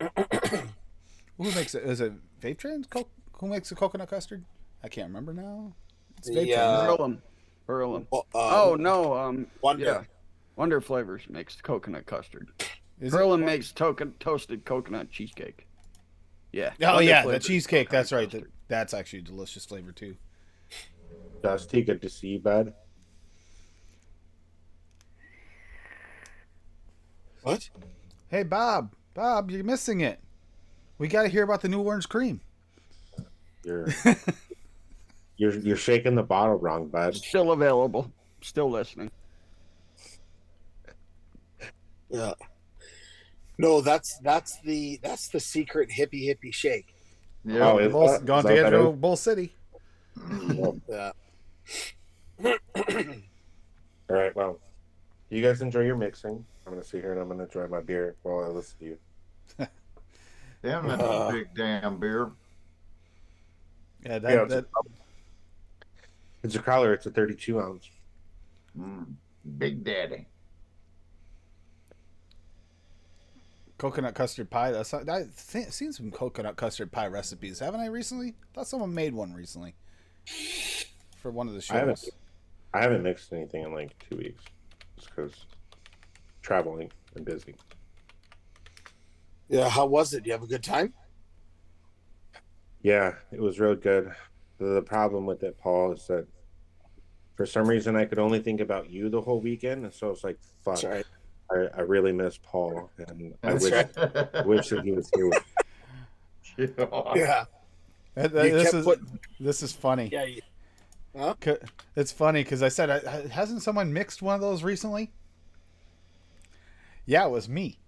Who makes it? Is it Vape Train? Who makes the coconut custard? I can't remember now. It's Vape Yeah. Train. Hurlem. Well, Oh no. Wonder. Yeah. Wonder Flavors makes coconut custard. Is it? Hurlem makes toasted coconut cheesecake. Yeah. Oh Wonder yeah, the Flavors cheesecake. coconut That's right. custard. That's actually a delicious flavor too. Dusty, good to see you, bud. What? Hey Bob, you're missing it. We got to hear about the new orange cream. You're you're shaking the bottle wrong, bud. Still available. Still listening. Yeah. No, that's the secret hippie shake. Yeah. Oh, is Bull, that- going is to that get better? to Bull City. Yeah. All right, well, you guys enjoy your mixing. I'm gonna sit here and I'm gonna enjoy my beer while I listen to you. Damn, that's a big damn beer. Yeah, Yeah, that it's a collar. It's a 32 ounce. Big Daddy. coconut custard pie. I've seen some coconut custard pie recipes, haven't I? Recently, I thought someone made one recently for one of the shows. I haven't mixed anything in like 2 weeks, just because traveling and busy. Yeah. How was it? You have a good time? Yeah, it was real good. The problem with it, Paul, is that for some reason I could only think about you the whole weekend, and so it's like, fuck. That's right. I really miss Paul, and I That's wish right. wish that he was here. Yeah. You This kept is putting- this is funny. Yeah. It's funny because I said, hasn't someone mixed one of those recently? Yeah, it was me.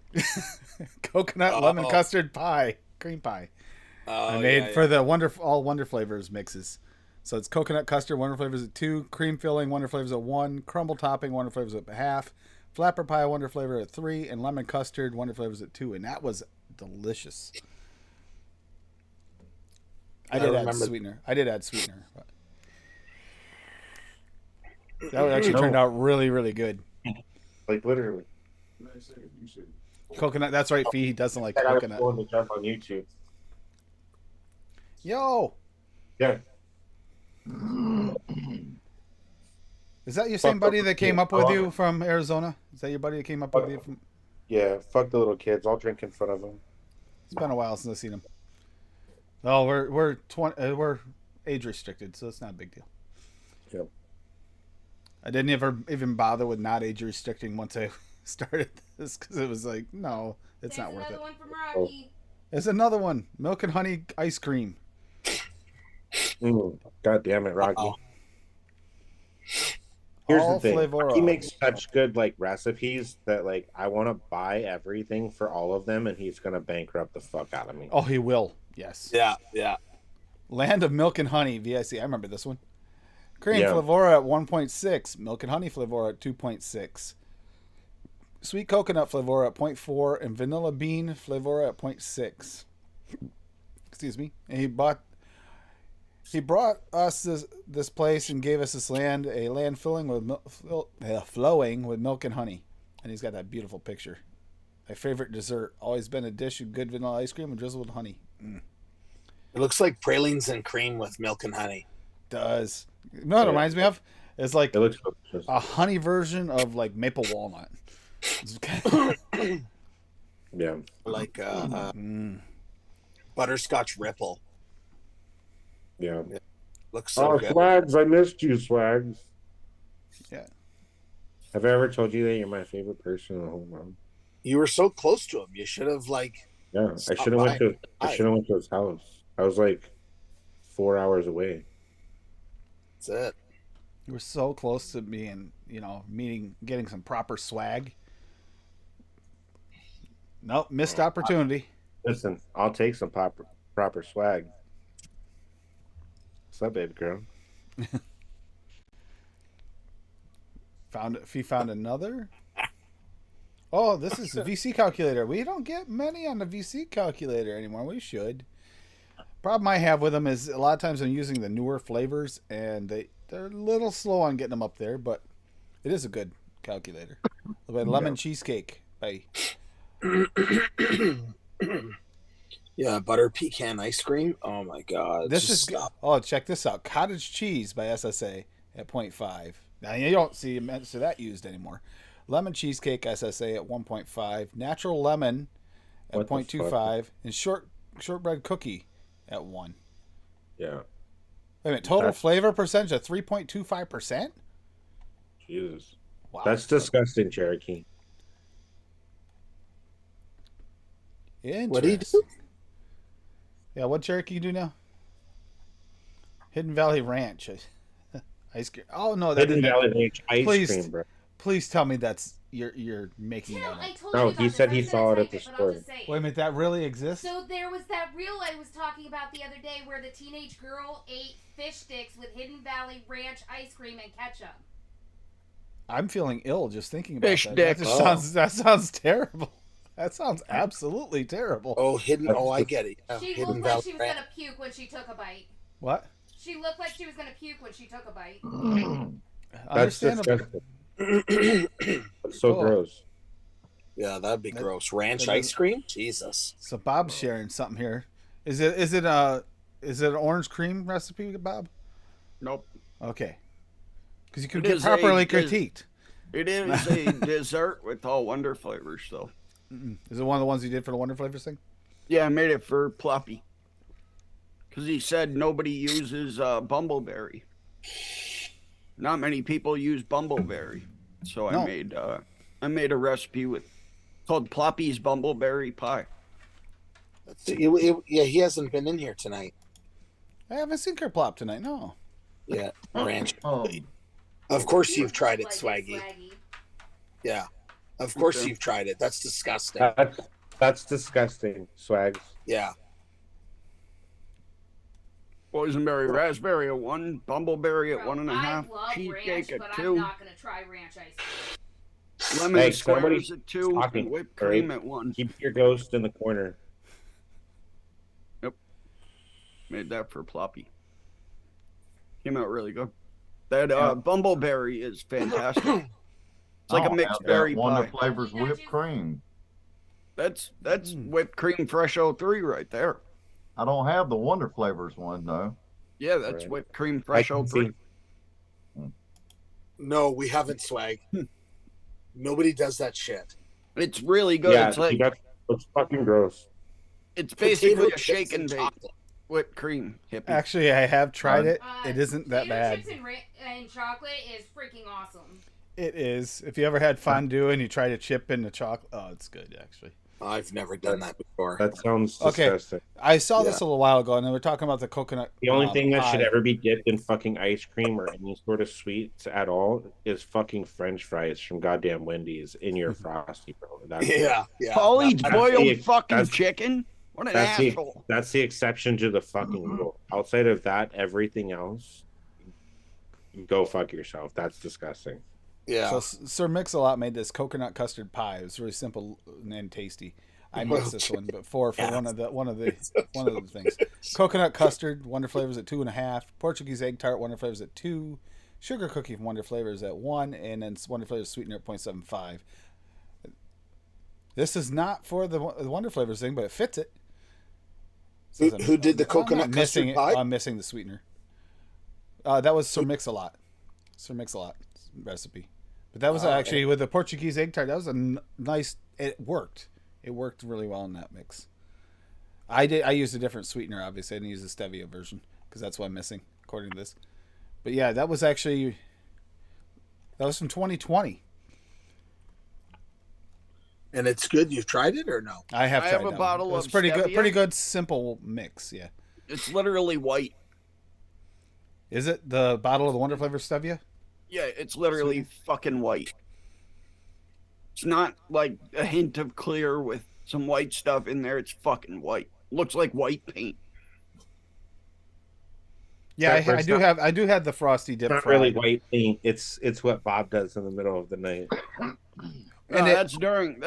Coconut lemon Oh. custard pie, cream pie. Oh, I made yeah, for the all Wonder Flavors mixes. So it's coconut custard, Wonder Flavors at 2, cream filling, Wonder Flavors at 1, crumble topping, Wonder Flavors at half, flapper pie, Wonder Flavor at 3, and lemon custard, Wonder Flavors at 2. And that was delicious. I did add remember- sweetener. But that actually turned out really, really good. Like literally. Coconut. That's right. Fee doesn't like I was coconut. going to jump on YouTube. Yo, Yeah. is that your same buddy that came up with you from Arizona? Is that your buddy that came up with you from? Yeah, fuck the little kids. I'll drink in front of them. It's been a while since I've seen him. Oh, we're 20. We're age restricted, so it's not a big deal. Yep. I didn't ever even bother with not age restricting once I started this because it was like, no, it's There's not worth another it. one from Rocky. There's another one: milk and honey ice cream. God damn it, Rocky. Uh-oh. Here's All the thing. Flavora. He makes such good like recipes that like I want to buy everything for all of them, and he's gonna bankrupt the fuck out of me. Oh, he will. Yes. Yeah, yeah. Land of Milk and Honey, VIC. I remember this one. Cream Yeah. Flavora at 1.6. Milk and Honey Flavora at 2.6. Sweet Coconut Flavora at 0.4. And Vanilla Bean Flavora at 0.6. Excuse me. And he brought us this place and gave us this land, a land flowing with milk and honey. And he's got that beautiful picture. My favorite dessert, always been a dish of good vanilla ice cream and drizzled with honey. It looks like pralines and cream with milk and honey. Does. You know what it reminds me of? It's like It looks delicious. a honey version of like maple walnut. Yeah. Like Mm. butterscotch ripple. Yeah. Looks so good. Swags, I missed you, Swags. Yeah. Have I ever told you that you're my favorite person in the whole world? You were so close to him. You should have like. Yeah, I Stop should have went by. to. I should have went to his house. I was like 4 hours away. That's it. You were so close to being, getting some proper swag. Nope, missed opportunity. Listen, I'll take some proper swag. What's up, baby girl? If he found another. Oh, this is the VC calculator. We don't get many on the VC calculator anymore. We should. Problem I have with them is a lot of times I'm using the newer flavors and they're a little slow on getting them up there, but it is a good calculator. By Lemon Cheesecake by Yeah, butter pecan ice cream. Oh my god. this Just is good. Oh, check this out. Cottage cheese by SSA at 0.5. Now you don't see much of that used anymore. Lemon cheesecake SSA at 1.5. Natural lemon at What the 0.25. And shortbread cookie at 1. Yeah. Wait a minute. Total That's- flavor percentage of 3.25%? Jesus. Wow. That's disgusting, Cherokee. What do you do? Interesting. Yeah, what Cherokee do now? Hidden Valley Ranch. Ice cream. Oh, no. That Hidden Valley Ranch ice Please. cream, bro. Please tell me that's you're making Tim, that up. I told No, you he about this. said I he was saw gonna it at type the but I'll store. just say it. Wait a minute, that really exists? So there was that reel I was talking about the other day where the teenage girl ate fish sticks with Hidden Valley Ranch ice cream and ketchup. I'm feeling ill just thinking about Fish that. dick. That just sounds terrible. That sounds absolutely terrible. Oh, hidden. Oh, I get it. Yeah, She hidden looked like Valley she was Ranch. gonna puke when she took a bite. What? She looked like she was gonna puke when she took a bite. That's Understandable. disgusting. That's so Oh. gross. Yeah, that'd be That- gross. Ranch that ice cream. Jesus. So Bob's sharing something here. Is it an orange cream recipe, Bob? Nope. Okay. Because you could It get is properly a- critiqued. It is a dessert with all Wonder flavors, though. Is it one of the ones you did for the Wonder Flavors thing? Yeah, I made it for Ploppy. Because he said nobody uses bumbleberry. Not many people use bumbleberry. So No. I made a recipe called Ploppy's Bumbleberry Pie. Yeah, he hasn't been in here tonight. I haven't seen Kerplop tonight. No. Yeah, ranch. Oh, Of course you've tried it, Like Swaggy. Swaggy. Yeah, of course Okay. you've tried it. That's disgusting. That's disgusting, Swags. Yeah. Boysenberry Raspberry at 1, Bumbleberry at Bro, 1.5, I love Cheesecake ranch, at but 2, I'm not gonna try ranch ice cream. Lemon Hey, somebody Squares at 2, talking, and whipped all right? cream at 1. Keep your ghost in the corner. Made that for Ploppy. Came out really good. That Yeah. Bumbleberry is fantastic. It's like a I'll mixed have that berry Wonder pie. Flavors whipped cream. That's whipped cream fresh 03 right there. I don't have the Wonder Flavors one though. Yeah, that's Right. whipped cream I fresh can 03. see. No, we haven't, Swag. Nobody does that shit. It's really good. Yeah, It's like it's fucking gross. it's basically Potato a chips shake and bake chocolate. whipped cream hippie. Actually, I have tried it. It isn't that potato bad. chips and chocolate is freaking awesome. It is. If you ever had fondue and you try to chip in the chocolate, oh, it's good actually. I've never done that before. That sounds Okay. disgusting. I saw this a little while ago, and they were talking about the coconut. The only thing that should pie. ever be dipped in fucking ice cream or any sort of sweets at all is fucking French fries from goddamn Wendy's in your Frosty, bro. That's Yeah. Paul eats that's boiled the- fucking that's- chicken. What an That's the, asshole. that's the exception to the fucking rule. Outside of that, everything else, go fuck yourself. That's disgusting. Yeah. So Sir Mix-a-Lot made this coconut custard pie. It was really simple and tasty. I mixed this one before for Yeah. one of the things. Coconut custard, Wonder Flavors at 2.5. Portuguese egg tart, Wonder Flavors at 2. Sugar cookie from Wonder Flavors at 1, and then Wonder Flavors sweetener at 0.75. This is not for the Wonder Flavors thing, but it fits it. Who did the coconut I'm missing custard pie? I'm missing the sweetener. That was Sir Mix-a-Lot. Sir Mix-a-Lot recipe. But that was actually with the Portuguese egg tart. That was a nice. It worked. It worked really well in that mix. I used a different sweetener, obviously. I didn't use the stevia version because that's what I'm missing, according to this. But yeah, that was from 2020. And it's good. You've tried it or no? I have I tried have a that bottle one. It was of pretty good. stevia. Pretty good, simple mix. Yeah. It's literally white. Is it the bottle of the Wonder Flavor stevia? Yeah, it's literally fucking white. It's not like a hint of clear with some white stuff in there. It's fucking white. Looks like white paint. Yeah, That part's I do have the frosty dip. Not fry. really white paint. It's what Bob does in the middle of the night. No, And that's during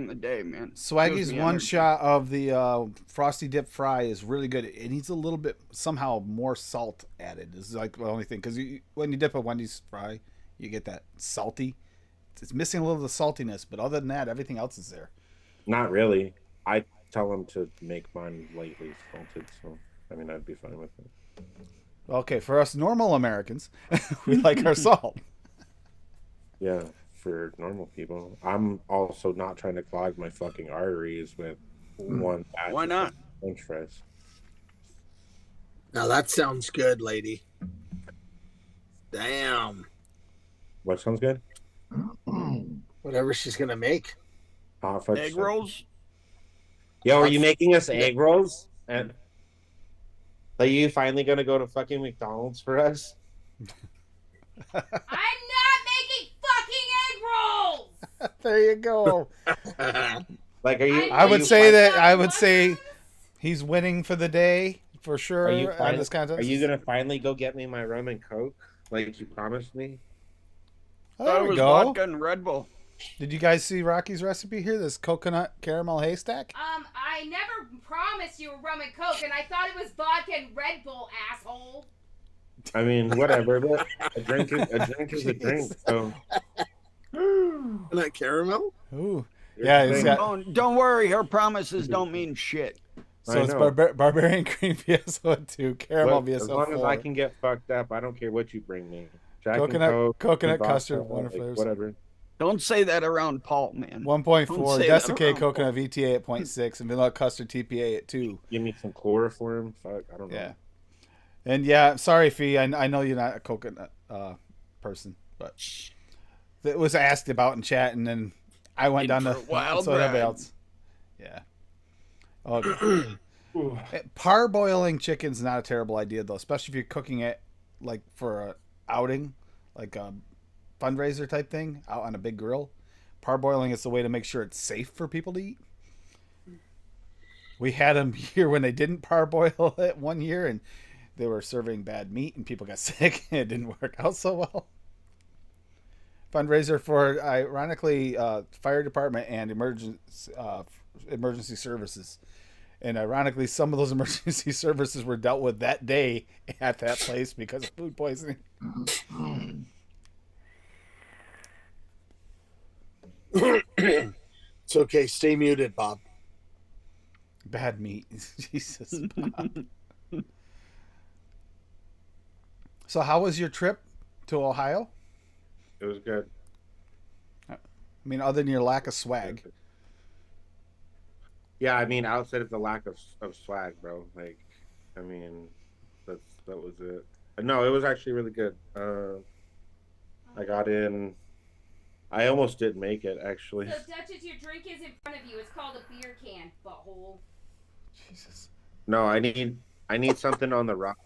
the day, man. Swaggy's Gives me one energy. shot of the frosty dip fry is really good. It needs a little bit somehow more salt added. Is like the only thing because when you dip a Wendy's fry, you get that salty. It's missing a little of the saltiness, but other than that, everything else is there. Not really. I tell him to make mine lightly salted, so I mean I'd be fine with it. Okay, for us normal Americans, we like our salt. Yeah, for normal people. I'm also not trying to clog my fucking arteries with one batch Why of not? French fries. Now that sounds good, lady. Damn. What sounds good? Whatever she's gonna make. Hot fudge. Egg rolls. Yo, are you making us egg rolls? And are you finally gonna go to fucking McDonald's for us? I'm not making fucking egg rolls. There you go. Like, are you? I are would you say fin- that I would say he's winning for the day for sure Are you on fin- this contest. Are you gonna finally go get me my rum and coke like you promised me? Oh, Thought there it we was go. vodka and Red Bull. Did you guys see Rocky's recipe here? This coconut caramel haystack. I never promised you a rum and coke, and I thought it was vodka and Red Bull, asshole. I mean, whatever. But a drink is a drink. So That caramel? Ooh, yeah, it's got, Don't worry, her promises don't mean shit. so I it's know. barbarian cream BSO 2, caramel Look, as BSO long as 4, I can get fucked up, I don't care what you bring me. Jack and Coconut- Coke, coconut vodka, custard, Wonder like, Flavors. whatever. Don't say that around Paul, man. 1.4, Don't say that Desiccate around. coconut VTA at 0.6, and vanilla custard TPA at 2. Give me some chloroform. Fuck, I don't know. Yeah. And yeah, sorry, Fee. I know you're not a coconut person, but it was asked about in chat, and then I went In down for to a wild so everybody ride. else. Yeah. Okay. Parboiling chicken's not a terrible idea though, especially if you're cooking it like for a outing, like a fundraiser type thing out on a big grill. Parboiling is the way to make sure it's safe for people to eat. We had them here when they didn't parboil it one year, and they were serving bad meat, and people got sick, and it didn't work out so well. Fundraiser for, ironically, fire department and emergency services. And ironically, some of those emergency services were dealt with that day at that place because of food poisoning. It's okay. Stay muted, Bob. Bad meat. Jesus. Bob. So how was your trip to Ohio? It was good. I mean, other than your lack of swag. Yeah, I mean, outside of the lack of swag, bro. Like, I mean, that was it. No, it was actually really good. I got in I almost didn't make it, actually. So, Duchess, your drink is in front of you. It's called a beer can, butthole. Jesus. No, I need something on the rock.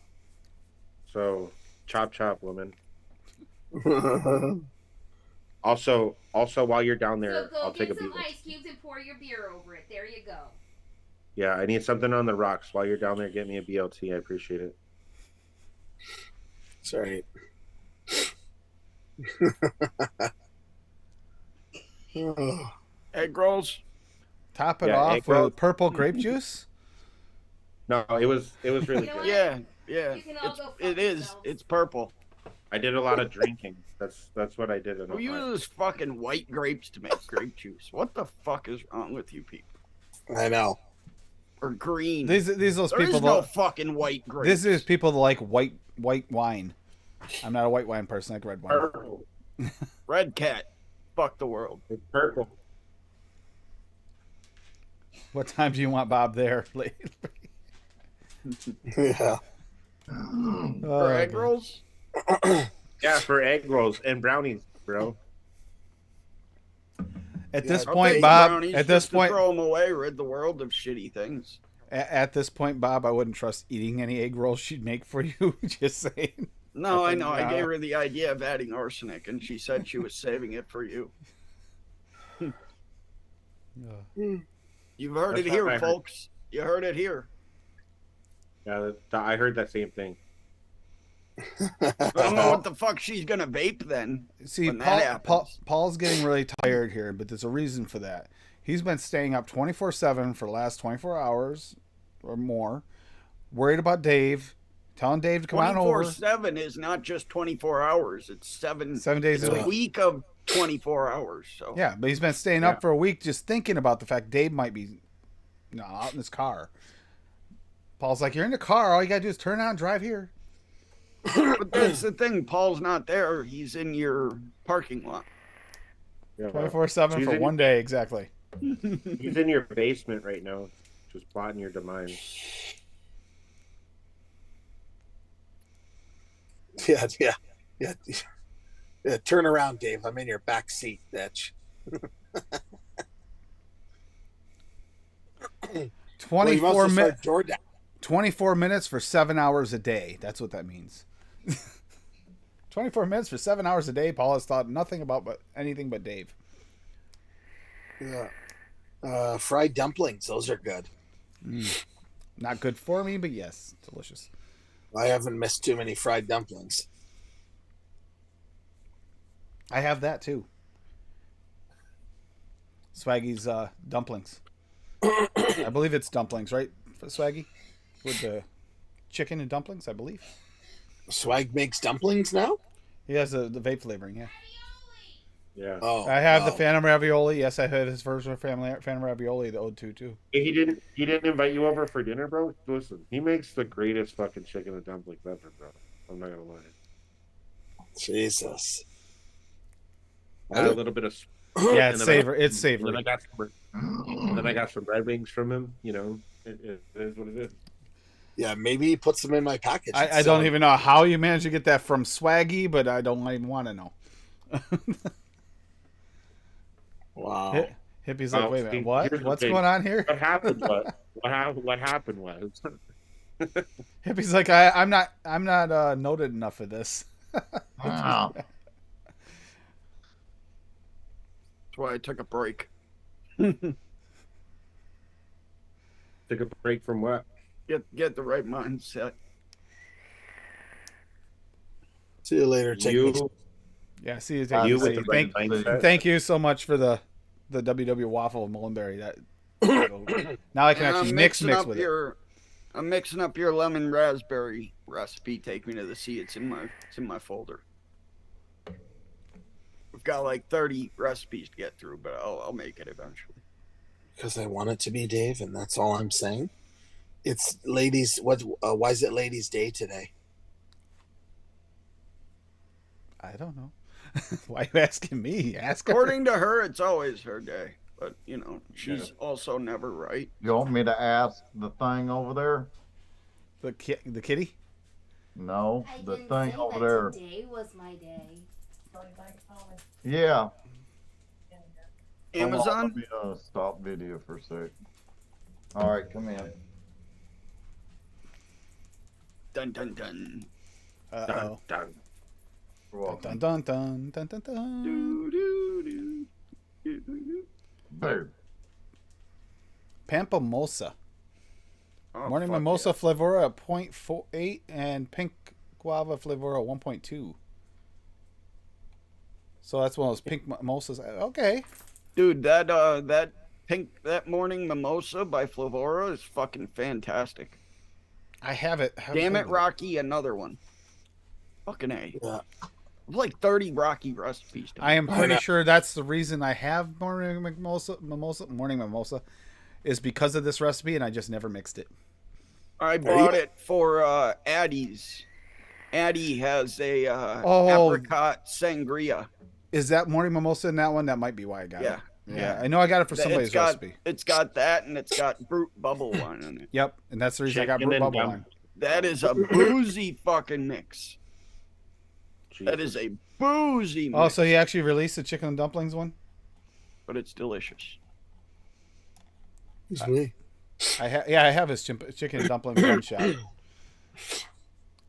So, chop chop, woman. Also, while you're down there, So go I'll take get a some beer. ice cubes and pour your beer over it. There you go. Yeah, I need something on the rocks. While you're down there, get me a BLT. I appreciate it. Sorry. Egg rolls. Top it Yeah, off egg rolls. with purple grape juice. No, it was really You know good. what? Yeah, yeah. You can all go fuck It is. yourselves. It's purple. I did a lot of drinking. That's what I did. In Who uses fucking white grapes to make grape juice? What the fuck is wrong with you people? I know. Or green. These are those There people. is no that, fucking white grapes. this is people that like white wine. I'm not a white wine person. I like red wine. Purple. Red cat. Fuck the world. It's purple. What time do you want Bob there? Yeah. For egg rolls? Yeah, for egg rolls and brownies, bro. At Yeah, this I'll point, take Bob. brownies At this just to point, throw them away, rid the world of shitty things. at this point, Bob, I wouldn't trust eating any egg rolls she'd make for you. Just saying. No, I think know. I not. gave her the idea of adding arsenic, and she said she was saving it for you. You've heard That's it what here, I heard. folks. You heard it here. Yeah, I heard that same thing. I don't know what the fuck she's gonna vape then. See, When that happens. Paul's getting really tired here, but there's a reason for that. He's been staying up 24/7 for the last 24 hours or more, worried about Dave, telling Dave to come on over. 24/7 is not just 24 hours. It's 7 days It's a a week. week of 24 hours. So Yeah, but he's been staying up for a week just thinking about the fact Dave might be out in his car. Paul's like, "You're in the car. All you gotta do is turn out and drive here." But that's the thing. Paul's not there. He's in your parking lot. Yeah. 24/7 for He's in- one day exactly. He's in your basement right now, just plotting your demise. Yeah. Turn around, Dave. I'm in your back seat, bitch. Well, you must 24 have minutes. started DoorDash. 24 minutes for 7 hours a day. That's what that means. 24 minutes for 7 hours a day. Paul has thought nothing about anything but Dave. Yeah. Fried dumplings. Those are good. Not good for me, but yes, delicious. I haven't missed too many fried dumplings. I have that too. Swaggy's dumplings. I believe it's dumplings, right, Swaggy? With the chicken and dumplings, I believe. Swag makes dumplings now? He has the vape flavoring, yeah. Yeah. Oh, I have the wow. Phantom Ravioli. Yes, I had his version of Phantom Ravioli, the O2 too. He didn't invite you over for dinner, bro. Listen, he makes the greatest fucking chicken and dumplings ever, bro. I'm not gonna lie. Jesus. Add a little bit of. Yeah, and it's then savor. It's And savory. then I got some Red Wings from him. You know, it is what it is. Yeah, maybe he puts them in my package. I don't even know how you managed to get that from Swaggy, but I don't even want to know. Wow. Hippie's like, wait a minute, what? here's the What's thing. what going on here? What happened? What happened was. Hippie's like, I'm not noted enough for this. Wow. That's why I took a break. Took a break from what? Get the right mindset. See you later. Take me. You Yeah, see you. with the right Thank, mindset. thank you so much for the WW waffle of Mullenberry. That now I can And actually mix with it. I'm mixing up your lemon raspberry recipe. Take me to the sea. It's in my folder. We've got like 30 recipes to get through, but I'll make it eventually. Because I want it to be, Dave, and that's all I'm saying. It's ladies. Why is it Ladies' Day today? I don't know. Why are you asking me? Ask her. According to her, it's always her day, but you know she's also never right. You want me to ask the thing over there? The kitty. No, I the didn't thing say over that there. today was my day. Yeah, Amazon? Let me stop video for a sec. All right, come in. Dun dun dun. Uh-oh. Done. You're welcome. Dun, dun, dun, dun, dun, dun. Do, do, do, do, do. Boom. Pampamosa. Oh, Morning fuck Mimosa Flavora at 0.48 and Pink Guava Flavora 1.2. So that's one of those pink mimosas. Okay. yeah. Dude, that morning mimosa by Flavora is fucking fantastic. I have it. Damn it, Rocky, another one. Fucking A. Yeah. Like 30 Rocky recipes. I am pretty know. sure that's the reason I have morning mimosa is because of this recipe, and I just never mixed it. I bought it for Addie's. Addie has a Oh. apricot sangria. Is that morning mimosa in that one? That might be why I got Yeah. it. Yeah, I know I got it for It's somebody's got, recipe. it's got that, and it's got Brute Bubble Wine in it. Yep, and that's the reason I got Chicken Brute and Bubble dump- Wine. That is a boozy fucking mix. That Jesus. is a boozy mix, Oh, so he actually released the chicken and dumplings one? but it's delicious. It's me. I have his chicken and dumpling one shot.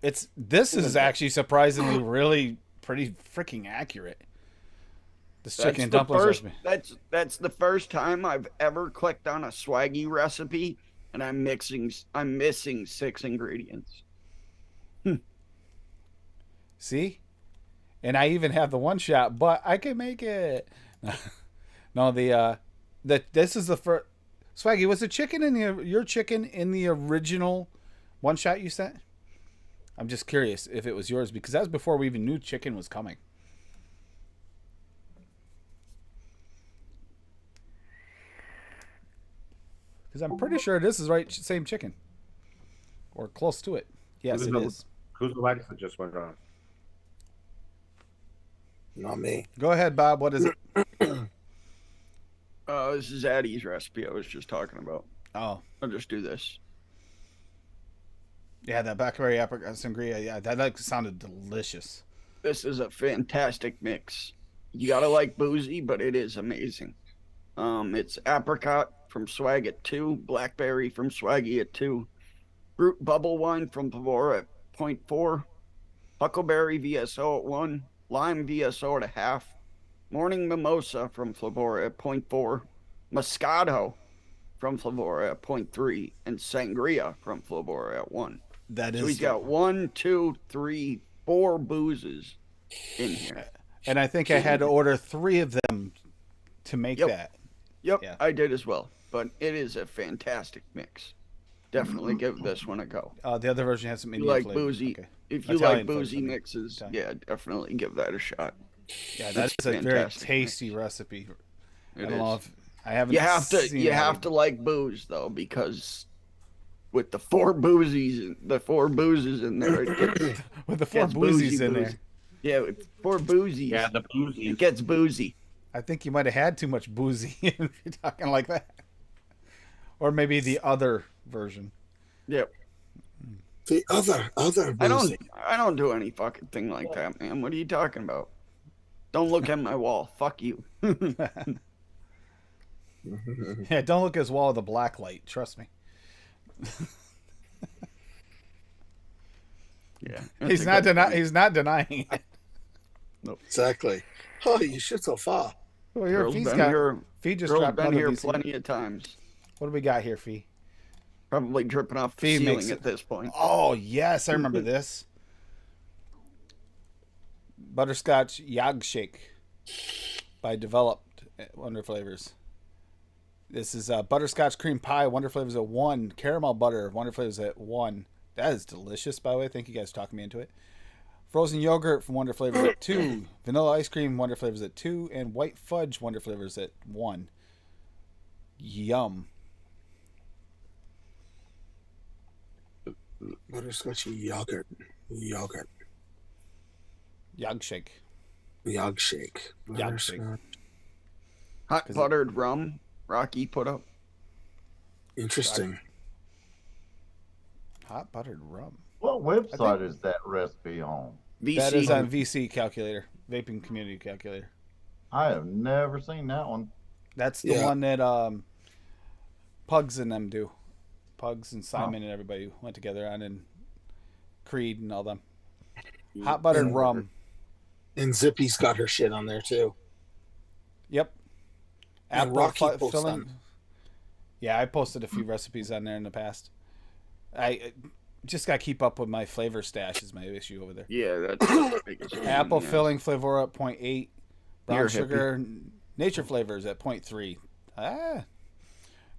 This is actually surprisingly really pretty freaking accurate. This chicken and dumplings recipe. That's the first time I've ever clicked on a Swaggy recipe, and I'm missing 6 ingredients. See? And I even have the one shot, but I can make it. No, this is the first. Swaggy, was the chicken in your chicken in the original one shot you sent? I'm just curious if it was yours because that was before we even knew chicken was coming. Because I'm pretty sure this is same chicken, or close to it. Yes, it is. Whose Alexa just went off? Not me. Go ahead, Bob. What is it? This is Addie's recipe I was just talking about. Oh, I'll just do this. yeah, that blackberry apricot sangria. Yeah, that sounded delicious. This is a fantastic mix. You gotta like boozy, but it is amazing. It's apricot from Swag at 2, blackberry from Swaggy at 2, Brute Bubble Wine from Pavora at 0.4, Huckleberry VSO at 1, Lime VSO at 0.5, Morning Mimosa from Flavora at 0.4, Moscato from Flavora at 0.3, and Sangria from Flavora at 1. That is. So he's got 1, 2, 3, 4 boozes in here. And I think I had to order 3 of them to make Yep. that. Yep, Yeah. I did as well. But it is a fantastic mix. Definitely give this one a go. The other version has some If you Indian like flavor. boozy, Okay. if you Italian like boozy flavor, mixes, Italian. yeah, definitely give that a shot. Yeah, that's It's a very fantastic tasty mix. recipe. I It don't know is. if I haven't. You have to seen you it. have to like booze though, because with the 4 boozes in there, it gets, with the 4 gets boozies in boozy. there. Yeah, with 4 boozies. Yeah, the boozy. It gets boozy. I think you might have had too much boozy if you're talking like that, or maybe the other version. Yep. The other I boozy. don't do any fucking thing like that, man. What are you talking about? Don't look at my wall. Fuck you. Yeah, don't look at his wall with a black light. Trust me. Yeah. He's not denying it. Exactly. Oh, you shit so far. Well, your Girl's Fee's been got. here. Fee just Girl's dropped been another here VC. plenty of times. What do we got here, Fee? Probably dripping off the Fee ceiling makes at this point. Oh yes, I remember this. Butterscotch Yag Shake by Developed Wonder Flavors. This is butterscotch cream pie. Wonder Flavors at 1. Caramel butter. Wonder Flavors at 1. That is delicious, by the way. Thank you guys for talking me into it. Frozen yogurt from Wonder Flavors at 2. Vanilla ice cream Wonder Flavors at 2. And white fudge Wonder Flavors at 1. Yum. Butterscotch yogurt. Yag Shake. Yog shake. Yog shake. Butterscotch. Hot 'Cause buttered rum. Rocky put up. Interesting. Hot buttered rum. What website is that recipe on? VC. That is on VC Calculator. Vaping Community Calculator. I have never seen that one. That's the Yeah. one that Pugs and them do. Pugs and Simon and everybody went together on, and Creed and all them. Hot buttered And- rum. And Zippy's got her shit on there too. Yep. And Rocky posts on. Yeah, I posted a few recipes on there in the past. I just got to keep up with my flavor stash is my issue over there. Yeah, that's the biggest thing, Apple yeah. filling flavor at 0.8. Brown Here, sugar, nature flavors at 0.3.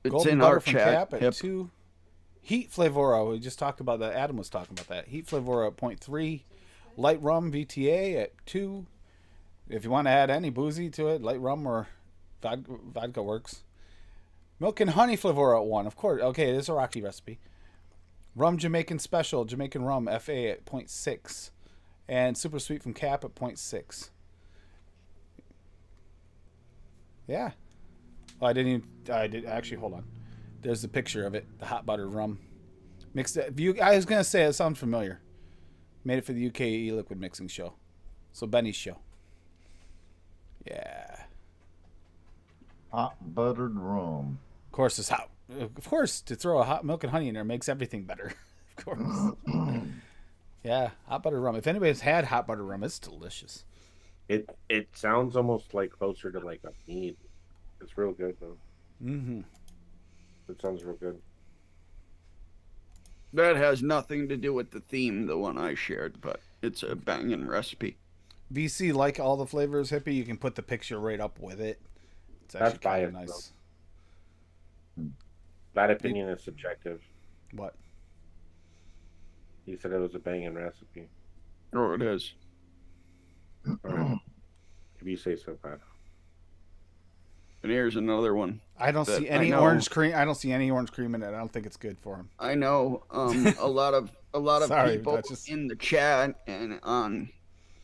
It's Golden in butter our from chat. Cap at Hip. 2. Heat Flavora, we just talked about that. Adam was talking about that. Heat Flavora at 0.3. Light rum VTA at 2. If you want to add any boozy to it, light rum or vodka works. Milk and honey Flavora at 1. Of course. Okay, this is a Rocky recipe. Rum Jamaican Special, Jamaican rum FA at 0.6. And super sweet from Cap at 0.6. Yeah. Oh, I did actually, hold on. There's the picture of it, the hot buttered rum. Mixed. I was gonna say it sounds familiar. Made it for the UK e-liquid mixing show, so Benny's show. Yeah. Hot buttered rum. Of course, it's hot. Of course, to throw a hot milk and honey in there makes everything better. Of course. Yeah, hot buttered rum. If anybody's had hot buttered rum, it's delicious. It sounds almost like closer to like a mead. It's real good though. Mm-hmm. It sounds real good. That has nothing to do with the theme, the one I shared, but it's a banging recipe. VC, like all the flavors, hippie, you can put the picture right up with it. It's That's actually kind of biased, nice. That opinion is subjective. What? He said it was a banging recipe. Oh, it is. All right. If you say so, Pat. And here's another one. I don't That see I any know. orange cream. I don't see any orange cream in it. I don't think it's good for him. I know a lot of Sorry, people that's just- in the chat and on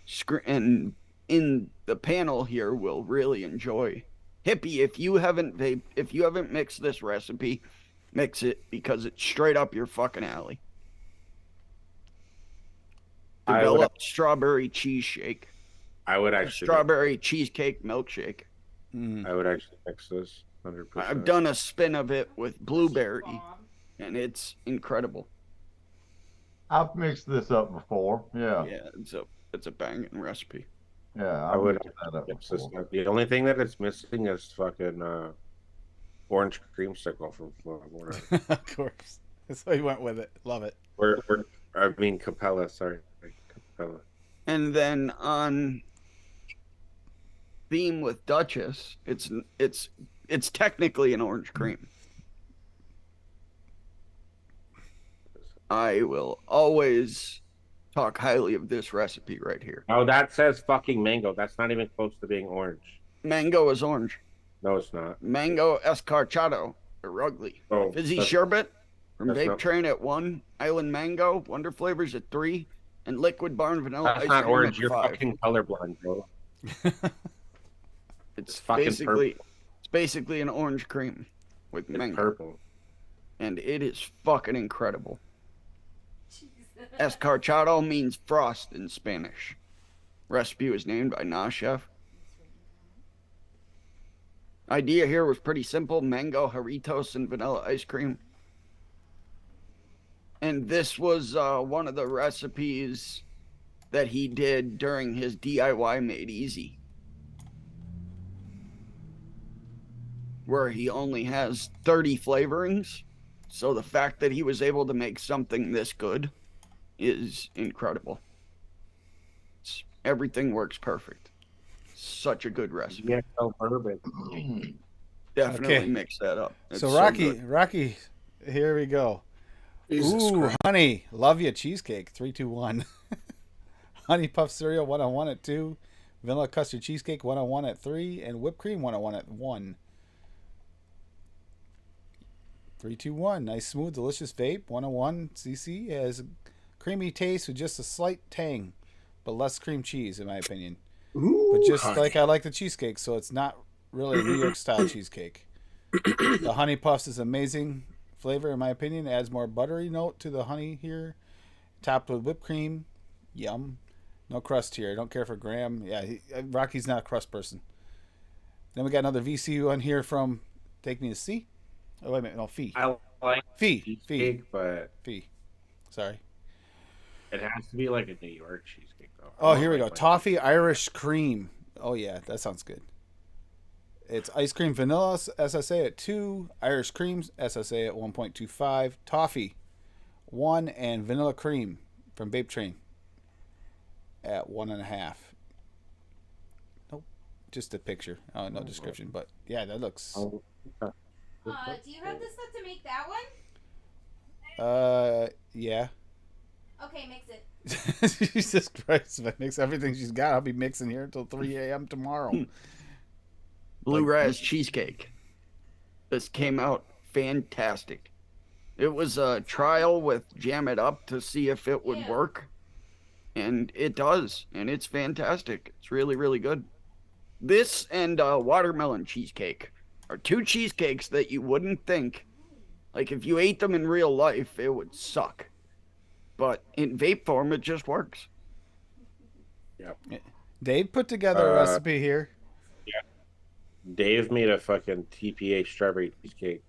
screen and in the panel here will really enjoy. Hippie, if you haven't mixed this recipe, mix it because it's straight up your fucking alley. I would- Develop strawberry cheese shake, I would actually strawberry cheesecake milkshake. Mm. I would actually mix this 100%. I've done a spin of it with blueberry, Bomb. and it's incredible. I've mixed this up before. Yeah, Yeah, it's a banging recipe. yeah. I would mixed that up mix this before. up. The only thing that it's missing is fucking orange creamsicle from Florida. Of course. That's why he went with it. Love it. Capella, sorry. Capella. And then on theme with Duchess, it's technically an orange cream. I will always talk highly of this recipe right here. Oh, that says fucking mango. That's not even close to being orange. Mango is orange. No, it's not. Mango escarchado, or Rugley. Oh, Fizzy that's- sherbet from that's Vape not- Train at 1. Island Mango, Wonder Flavors at 3. And Liquid Barn Vanilla That's Ice not Cream orange. at You're 5. fucking colorblind, bro. It's fucking basically an orange cream with It's mango. purple. And it is fucking incredible. Jesus. Escarchado means frost in Spanish. Recipe was named by Nah Chef. Idea here was pretty simple: mango, Jarritos, and vanilla ice cream. And this was one of the recipes that he did during his DIY Made Easy, where he only has 30 flavorings. So the fact that he was able to make something this good is incredible. Everything works perfect. Such a good recipe. Yeah, no bourbon. Definitely Okay. mix that up. It's So good. Rocky, here we go. Jesus Ooh, Christ. honey, love you cheesecake. 3, 2, 1. Honey puff cereal 101 at 2. Vanilla custard cheesecake 101 at 3, and whipped cream 101 at 1. 3, 2, 1. Nice, smooth, delicious vape. 101 cc has a creamy taste with just a slight tang, but less cream cheese, in my opinion. Ooh, But just honey. like I like the cheesecake, so it's not really a New York style cheesecake. The honey puffs is amazing flavor, in my opinion. It adds more buttery note to the honey here. Topped with whipped cream. Yum. No crust here. I don't care for Graham. Yeah, Rocky's not a crust person. Then we got another VCU on here from Take Me to Sea. Oh, wait a minute. No, Fee. I like Fee. cheesecake, but Fee. Sorry. it has to be like a New York cheesecake, though. Oh, here we go. Toffee Irish cream. Oh, yeah. That sounds good. It's ice cream vanilla SSA at 2. Irish cream SSA at 1.25. Toffee 1. And vanilla cream from Vape Train at 1.5. Nope. Just a picture. Oh, no description. But, yeah, that looks... Oh, Do you have the stuff to make that one? Yeah. Okay, mix it. Jesus Christ. If I mix everything she's got, I'll be mixing here until 3 a.m. tomorrow. Blue Raz cheesecake. This came out fantastic. It was a trial with Jam It Up to see if it would work. And it does. And it's fantastic. It's really, really good. This and watermelon cheesecake are two cheesecakes that you wouldn't think. Like, if you ate them in real life, it would suck. But in vape form, it just works. Yep. Dave put together a recipe here. Dave made a fucking TPA strawberry cheesecake.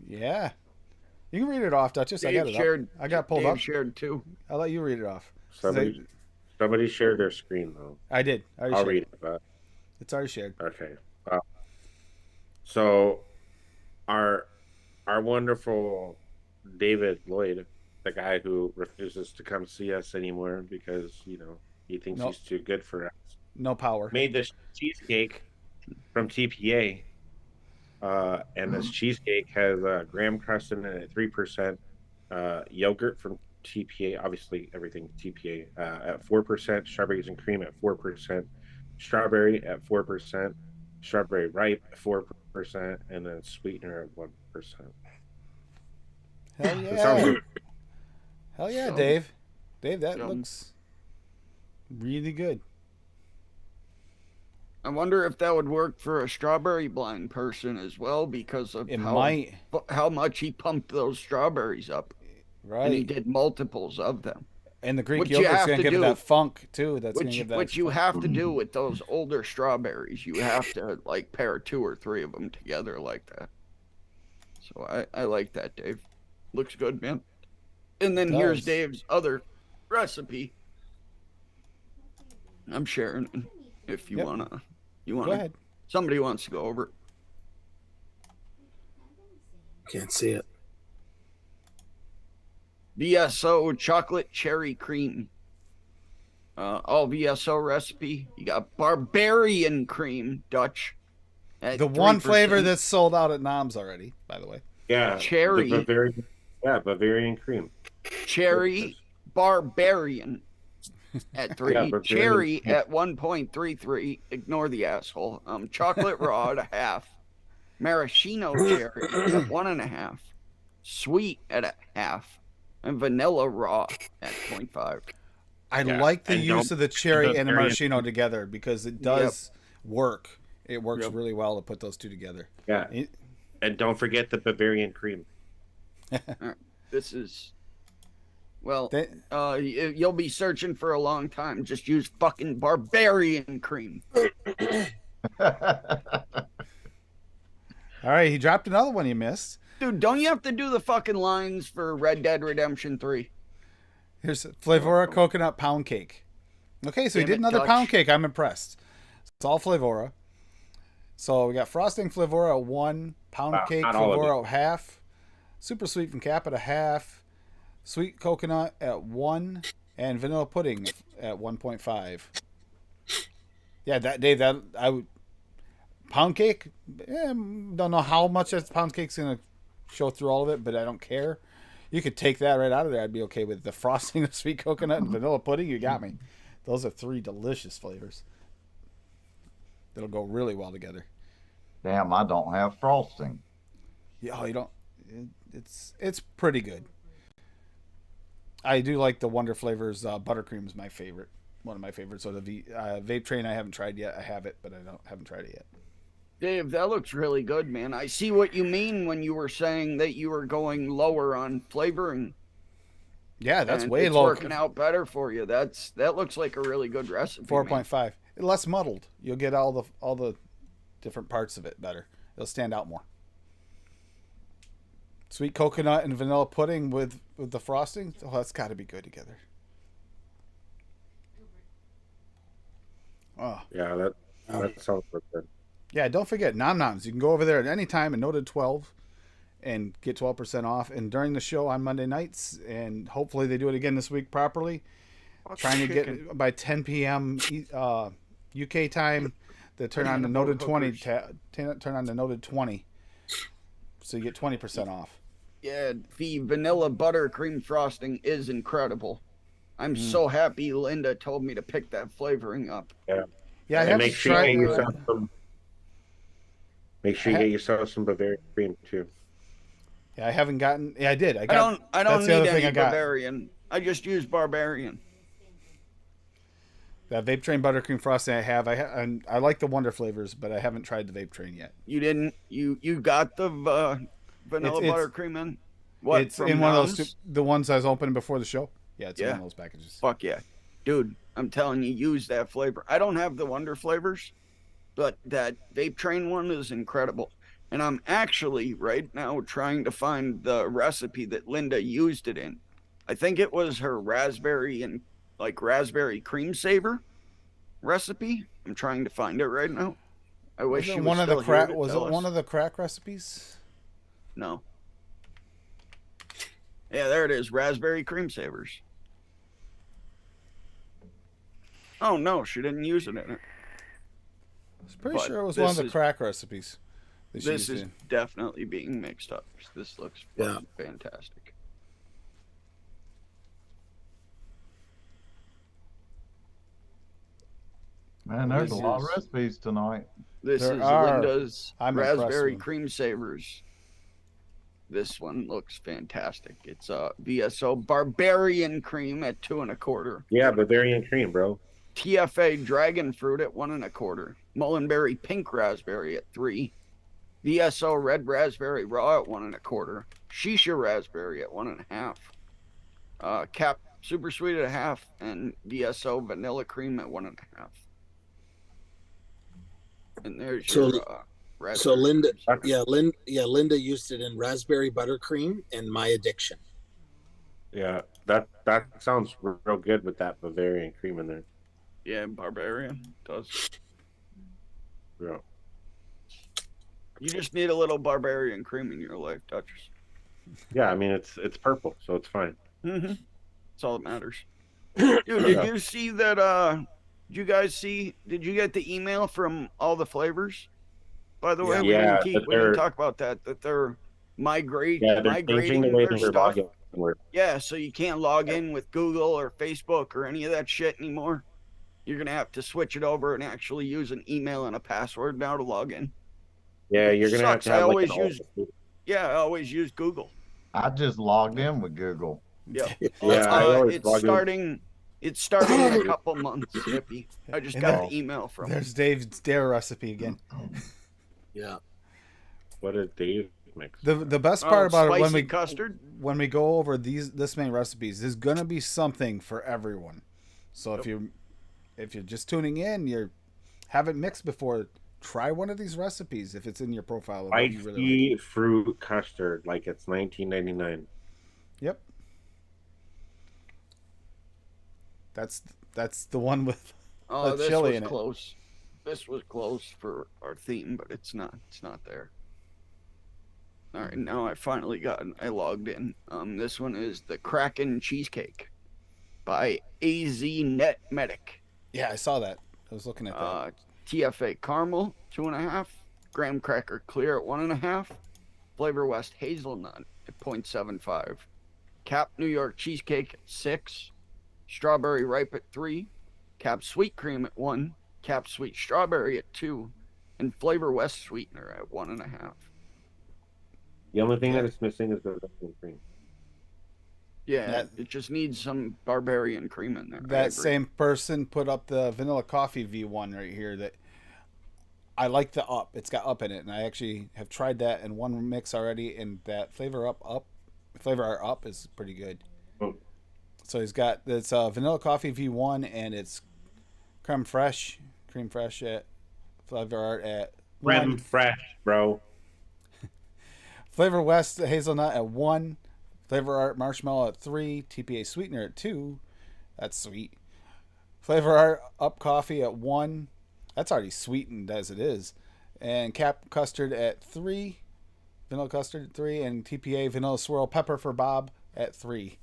Yeah. You can read it off, Duchess. I Dave got it shared, up. I got it pulled Dave up. shared too. I'll let you read it off. Somebody shared their screen, though. I did. I already I'll shared read it. But... It's already shared. Okay. So, our wonderful David Lloyd, the guy who refuses to come see us anymore because, he thinks he's too good for us, No power. made this cheesecake from TPA. And this cheesecake has graham crust in it at 3%, yogurt from TPA, obviously everything TPA, at 4%, strawberries and cream at 4%, strawberry at 4%, strawberry ripe at 4%, and then sweetener at 1%. Hell It sounds yeah. good. Hell yeah, So- Dave. Dave, that Yum. looks really good. I wonder if that would work for a strawberry blind person as well because of It might. how much he pumped those strawberries up. And he Right. did multiples of them. And the Greek What you yogurt's have going to to give it do- that funk, too. That's going to Which, give that which you funk. have to do with those older strawberries. You have to like pair 2 or 3 of them together like that. So I like that, Dave. Looks good, man. And then here's does. Dave's other recipe. I'm sharing it if you Yep. wanna. Go ahead. Somebody wants to go over it. Can't see it. VSO chocolate cherry cream. All VSO recipe. You got barbarian cream, Dutch. at The one 3%. flavor that's sold out at Nom's already, by the way. Yeah. Cherry. The Bavarian cream. Cherry barbarian at 3. Yeah, barbarian. Cherry at 1.33. Ignore the asshole. Chocolate raw at 1/2. Maraschino cherry at 1.5. Sweet at 1/2. And vanilla raw at 0.5. I Yeah, like the and use don't- of the cherry and the Bavarian- maraschino together because it does work. It works Yep. really well to put those two together. Yeah. It- And don't forget the Bavarian cream. This is, well, That- you'll be searching for a long time. Just use fucking barbarian cream. all right, he dropped another one you missed. Dude, don't you have to do the fucking lines for Red Dead Redemption 3? Here's Flavora coconut pound cake. Okay, so he Damn did it, another Dutch. pound cake. I'm impressed. It's all Flavora. So we got frosting Flavora at 1, pound Wow, cake not all of Flavora at 1/2, super sweet from Cap at 1/2, sweet coconut at 1, and vanilla pudding at 1.5. Yeah, that Dave, that I would pound cake. Don't know how much that pound cake's gonna show through all of it, but I don't care. You could take that right out of there. I'd be okay with the frosting of sweet coconut and vanilla pudding. You got me. Those are 3 delicious flavors. That'll go really well together. Damn, I don't have frosting. Yeah, you don't. It's pretty good. I do like the Wonder Flavors. Buttercream is my favorite. One of my favorites. So the Vape Train I haven't tried yet. I have it, but haven't tried it yet. Dave, that looks really good, man. I see what you mean when you were saying that you were going lower on flavoring. Yeah, that's and way it's lower. working out better for you. That looks like a really good recipe. 4.5. Less muddled. You'll get all the different parts of it better. It'll stand out more. Sweet coconut and vanilla pudding with the frosting. Oh, that's got to be good together. Oh. Yeah, that sounds good. Yeah, don't forget Nom Noms. You can go over there at any time and Noted 12 and get 12% off. And during the show on Monday nights, and hopefully they do it again this week properly, trying to get by 10 p.m. UK time, they turn on the Noted 20. Turn on the Noted 20, so you get 20% off. Yeah, the vanilla buttercream frosting is incredible. I'm so happy Linda told me to pick that flavoring up. Yeah. Yeah, I And haven't make sure you tried. get yourself some. Make sure you get yourself some Bavarian cream too. Yeah, I haven't gotten. Yeah, I did. I don't that's the need other thing any I got. Bavarian. I just use Barbarian. That Vape Train buttercream frosting I have. And I like the Wonder flavors, but I haven't tried the Vape Train yet. You didn't. You got the vanilla It's- buttercream in. What? It's from in one of Noms? those the ones I was opening before the show. Yeah, it's in Yeah. one of those packages. Fuck yeah, dude! I'm telling you, use that flavor. I don't have the Wonder flavors, but that Vape Train one is incredible. And I'm actually right now trying to find the recipe that Linda used it in. I think it was her raspberry and raspberry cream saver recipe. I'm trying to find it right now. I wish Was she it was one of the still here crack? to Was tell it one us. of the crack recipes? No. Yeah, there it is. Raspberry cream savers. Oh no, she didn't use it in it. I was pretty But sure it was one of this the is- crack recipes. That she This used is in. definitely being mixed up. This looks Yeah. fucking fantastic. Man, there's a This lot of is- recipes tonight. This There is are. Linda's I'm impressed raspberry with them. cream savers. This one looks fantastic. It's VSO Barbarian cream at 2 1/4. Yeah, Bavarian cream, bro. TFA dragon fruit at 1 1/4. Mullenberry pink raspberry at 3. VSO red raspberry raw at 1 1/4. Shisha raspberry at 1 1/2. Cap super sweet at 1/2, and VSO vanilla cream at 1 1/2. And there's So- your So raspberry Linda, cream. Linda used it in raspberry buttercream and My Addiction. Yeah, that sounds real good with that Bavarian cream in there. Yeah, barbarian does. Yeah. You just need a little barbarian cream in your life, Duchess. Yeah, I mean it's purple, so it's fine. Mm-hmm. That's all that matters. Dude, did you see that? Did you guys see? Did you get the email from all the flavors? By the way, Yeah, we that didn't they're- talk about that. That they're migrating Yeah, they're changing migrating the way their they're stuff. logging. Yeah, so you can't log in with Google or Facebook or any of that shit anymore. You're gonna have to switch it over and actually use an email and a password now to log in. Yeah, you're gonna have Sucks. to I have always an use- alt- Yeah, I always use Google. I just logged in with Google. Yeah, Yeah, I always it's log in. starting. It's starting in a couple months, Hippie. I just And got then- the email from. There's Dave's dare recipe again. Yeah. What did Dave mix? The best part about it spicy custard. when we go over this many recipes, there's gonna be something for everyone. So if you're just tuning in, you haven't mixed before, try one of these recipes if it's in your profile. of what you Icy really like. fruit custard, like it's 19.99. Yep. That's the one with Oh, a this chili was in it. close. This was close for our theme, but it's not. It's not there. All right, now I finally I logged in. This one is the Kraken Cheesecake by AZ Net Medic. Yeah, I saw that. I was looking at that. TFA caramel 2.5, graham cracker clear at 1.5, Flavor West hazelnut at 0.75, Cap New York cheesecake at 6, strawberry ripe at 3, Cap sweet cream at 1, Cap sweet strawberry at 2, and Flavor West sweetener at 1.5. The only thing that it's missing is the Bavarian cream. Yeah, That- it just needs some barbarian cream in there. I That agree. same person put up the vanilla coffee V1 right here. That I like the up. It's got up in it, and I actually have tried that in one mix already. And that flavor up is pretty good. Oh. So he's got this vanilla coffee V1, and it's cream fresh at Flavor Art at Creme 1. fresh, bro. Flavor West hazelnut at 1. Flavor Art marshmallow at 3. TPA sweetener at 2. That's sweet. Flavor Art up coffee at 1. That's already sweetened as it is. And Cap custard at 3. Vanilla custard at 3. And TPA vanilla swirl pepper for Bob at 3.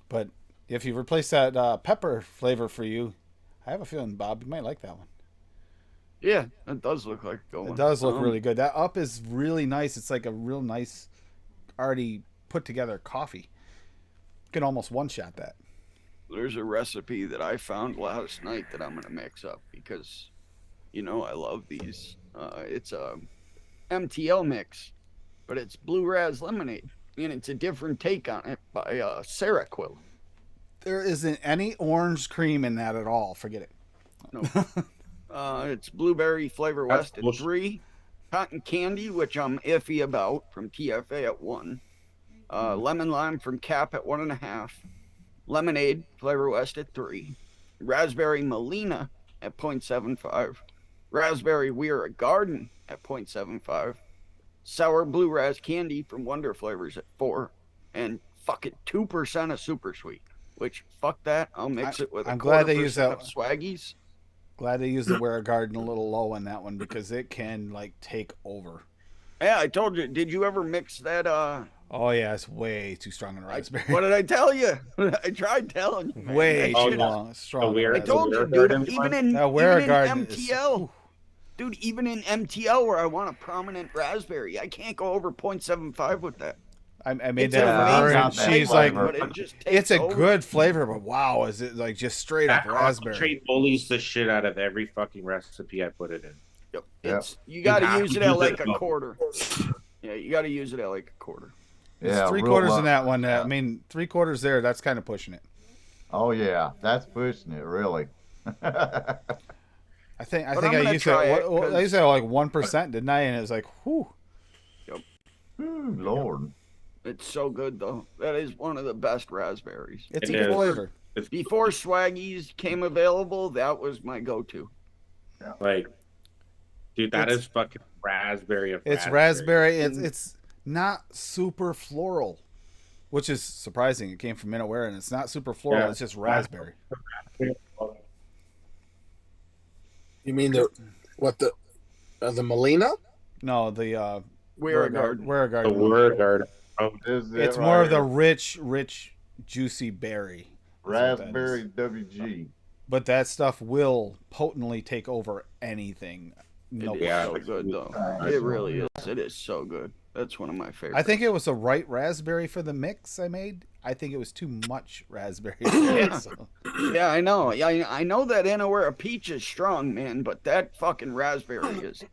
But if you replace that pepper flavor for you, I have a feeling, Bob, you might like that one. Yeah, it does look like a good one. It does look really good. That up is really nice. It's like a real nice, already put together coffee. You can almost one-shot that. There's a recipe that I found last night that I'm gonna mix up because, you know, I love these. It's a MTL mix, but it's blue raz lemonade, and it's a different take on it by Sarah Quill. There isn't any orange cream in that at all. Forget it. No. It's blueberry flavor That's west at bullshit. 3, cotton candy, which I'm iffy about, from TFA at 1, lemon lime from Cap at 1.5, lemonade flavor west at 3, raspberry Melina at 0.75, raspberry Weir Garden at 0.75, sour blue raz candy from Wonder Flavors at 4, and fucking 2% of super sweet. Which fuck that, I'll mix it with a I'm glad they 1/4% use that- of Swaggies. Glad they used the Wear Garden a little low on that one because it can like take over. Yeah, I told you. Did you ever mix that? Oh yeah, it's way too strong on raspberry. What did I tell you? I tried telling you. Man. Way That too shit- long, strong. Wear- I on told you, Wear dude. Garden Even one? in, That Wear even in Garden is- MTL, dude. Even in MTL, where I want a prominent raspberry, I can't go over 0.75 with that. I made It's that an for her, amazing and flavor. she's like, but it just "It's takes a over. good flavor, but wow, is it like just straight up That raspberry?" concentrate bullies the shit out of every fucking recipe I put it in. Yep. Yeah. It's you got have to use to it at use like it a above. quarter. Yeah, you got to use it at like a quarter. It's Yeah, 3/4 real in that one. yeah. I mean, 3/4 there. That's kind of pushing it. Oh yeah, that's pushing it really. I think But I'm I gonna used try it. it, I 'cause- used it like 1%, didn't I? And it was like, whew. Ooh, Lord. It's so good though. That is one of the best raspberries. It's It a good is. flavor. It's Before Swaggies came available, that was my go-to. like, dude, that It's- is fucking raspberry. Of It's raspberry. It's not super floral, which is surprising. It came from Minoware, and it's not super floral. Yeah. It's just raspberry. You mean the Melina? No, the Wear Garden. Wear The Garden. word garden. Oh, Is it It's right more of the here? rich, juicy berry. That's what that is. Raspberry WG. But that stuff will potently take over anything. No, It is Yeah. so good though. Nice It one. really is. It is so good. That's one of my favorites. I think it was the right raspberry for the mix I made. I think it was too much raspberry. So- Yeah, I know. Yeah, I know that Inawera peach is strong, man, but that fucking raspberry is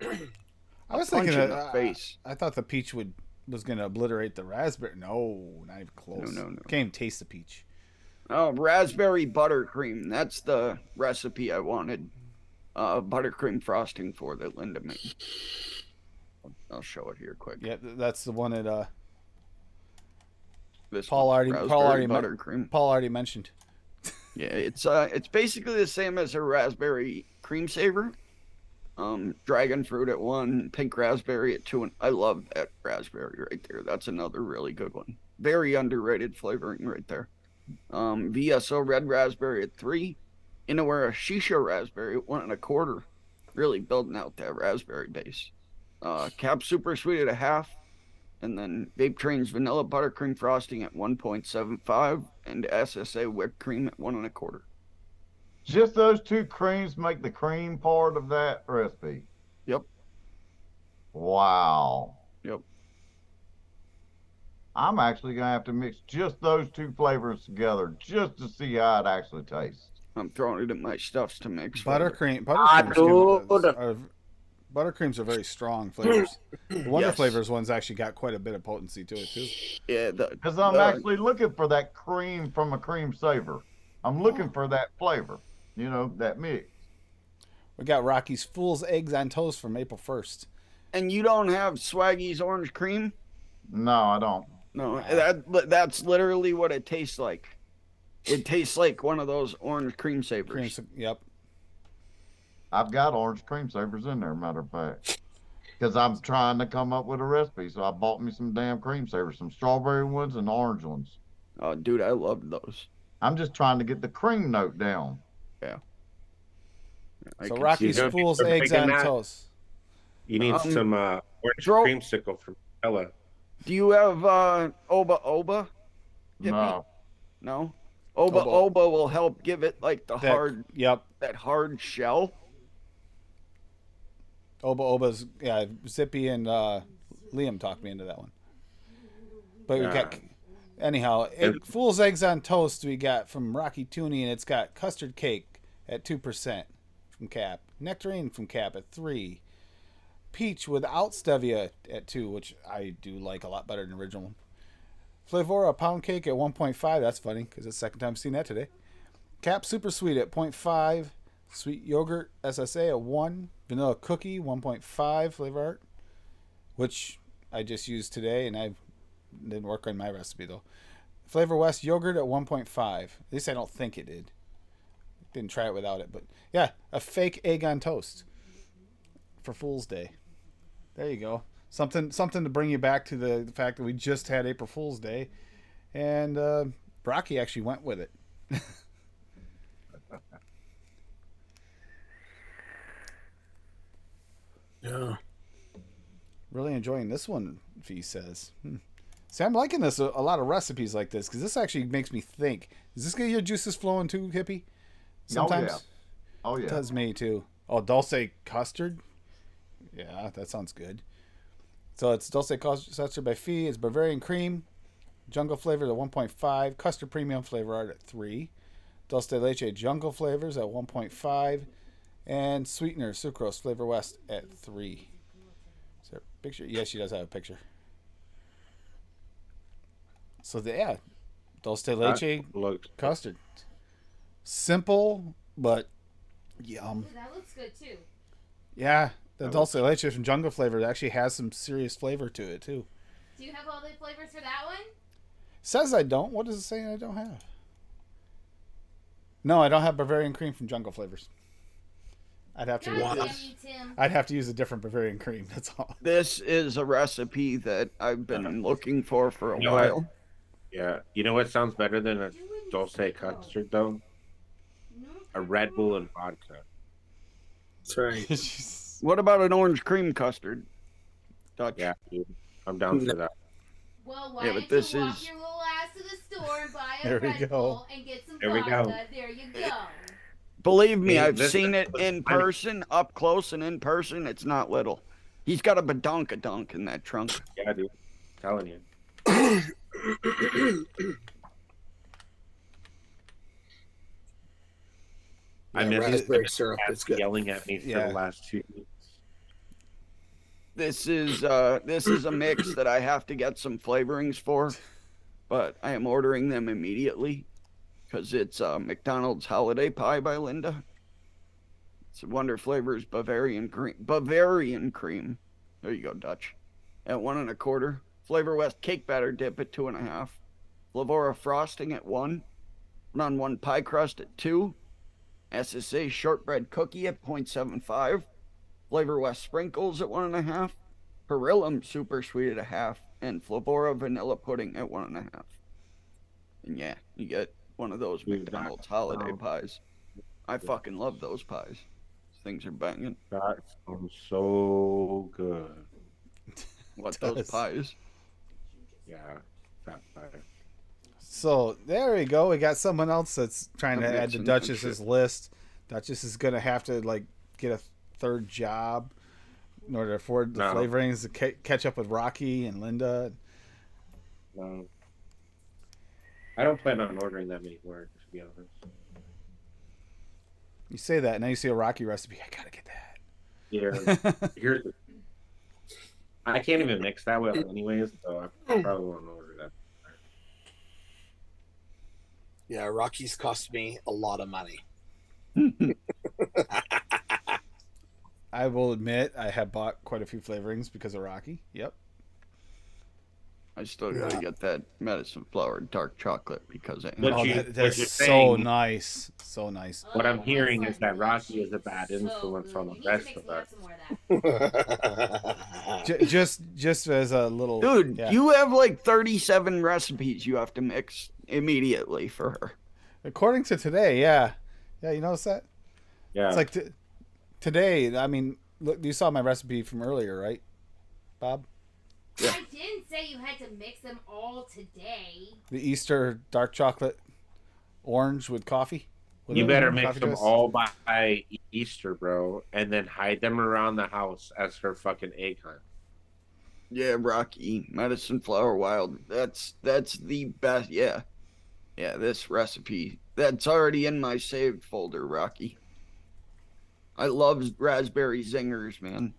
I was punch thinking in that the face. I thought the peach was going to obliterate the raspberry. No, not even close. No. Can't even taste the peach. Oh, raspberry buttercream. That's the recipe I wanted. Buttercream frosting for that Linda made. I'll show it here quick. Yeah, that's the one that This Paul one, already raspberry men- buttercream. Paul already mentioned. Yeah, it's basically the same as a raspberry cream saver. Dragon fruit at 1, pink raspberry at 2, and I love that raspberry right there. That's another really good one. Very underrated flavoring right there. VSO red raspberry at 3, Inawera shisha raspberry at 1.25. Really building out that raspberry base. Cap super sweet at 1/2. And then Vape Train's vanilla buttercream frosting at 1.75 and SSA whipped cream at 1.25. Just those two creams make the cream part of that recipe. Yep. Wow. Yep. I'm actually gonna have to mix just those two flavors together just to see how it actually tastes. I'm throwing it in my stuffs to mix. with it. Buttercreams are very strong flavors. The Wonder Yes. Flavors one's actually got quite a bit of potency to it too. Yeah, Because I'm actually looking for that cream from a cream saver. I'm looking for that flavor. You know, that mix. We got Rocky's Fool's Eggs on Toast from April 1st. and you don't have Swaggy's orange cream? No, I don't. No, that's literally what it tastes like. It tastes like one of those orange cream savers. Yep. I've got orange cream savers in there, matter of fact. because I'm trying to come up with a recipe. So I bought me some damn cream savers, some strawberry ones and orange ones. Oh, dude, I love those. I'm just trying to get the cream note down. I So can Rocky's see that. Fool's You're eggs making on that? toast. You need some orange throw- creamsicle from Ella. Do you have Oba Oba? Hippie? No. No. Oba Oba. Oba will help give it like the Yep. that hard shell. Oba Oba's, yeah, Zippy and Liam talked me into that one. But we got, anyhow, Fool's Eggs on Toast we got from Rocky Tooney, and it's got custard cake at 2% from Cap, nectarine from Cap at 3, peach without stevia at 2, which I do like a lot better than the original one. Flavora pound cake at 1.5, that's funny because it's the second time I've seen that today. Cap super sweet at 0.5, sweet yogurt SSA at 1, vanilla cookie 1.5 flavor art, which I just used today and I didn't work on my recipe though. Flavor West yogurt at 1.5. At least I don't think it did. Didn't try it without it, but yeah, a fake egg on toast for Fool's Day. There you go. Something to bring you back to the fact that we just had April Fool's Day, and Brocky actually went with it. Yeah. Really enjoying this one, Fee says. See, I'm liking this, a lot of recipes like this, because this actually makes me think. Is this get your juices flowing too, Hippie? Sometimes? Oh, yeah. It does me too. Oh, Dulce custard? Yeah, that sounds good. So it's Dulce custard by Fee. It's Bavarian cream. Jungle flavors at 1.5. Custard premium flavor art at 3. Dulce de leche jungle flavors at 1.5. And sweetener sucrose flavor west at 3. Is there a picture? Yes, she does have a picture. So yeah, Dulce de leche Looks custard. Simple, but yum. Ooh, that looks good too. Yeah, the Dulce de leche from Jungle Flavor actually has some serious flavor to it too. Do you have all the flavors for that one? Says I don't. What does it say I don't have? No, I don't have Bavarian cream from Jungle Flavors. I'd have to. God damn you, Tim. I'd have to use a different Bavarian cream. That's all. This is a recipe that I've been looking for a You know what? while. Yeah. You know what sounds better than a Dulce custard though? A Red Bull and vodka. That's right. What about an orange cream custard? Dutch. Yeah, dude. I'm down for that. Well, why Yeah, don't but this you walk is- your little ass to the store and buy a There we Red go. Bull and get some There we vodka? go. There you go. Believe me, Yeah, I've this- seen it in I mean- person, up close and in person. It's not little. He's got a badonkadonk in that trunk. Yeah, dude. Telling you. I Yeah, miss raspberry syrup. It's good. yelling at me for Yeah. the last 2 weeks. This is a mix that I have to get some flavorings for, but I am ordering them immediately because it's McDonald's Holiday Pie by Linda. It's Wonder Flavors Bavarian cream. Bavarian cream. There you go, Dutch. At 1 1/4. Flavor West cake batter dip at 2.5. Flavora frosting at 1. 1-on-1 pie crust at 2. SSA shortbread cookie at 0.75. Flavor West sprinkles at 1.5. Perillum super sweet at 1/2. And Flavora vanilla pudding at 1.5. And yeah, you get one of those Dude, McDonald's holiday wow. pies. I fucking love those pies. These things are banging. That sounds so good. What, It those does. pies? Yeah. That fire. So there we go. We got someone else that's trying to I'm add to mixing some Duchess's shit. list. Duchess is gonna have to like get a third job in order to afford the No. flavorings to catch up with Rocky and Linda. No. I don't plan on ordering that many more, to be honest. You say that, and now you see a Rocky recipe. I gotta get that. Yeah. Here's the, I can't even mix that well anyways, so I probably won't order that. Yeah, Rockies cost me a lot of money. I will admit I have bought quite a few flavorings because of Rocky. Yep. I still gotta get that medicine flower dark chocolate because I What Oh, you- that's what you're so saying- nice. So nice. What I'm Oh, hearing that's is that like Rocky is a bad so influence good. on the You need to rest mix of me up us. some more of that. Just as a little Dude, yeah. you have like 37 recipes you have to mix immediately for her. According to today, yeah. Yeah, you notice that? Yeah. It's like today, I mean, look, you saw my recipe from earlier, right, Bob? Yeah. I didn't say you had to mix them all today. The Easter dark chocolate orange with coffee. With You a better coffee mix them twist. all by Easter, bro, and then hide them around the house as her fucking egg hunt. Yeah, Rocky, medicine flower wild. That's the best. Yeah. Yeah, this recipe. That's already in my saved folder, Rocky. I love raspberry zingers, man.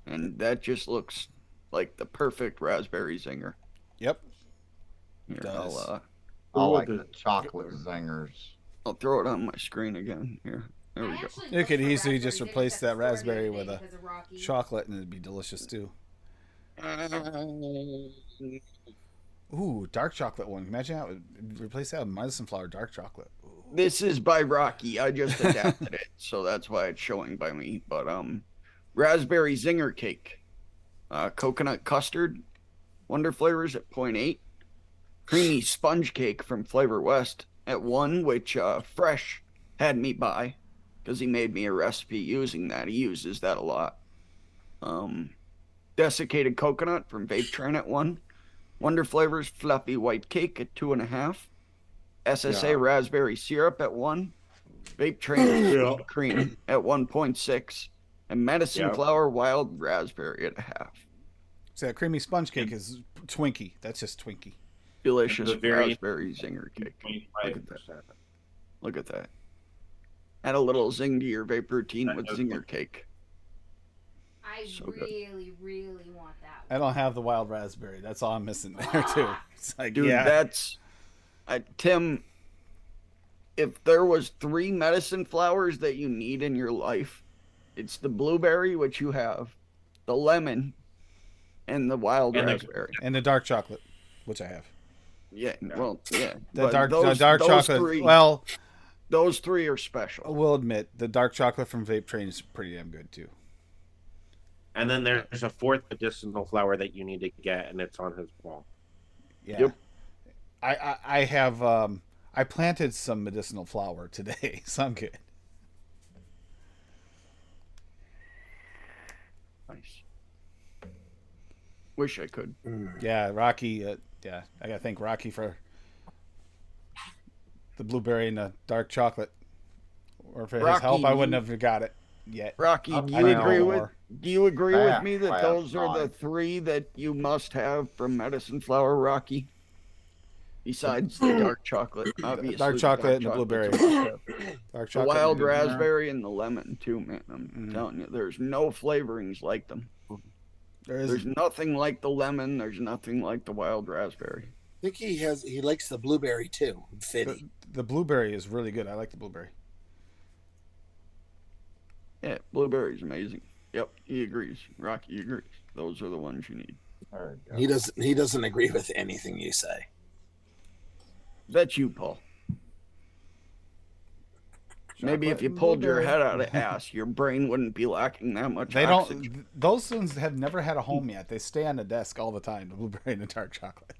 And that just looks like the perfect raspberry zinger. Yep. Here, Does. I Ooh, like the- the chocolate zingers. I'll throw it on my screen again. Here. There we I go. actually You looked could for easily just raspberry replace zingers that at the store the raspberry other with day a because of Rocky. chocolate, and it'd be delicious too. Ooh, dark chocolate one. Imagine that would replace that with medicine flower dark chocolate. Ooh. This is by Rocky. I just adapted it, so that's why it's showing by me. But raspberry zinger cake, coconut custard, Wonder Flavors at 0.8, creamy sponge cake from Flavor West at 1, which Fresh had me buy because he made me a recipe using that. He uses that a lot. Desiccated coconut from Vape Train at 1, Wonder Flavors fluffy white cake at 2.5. SSA Yeah. raspberry syrup at 1, Vape Train Yeah. cream at 1.6, and medicine Yeah. flower wild raspberry at 0.5. So that creamy sponge cake is Twinkie. That's just Twinkie. Delicious The very- raspberry zinger cake. 25%. Look at that. Add a little zing to your vape routine That with does zinger look- cake. I So good. really, really want that I one. don't have the wild raspberry. That's all I'm missing there too. It's like, Dude, yeah. that's Tim. If there was 3 medicine flowers that you need in your life, it's the blueberry, which you have, the lemon, and the wild And the- raspberry. And the dark chocolate, which I have. Yeah, well, yeah. The but dark those chocolate. Three, Well, those 3 are special. I will admit the dark chocolate from Vape Train is pretty damn good too. And then there's a fourth medicinal flower that you need to get, and it's on his wall. Yeah. Yep. I have I planted some medicinal flower today, so I'm good. Nice. Wish I could. Yeah, Rocky. Yeah, I gotta thank Rocky for the blueberry and the dark chocolate. Or for his Rocky, help, I wouldn't you- have got it yet. Rocky, I'll do I you need agree with more. me that Fast those are the five. 3 that you must have from medicine flower, Rocky? Besides the dark chocolate, obviously. Dark the chocolate and the chocolate's blueberry. a must-have. Dark The chocolate. wild and blueberry. raspberry and the lemon too, man. I'm Mhm. telling you, there's no flavorings like them. There is There's nothing like the lemon. There's nothing like the wild raspberry. I think he likes the blueberry too. Fitty. the blueberry is really good. I like the blueberry. Yeah, blueberry's amazing. Yep, he agrees. Rocky agrees. Those are the ones you need. There you go. He doesn't agree with anything you say. That's you, Paul. Maybe if Chocolate you and pulled your blueberry. head out of ass, your brain wouldn't be lacking that much They oxygen. don't. Those ones have never had a home yet. They stay on the desk all the time. The blueberry and the dark chocolate.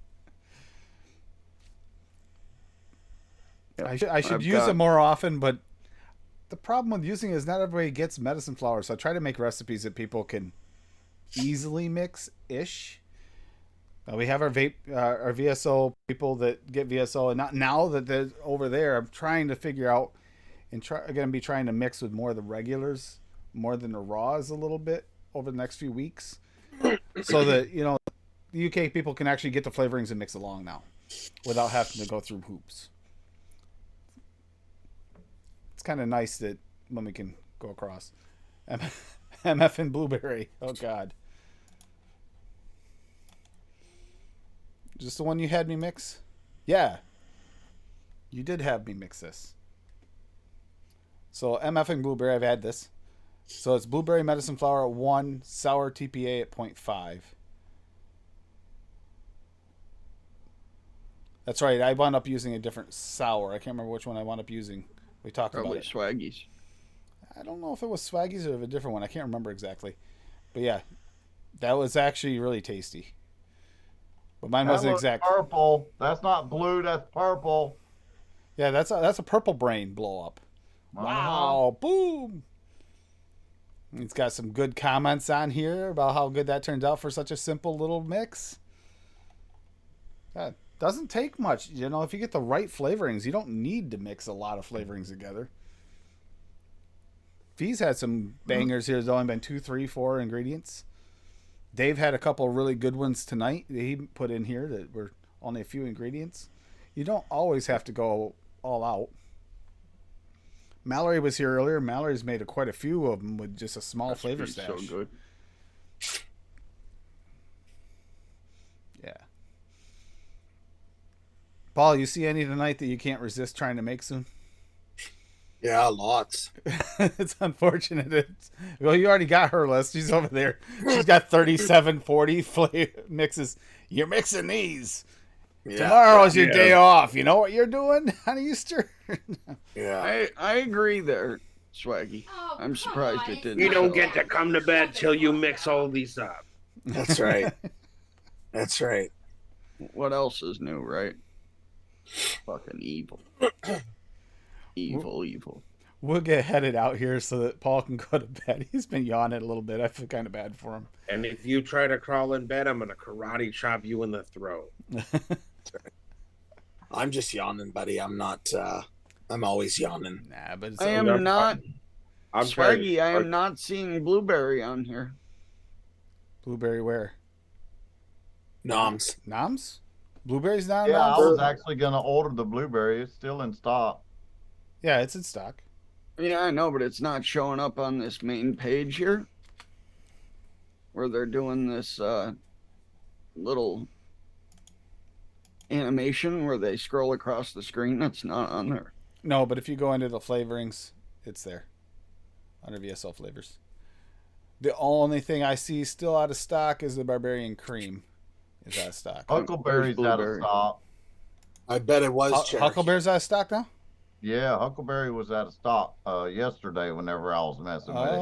Yep, I should I've use got- it more often, but the problem with using it is not everybody gets medicine flower. So I try to make recipes that people can easily mix ish. We have our our VSO people that get VSO, and not now that they're over there. I'm trying to figure out, and going to be trying to mix with more of the regulars, more than the raws a little bit over the next few weeks, so that the UK people can actually get the flavorings and mix along now, without having to go through hoops. It's kind of nice that when we can go across. MF and blueberry. Oh God. Just the one you had me mix? Yeah. You did have me mix this. So MF and blueberry, I've had this. So it's blueberry medicine flower at 1, sour TPA at 0.5. That's right. I wound up using a different sour. I can't remember which one I wound up using. We talked Probably about it. Swaggies. I don't know if it was Swaggies or a different one. I can't remember exactly. But yeah, that was actually really tasty. But mine That wasn't looks exact. purple. That's not blue. That's purple. Yeah, that's a purple brain blow up. Uh-huh. Wow! Boom! It's got some good comments on here about how good that turns out for such a simple little mix. That doesn't take much, you know. If you get the right flavorings, you don't need to mix a lot of flavorings together. V's had some bangers here. There's only been 2, 3, 4 ingredients. Dave had a couple really good ones tonight that he put in here that were only a few ingredients. You don't always have to go all out. Mallory was here earlier. Mallory's made quite a few of them with just a small flavor Recipe's stash. So good. Yeah. Paul, you see any tonight that you can't resist trying to make soon? Yeah, lots. It's unfortunate. Well, you already got her list. She's over there. She's got 37, 40 mixes. You're mixing these. Yeah. Tomorrow's your Yeah. day off. You know what you're doing on Easter? Yeah. I agree there, Swaggy. Oh, I'm come surprised on, it it's didn't. You not don't show. get to come to bed till you mix all these up. That's right. That's right. What else is new, right? Fucking evil. Evil. We'll get headed out here so that Paul can go to bed. He's been yawning a little bit. I feel kind of bad for him. And if you try to crawl in bed, I'm gonna karate chop you in the throat. I'm just yawning, buddy. I'm not. I'm always yawning. Nah, but it's I okay. am not I'm trying Swaggy. I am not seeing blueberry on here. Blueberry where? Noms. Noms? Blueberries not on Yeah, I Noms? was actually gonna order the blueberry. It's still in stock. Yeah, it's in stock. Yeah, I know, but it's not showing up on this main page here, where they're doing this little animation where they scroll across the screen. That's not on there. No, but if you go into the flavorings, it's there. Under VSL flavors. The only thing I see still out of stock is the Barbarian Cream. Is out of stock. Huckleberry's out of blueberry? stock. I bet it was Cherokee. Huckleberry's out of stock now? Yeah, Huckleberry was out of stock yesterday whenever I was messing with it. They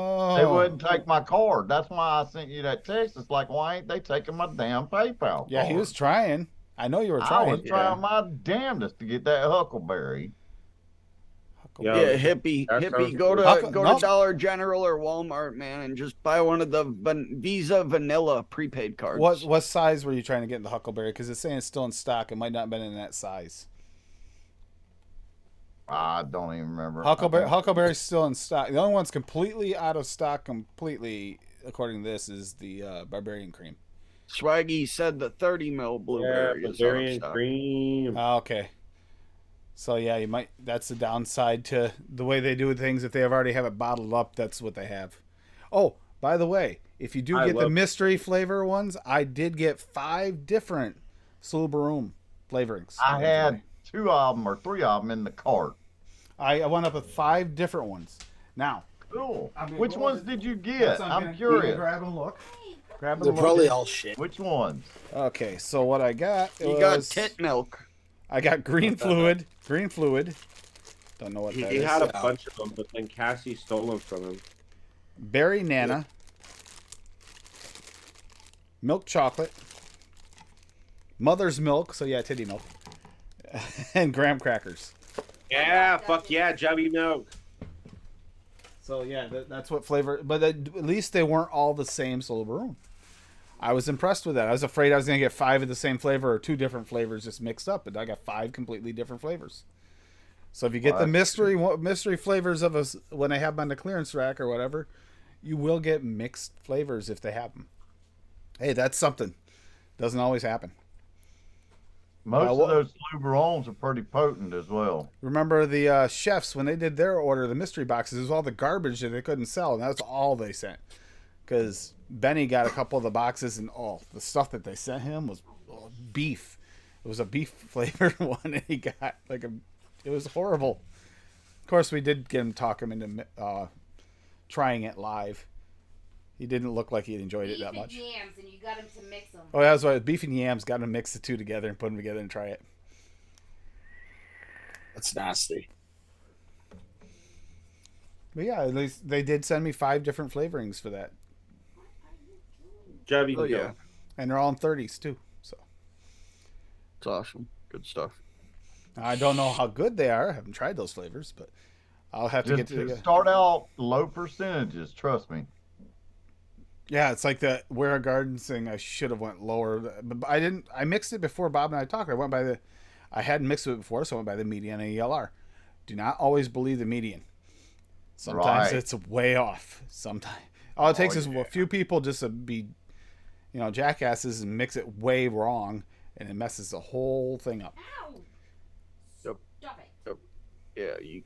Oh. wouldn't take my card. That's why I sent you that text. It's like, why ain't they taking my damn PayPal Yeah, he card? was trying. I know you were I was trying. trying my damnedest to get that Huckleberry. Yeah. Yeah, hippie. That sounds Go to good. go Nope. to Dollar General or Walmart, man, and just buy one of the Visa Vanilla prepaid cards. What size were you trying to get in the Huckleberry? Because it's saying it's still in stock. It might not have been in that size. I don't even remember. Huckleberry's still in stock. The only one's completely out of stock, completely, according to this, is the Barbarian Cream. Swaggy said the 30 mil Yeah, blueberry is out of Bavarian stock. cream. Okay. So yeah, you might. That's the downside to the way they do things. If they already have it bottled up, that's what they have. Oh, by the way, if you do I get the love- mystery flavor ones, I did get 5 different Subaru flavorings. I had 2 of them or 3 of them in the cart. I went up with 5 different ones. Now, Cool. I mean, Which what ones was it? did you get? I'm curious. Grab and look. Grab and They're look. probably all shit. Which ones? Okay, so what I got You got was tit milk. I got green fluid. Green fluid. Don't know what that He is. had a Yeah. bunch of them, but then Cassie stole them from him. Berry Nana. Milk chocolate. Mother's milk, so yeah, titty milk. And graham crackers. Yeah, fuck yeah, Jubby milk. So yeah, that's what flavor. But at least they weren't all the same Subaru. I was impressed with that. I was afraid I was gonna get 5 of the same flavor or 2 different flavors just mixed up, but I got 5 completely different flavors. So if you get Wow, the mystery flavors of us when they have them on the clearance rack or whatever, you will get mixed flavors if they have them. Hey, that's something. Doesn't always happen. Most what- of those Subarons are pretty potent as well. Remember the chefs when they did their order, the mystery boxes, it was all the garbage that they couldn't sell, and that's all they sent. Because Benny got a couple of the boxes, and the stuff that they sent him was beef. It was a beef flavored one, and he got it was horrible. Of course, we did get him talk him into trying it live. He didn't look like he enjoyed it Beef that and much. yams, and you got him to mix them. Oh, that's why beef and yams got him to mix the 2 together and put them together and try it. That's nasty. But yeah, at least they did send me 5 different flavorings for that, Job, you Oh can go. yeah, and they're all in 30s too. So it's awesome. Good stuff. I don't know how good they are. I haven't tried those flavors, but I'll have to get Just to. start out low percentages. Trust me. Yeah, it's like the Where a Gardens thing. I should have went lower, but I didn't. I mixed it before Bob and I talked. I went by the. I hadn't mixed it before, so I went by the median and ELR. Do not always believe the median. Sometimes Right. it's way off. Sometimes all it takes Oh, is yeah. a few people just to be, jackasses and mix it way wrong, and it messes the whole thing up. Ow! Yep. Stop it. Yeah, you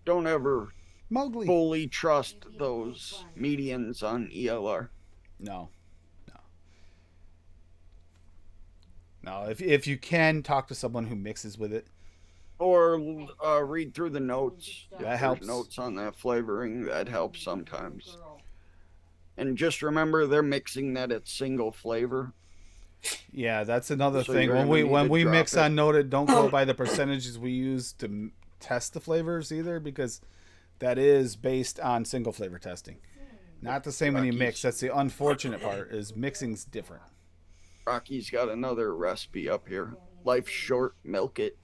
don't ever Mowgli. fully trust those medians on ELR. No. If you can talk to someone who mixes with it, Or read through the notes. If that there's helps. Notes on that flavoring, that helps sometimes. And just remember, they're mixing that at single flavor. Yeah, that's another So thing. you're When gonna need to we drop mix it. on Noted, don't go by the percentages we use to test the flavors either, because that is based on single flavor testing. Not the same when you mix. That's the unfortunate part. Is mixing's different. Rocky's got another recipe up here. Life's short, milk it.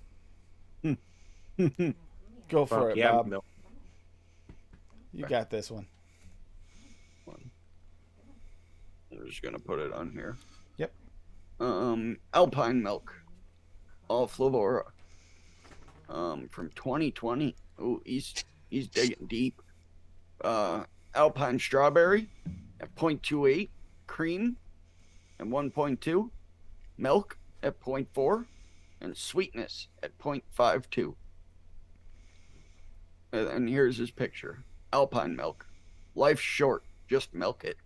Go for Fuck it, yeah, Bob. milk. You got this one. I'm just gonna put it on here. Yep. Alpine milk, all Flavora. From 2020. Oh, he's digging deep. Alpine strawberry at 0.28, cream at 1.2, milk at 0.4, and sweetness at 0.52. And here's his picture. Alpine milk. Life's short. Just milk it.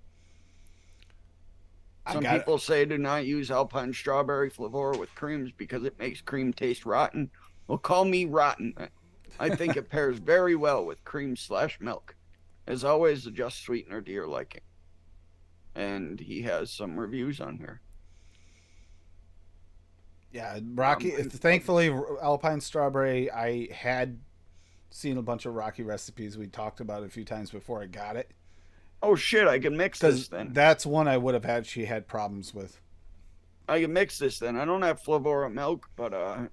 I Some got it. people say do not use Alpine strawberry Flavora with creams because it makes cream taste rotten. Well, call me rotten. I think it pairs very well with cream/milk. As always, adjust sweetener to your liking. And he has some reviews on here. Yeah, Rocky. Thankfully, Alpine strawberry. I had seen a bunch of Rocky recipes. We talked about it a few times before I got it. Oh shit! I can mix this Because then. that's one I would have actually had problems with. I can mix this then. I don't have Flavora milk, but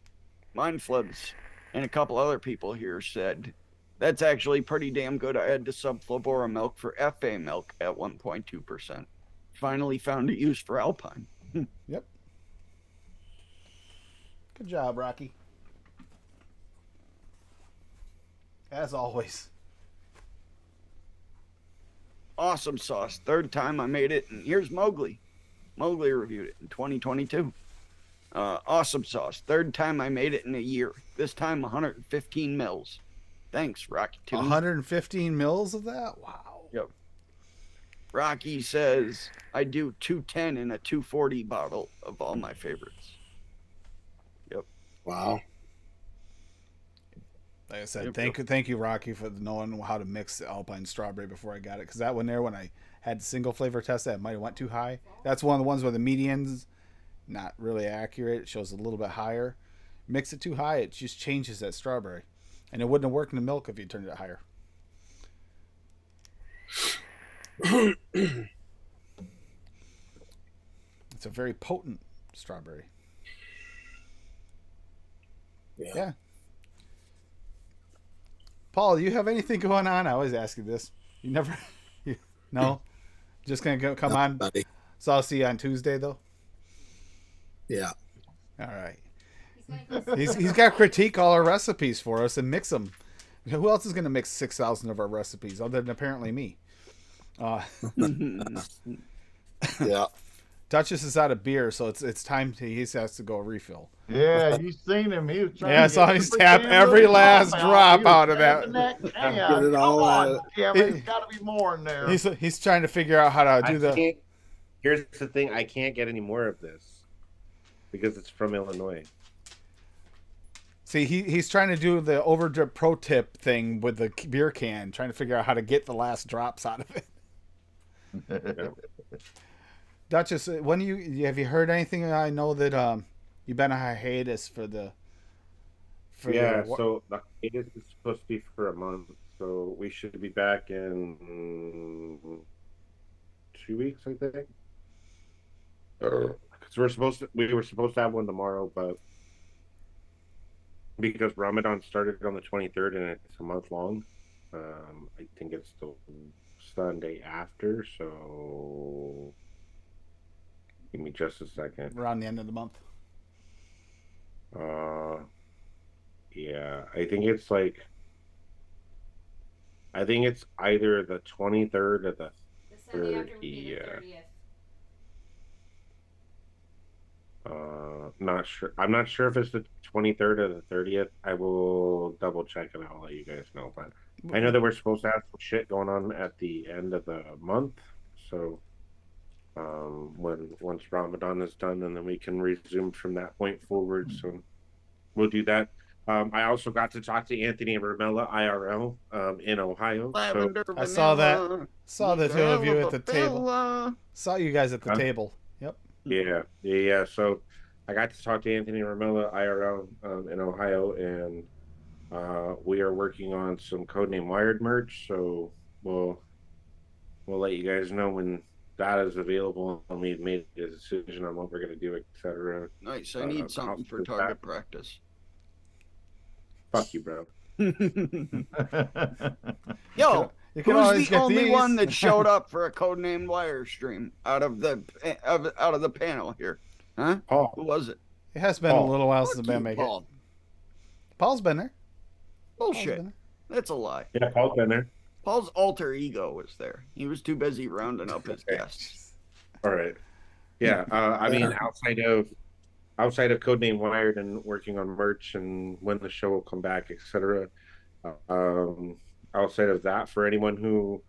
mine floods, and a couple other people here said that's actually pretty damn good. I had to sub Flavora milk for FA milk at 1.2%. Finally found a use for Alpine. Yep. Good job, Rocky. As always. Awesome sauce. Third time I made it, and here's Mowgli. Mowgli reviewed it in 2022. Awesome sauce. Third time I made it in a year. This time 115 mils. Thanks, Rocky. Toon. 115 mils of that? Wow. Rocky says I do 210 in a 240 bottle of all my favorites. Wow. Like I said, Yep, thank you, Rocky, for knowing how to mix the Alpine strawberry before I got it. Because that one there, when I had the single flavor test, that might have went too high. That's one of the ones where the median's not really accurate. It shows a little bit higher. Mix it too high, it just changes that strawberry. And it wouldn't have worked in the milk if you turned it higher. It's a very potent strawberry. Yeah. Paul, do you have anything going on? I always ask you this. You never. No? Just going to come on? Buddy. So I'll see you on Tuesday, though? Yeah. All right. He's gonna go He's got to critique all our recipes for us and mix them. Who else is going to mix 6,000 of our recipes other than apparently me? Yeah. Duchess is out of beer, so it's time he has to go refill. Yeah, you seen him. He was trying Yeah, I to saw get him every tap damn every little last drop drop out of that. He was tapping can. Get it Come all on, out. damn it. There's got to be more in there. He's trying to figure out how to do the. Can't, here's the thing: I can't get any more of this because it's from Illinois. See, he's trying to do the overdrip pro tip thing with the beer can, trying to figure out how to get the last drops out of it. Duchess, when have you heard anything? I know that you've been on hiatus for Yeah, what- so the hiatus is supposed to be for a month, so we should be back in 2 weeks, I think. Because we were supposed to have one tomorrow, but because Ramadan started on the 23rd and it's a month long, I think it's the Sunday after. So give me just a second. around the end of the month. Yeah, I think it's either the 23rd or the The Sunday after would be the 30th. 30th. Not sure. I'm not sure if it's the 23rd or the 30th. I will double check and I'll let you guys know. But I know that we're supposed to have some shit going on at the end of the month. So once Ramadan is done, and then we can resume from that point forward. So we'll do that. I also got to talk to Anthony Ramella IRL in Ohio. So Lavender, I saw that. vanilla, Saw the two of you at the vanilla, table. vanilla. Saw you guys at the Huh? table. Yep. yeah. So I got to talk to Anthony Ramella IRL in Ohio, and we are working on some Codename Wired merch. So we'll let you guys know when that is available, and we've made a decision on what we're going to do, etc. Nice. I need something for I'll- target practice. Fuck you, bro. Yo, You can who's always the get only these. one that showed up for a codename wire stream out of the panel here? Huh? Who Paul. was it? It has been a Paul. little while Fuck since you, I've been making it. Paul. Paul's been there. Paul's Bullshit. been there. That's a lie. Yeah, Paul's been there. Paul's alter ego was there. He was too busy rounding up his Okay. guests. All right. Yeah. I mean, outside of Codename Wired and working on merch and when the show will come back, etc. Outside of that, for anyone who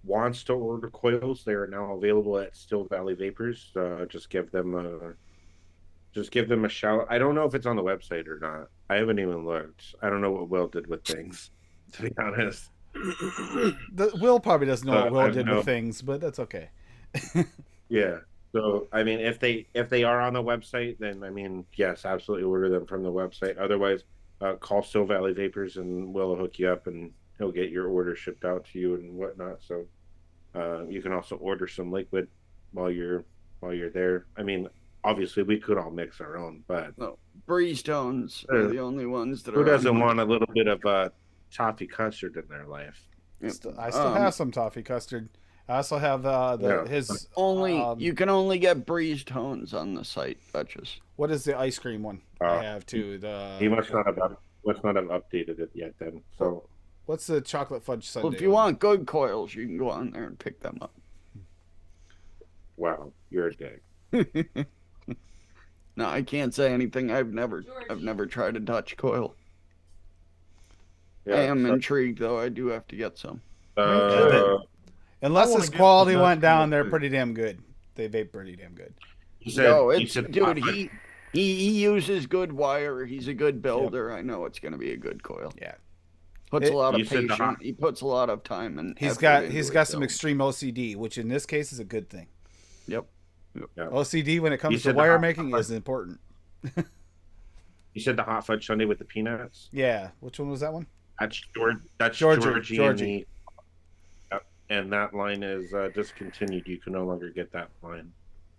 wants to order coils, they are now available at Still Valley Vapors. Just give them a shout. I don't know if it's on the website or not. I haven't even looked. I don't know what Will did with things, to be honest. Will probably doesn't know what I Will did know. with things, but that's okay. Yeah. So I mean, if they are on the website, then I mean, yes, absolutely order them from the website. Otherwise, call Still Valley Vapors and we'll hook you up and he'll get your order shipped out to you and whatnot. So you can also order some liquid while you're there. I mean, obviously we could all mix our own, but Breeze tones are the only ones that who are. doesn't on want a little bit of toffee custard in their life? Yep. I still have some toffee custard. I also have Yeah. his Only um, you can only get breeze tones on the site, Betches. what is the ice cream one? I have too. He must not have updated it yet. Then so What's the chocolate fudge sundae? Well, if you one? want good coils, you can go on there and pick them up. wow, you're a dick. No, I can't say anything. I've never Georgie. tried a Dutch coil. Yeah, I am so, intrigued though. I do have to get some. Unless I wanna his get quality the went Dutch down, one, they're too. pretty damn good. They vape pretty damn good. you said, No, you it's said dude. He uses good wire. He's a good builder. I know it's gonna be a good coil. Yeah. Puts a lot You of said the patience. hot- He puts a lot of time and He's effort got into some it, extreme OCD, which in this case is a good thing. Yep. OCD when it You comes to said the wire hot making fudge. is important. You said the hot fudge sundae with the peanuts. Yeah. Which one was that one? That's George. That's Georgie. Georgie. Yep. And that line is discontinued. You can no longer get that line.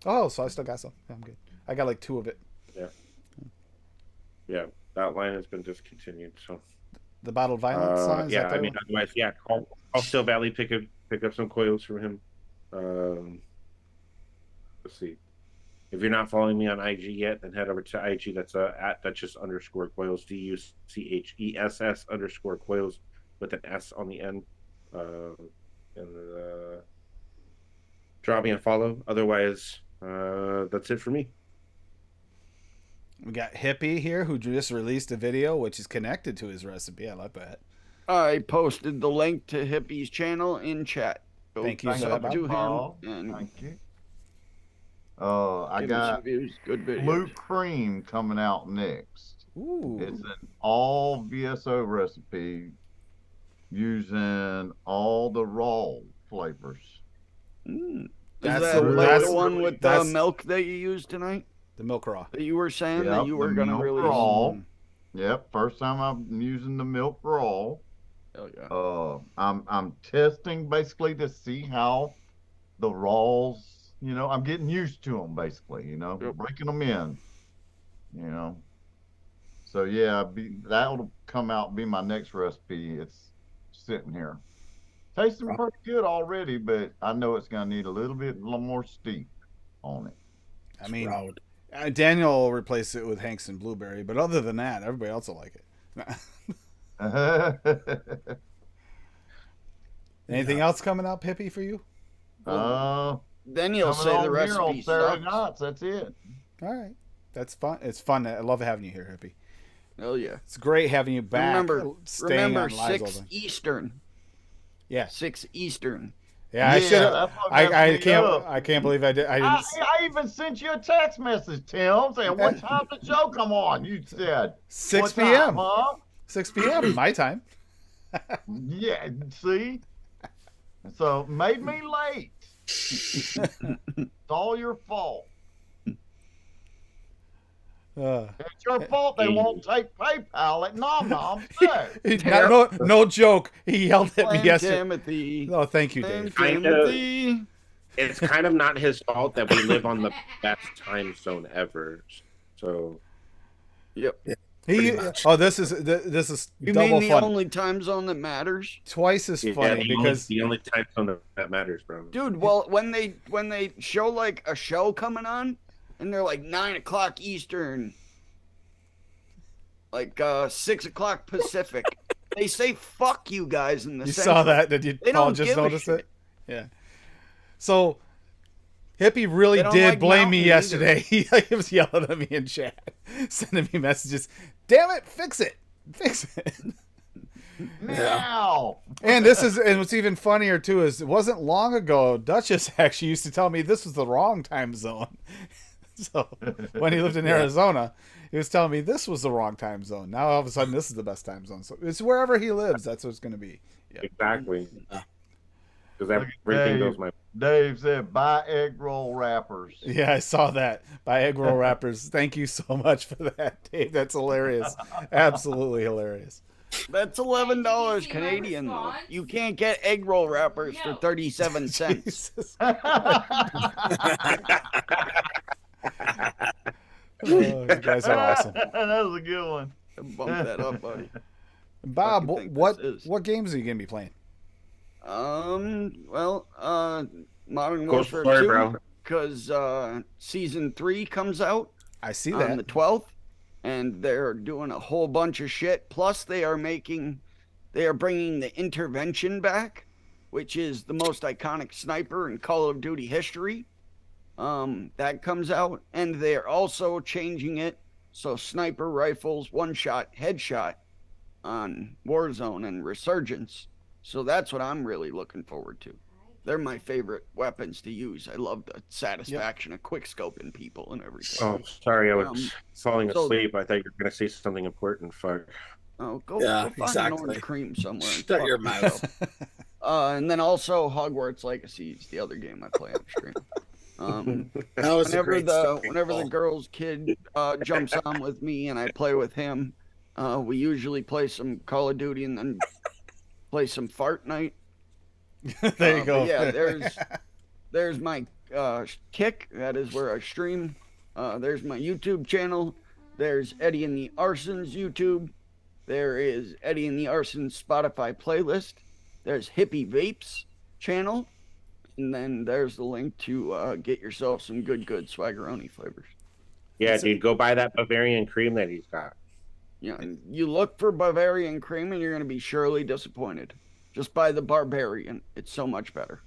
Oh, so I still got some. Yeah, I'm good. I got like 2 of it. Yeah, that line has been discontinued. So The bottled violence sign. Is yeah, that the I mean, one? otherwise, yeah, call Still Valley, pick up some coils from him. Let's see. If you're not following me on IG yet, then head over to IG. That's at Duchess_coils, DUCHESS_coils with an S on the end. Drop me a follow. Otherwise, that's it for me. We got Hippie here who just released a video which is connected to his recipe. I like that. I posted the link to Hippie's channel in chat. Go Thank you, sub Bob. to him Paul. and Thank you. I give him some got views. Good video. Blue Cream coming out next. Ooh. It's an all VSO recipe using all the raw flavors. Is That's that the- like that's- the one with the that's- milk that you used tonight? The milk raw. That you were saying Yep, that you were the going to milk release? raw. Yep, first time I'm using the milk raw. Hell yeah. I'm testing basically to see how the raws, I'm getting used to them basically, Yep. breaking them in, you know. So yeah, that'll come out be my next recipe. It's sitting here, tasting pretty good already, but I know it's gonna need a little more steep on it. I mean, Proud. Daniel will replace it with Hanks and Blueberry, but other than that, everybody else will like it. Anything else coming up, Hippie, for you? Then you'll coming say on the here on recipe Saturday sucks. nights. That's it. All right. That's fun. It's fun. I love having you here, Hippie. Hell yeah. It's great having you back. Remember staying on live all 6 day. Eastern. Yeah. 6 Eastern. Yeah, I should have. that's what messed I me can't. up. I can't believe I did. I I, didn't. I even sent you a text message, Tim, saying what time the show come on? You said 6 what time, p.m. huh? 6 p.m. my time. Yeah, see? So made me late. It's all your fault. It's your fault they won't take PayPal at Nom Nom. No joke. He yelled at me Blame yesterday. Timothy. Oh, thank you, Blame Dave. Kind of. Timothy. It's kind of not his fault that we live on the best time zone ever. So Yep. He. much. Oh, this is You double mean the fun. only time zone that matters? Twice as funny because the only time zone that matters, bro. Dude, well, when they show like a show coming on, and they're like 9 o'clock Eastern, like 6 o'clock Pacific, they say "fuck you guys" in the. you Central. saw that. Did you They all don't just give a notice shit. it? Yeah. So Hippie really They don't did like blame me Mountain yesterday. He was yelling at me in chat, sending me messages. Damn it, fix it. Fix it. Now. And what's even funnier too is it wasn't long ago Duchess actually used to tell me this was the wrong time zone. So when he lived in Arizona, he was telling me this was the wrong time zone. Now all of a sudden this is the best time zone. So it's wherever he lives, that's what it's going to be. Yep. Exactly. Because Look at everything Dave. goes my. Dave said, buy egg roll wrappers. Yeah, I saw that by Egg Roll Wrappers. Thank you so much for that, Dave. That's hilarious. Absolutely hilarious. That's $11 Canadian though. response? You can't get egg roll wrappers for No. 37 cents. Jesus. Oh, you guys are awesome. That was a good one. Bump that up, buddy. Bob, Fucking think what this is. what games are you going to be playing? Well, Modern Ghost Warfare Story, 2, bro. because season 3 comes out I see on that. the 12th, and they're doing a whole bunch of shit. Plus, they are bringing the intervention back, which is the most iconic sniper in Call of Duty history. That comes out, and they're also changing it so sniper rifles, one shot, headshot on Warzone and Resurgence. So that's what I'm really looking forward to. They're my favorite weapons to use. I love the satisfaction of quick scoping people and everything. Oh, sorry, I was Um, falling so- asleep. I thought you were going to say something important. Fuck. Oh, go Yeah, find an exactly. orange cream somewhere. and Shut fuck your yourself. mouth. And then also Hogwarts Legacy is the other game I play on stream. That was a great story, Whenever the Paul. girl's kid jumps on with me and I play with him, we usually play some Call of Duty and then play some Fart Night. There you go. But yeah, there's my Kick. That is where I stream. There's my YouTube channel. There's Eddie and the Arsons YouTube. There is Eddie and the Arsons Spotify playlist. There's Hippie Vapes channel. And then there's the link to get yourself some good Swaggeroni flavors. Yeah, dude, go buy that Bavarian cream that he's got. You know, you look for Bavarian cream and you're going to be surely disappointed. Just buy the Barbarian. It's so much better.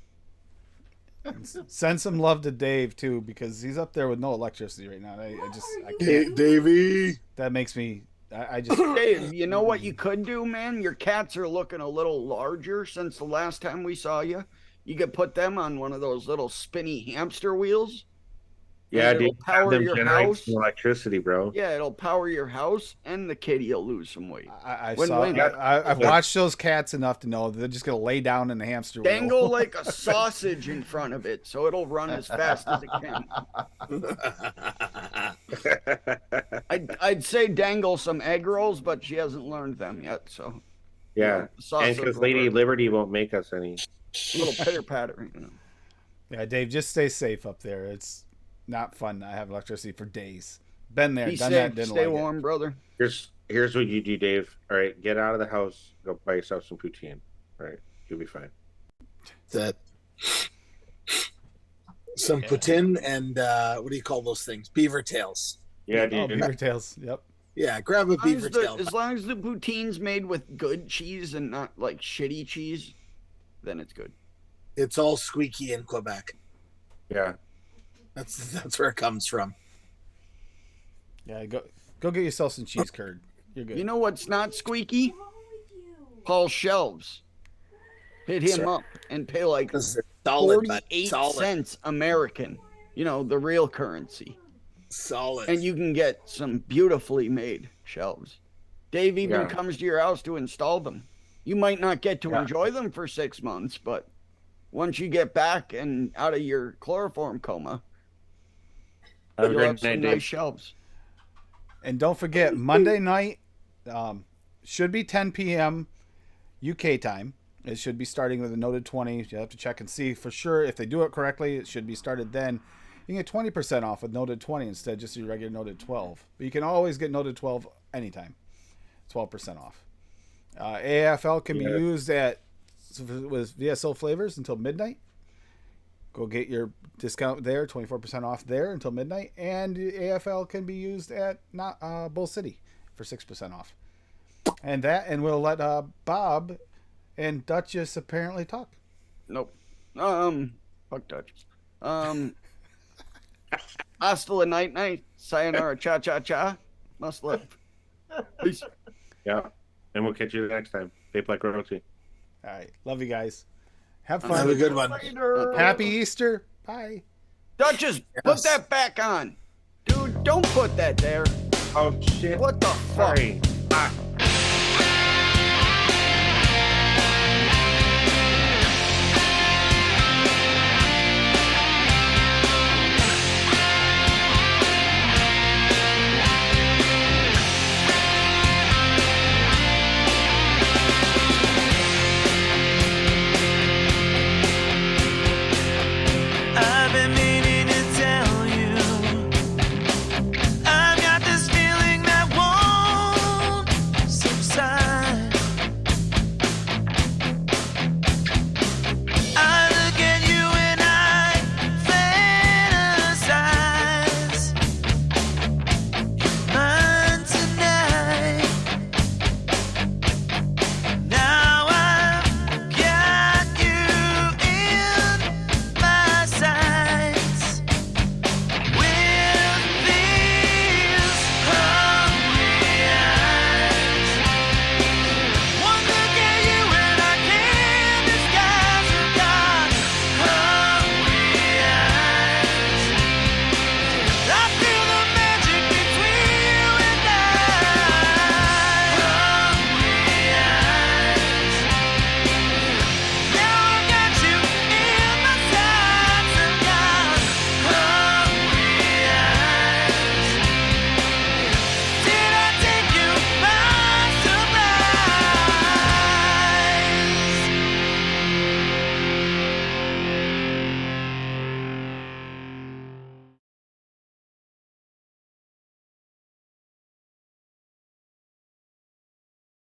Send some love to Dave too because he's up there with no electricity right now. I can't. Hey, Davey. That makes me. I just. Dave, you know what you could do, man? Your cats are looking a little larger since the last time we saw you. You could put them on one of those little spinny hamster wheels Yeah, it'll dude. power Them your generate house. some electricity, bro. Yeah, it'll power your house, and the kitty will lose some weight. I've Win-win. I've watched those cats enough to know they're just gonna lay down in the hamster wheel. Dangle like a sausage in front of it, so it'll run as fast as it can. I'd say dangle some egg rolls, but she hasn't learned them yet. So Yeah, the sausage and because will Lady hurt. Liberty won't make us any. A little pitter patter, you know. Yeah, Dave, just stay safe up there. It's not fun. I have electricity for days. Been there, Be done safe, that, didn't stay like warm, brother. Here's what you do, Dave. All right, get out of the house. Go buy yourself some poutine. All right, you'll be fine. That some poutine and what do you call those things? Beaver tails. Yeah, it. Oh, dude. beaver tails. Yep. Yeah, grab a beaver tail. As long as the poutine's made with good cheese and not like shitty cheese, then it's good. It's all squeaky in Quebec. Yeah. That's where it comes from. Yeah, go get yourself some cheese curd. You're good. You know what's not squeaky? Paul's shelves. Hit him Sure. up and pay like Because they're solid, but 48 solid. cents American. You know, the real currency. Solid. And you can get some beautifully made shelves. Dave even Yeah. comes to your house to install them. You might not get to Yeah. enjoy them for 6 months, but once you get back and out of your chloroform coma, Have a you'll great have some night, nice Dave. shelves. And don't forget, Monday night should be 10 p.m. UK time. It should be starting with a noted 20. You have to check and see for sure. If they do it correctly, it should be started then. You can get 20% off with noted 20 instead of just your regular noted 12. But you can always get noted 12 anytime. 12% off. AFL can be used with VSO flavors until midnight. Go get your discount there, 24% off there until midnight. And AFL can be used at Bull City for 6% off. And we'll let Bob and Duchess apparently talk. Nope. Fuck Dutch. Hasta la night night. Sayonara cha cha cha. Must live. Peace. Yeah. And we'll catch you next time. Vape like royalty. All right. Love you guys. Have Have a fun. good one. Later. Happy Easter. Bye. Duchess, put that back on. Dude, don't put that there. Oh, shit. What the fuck? Sorry. Ah.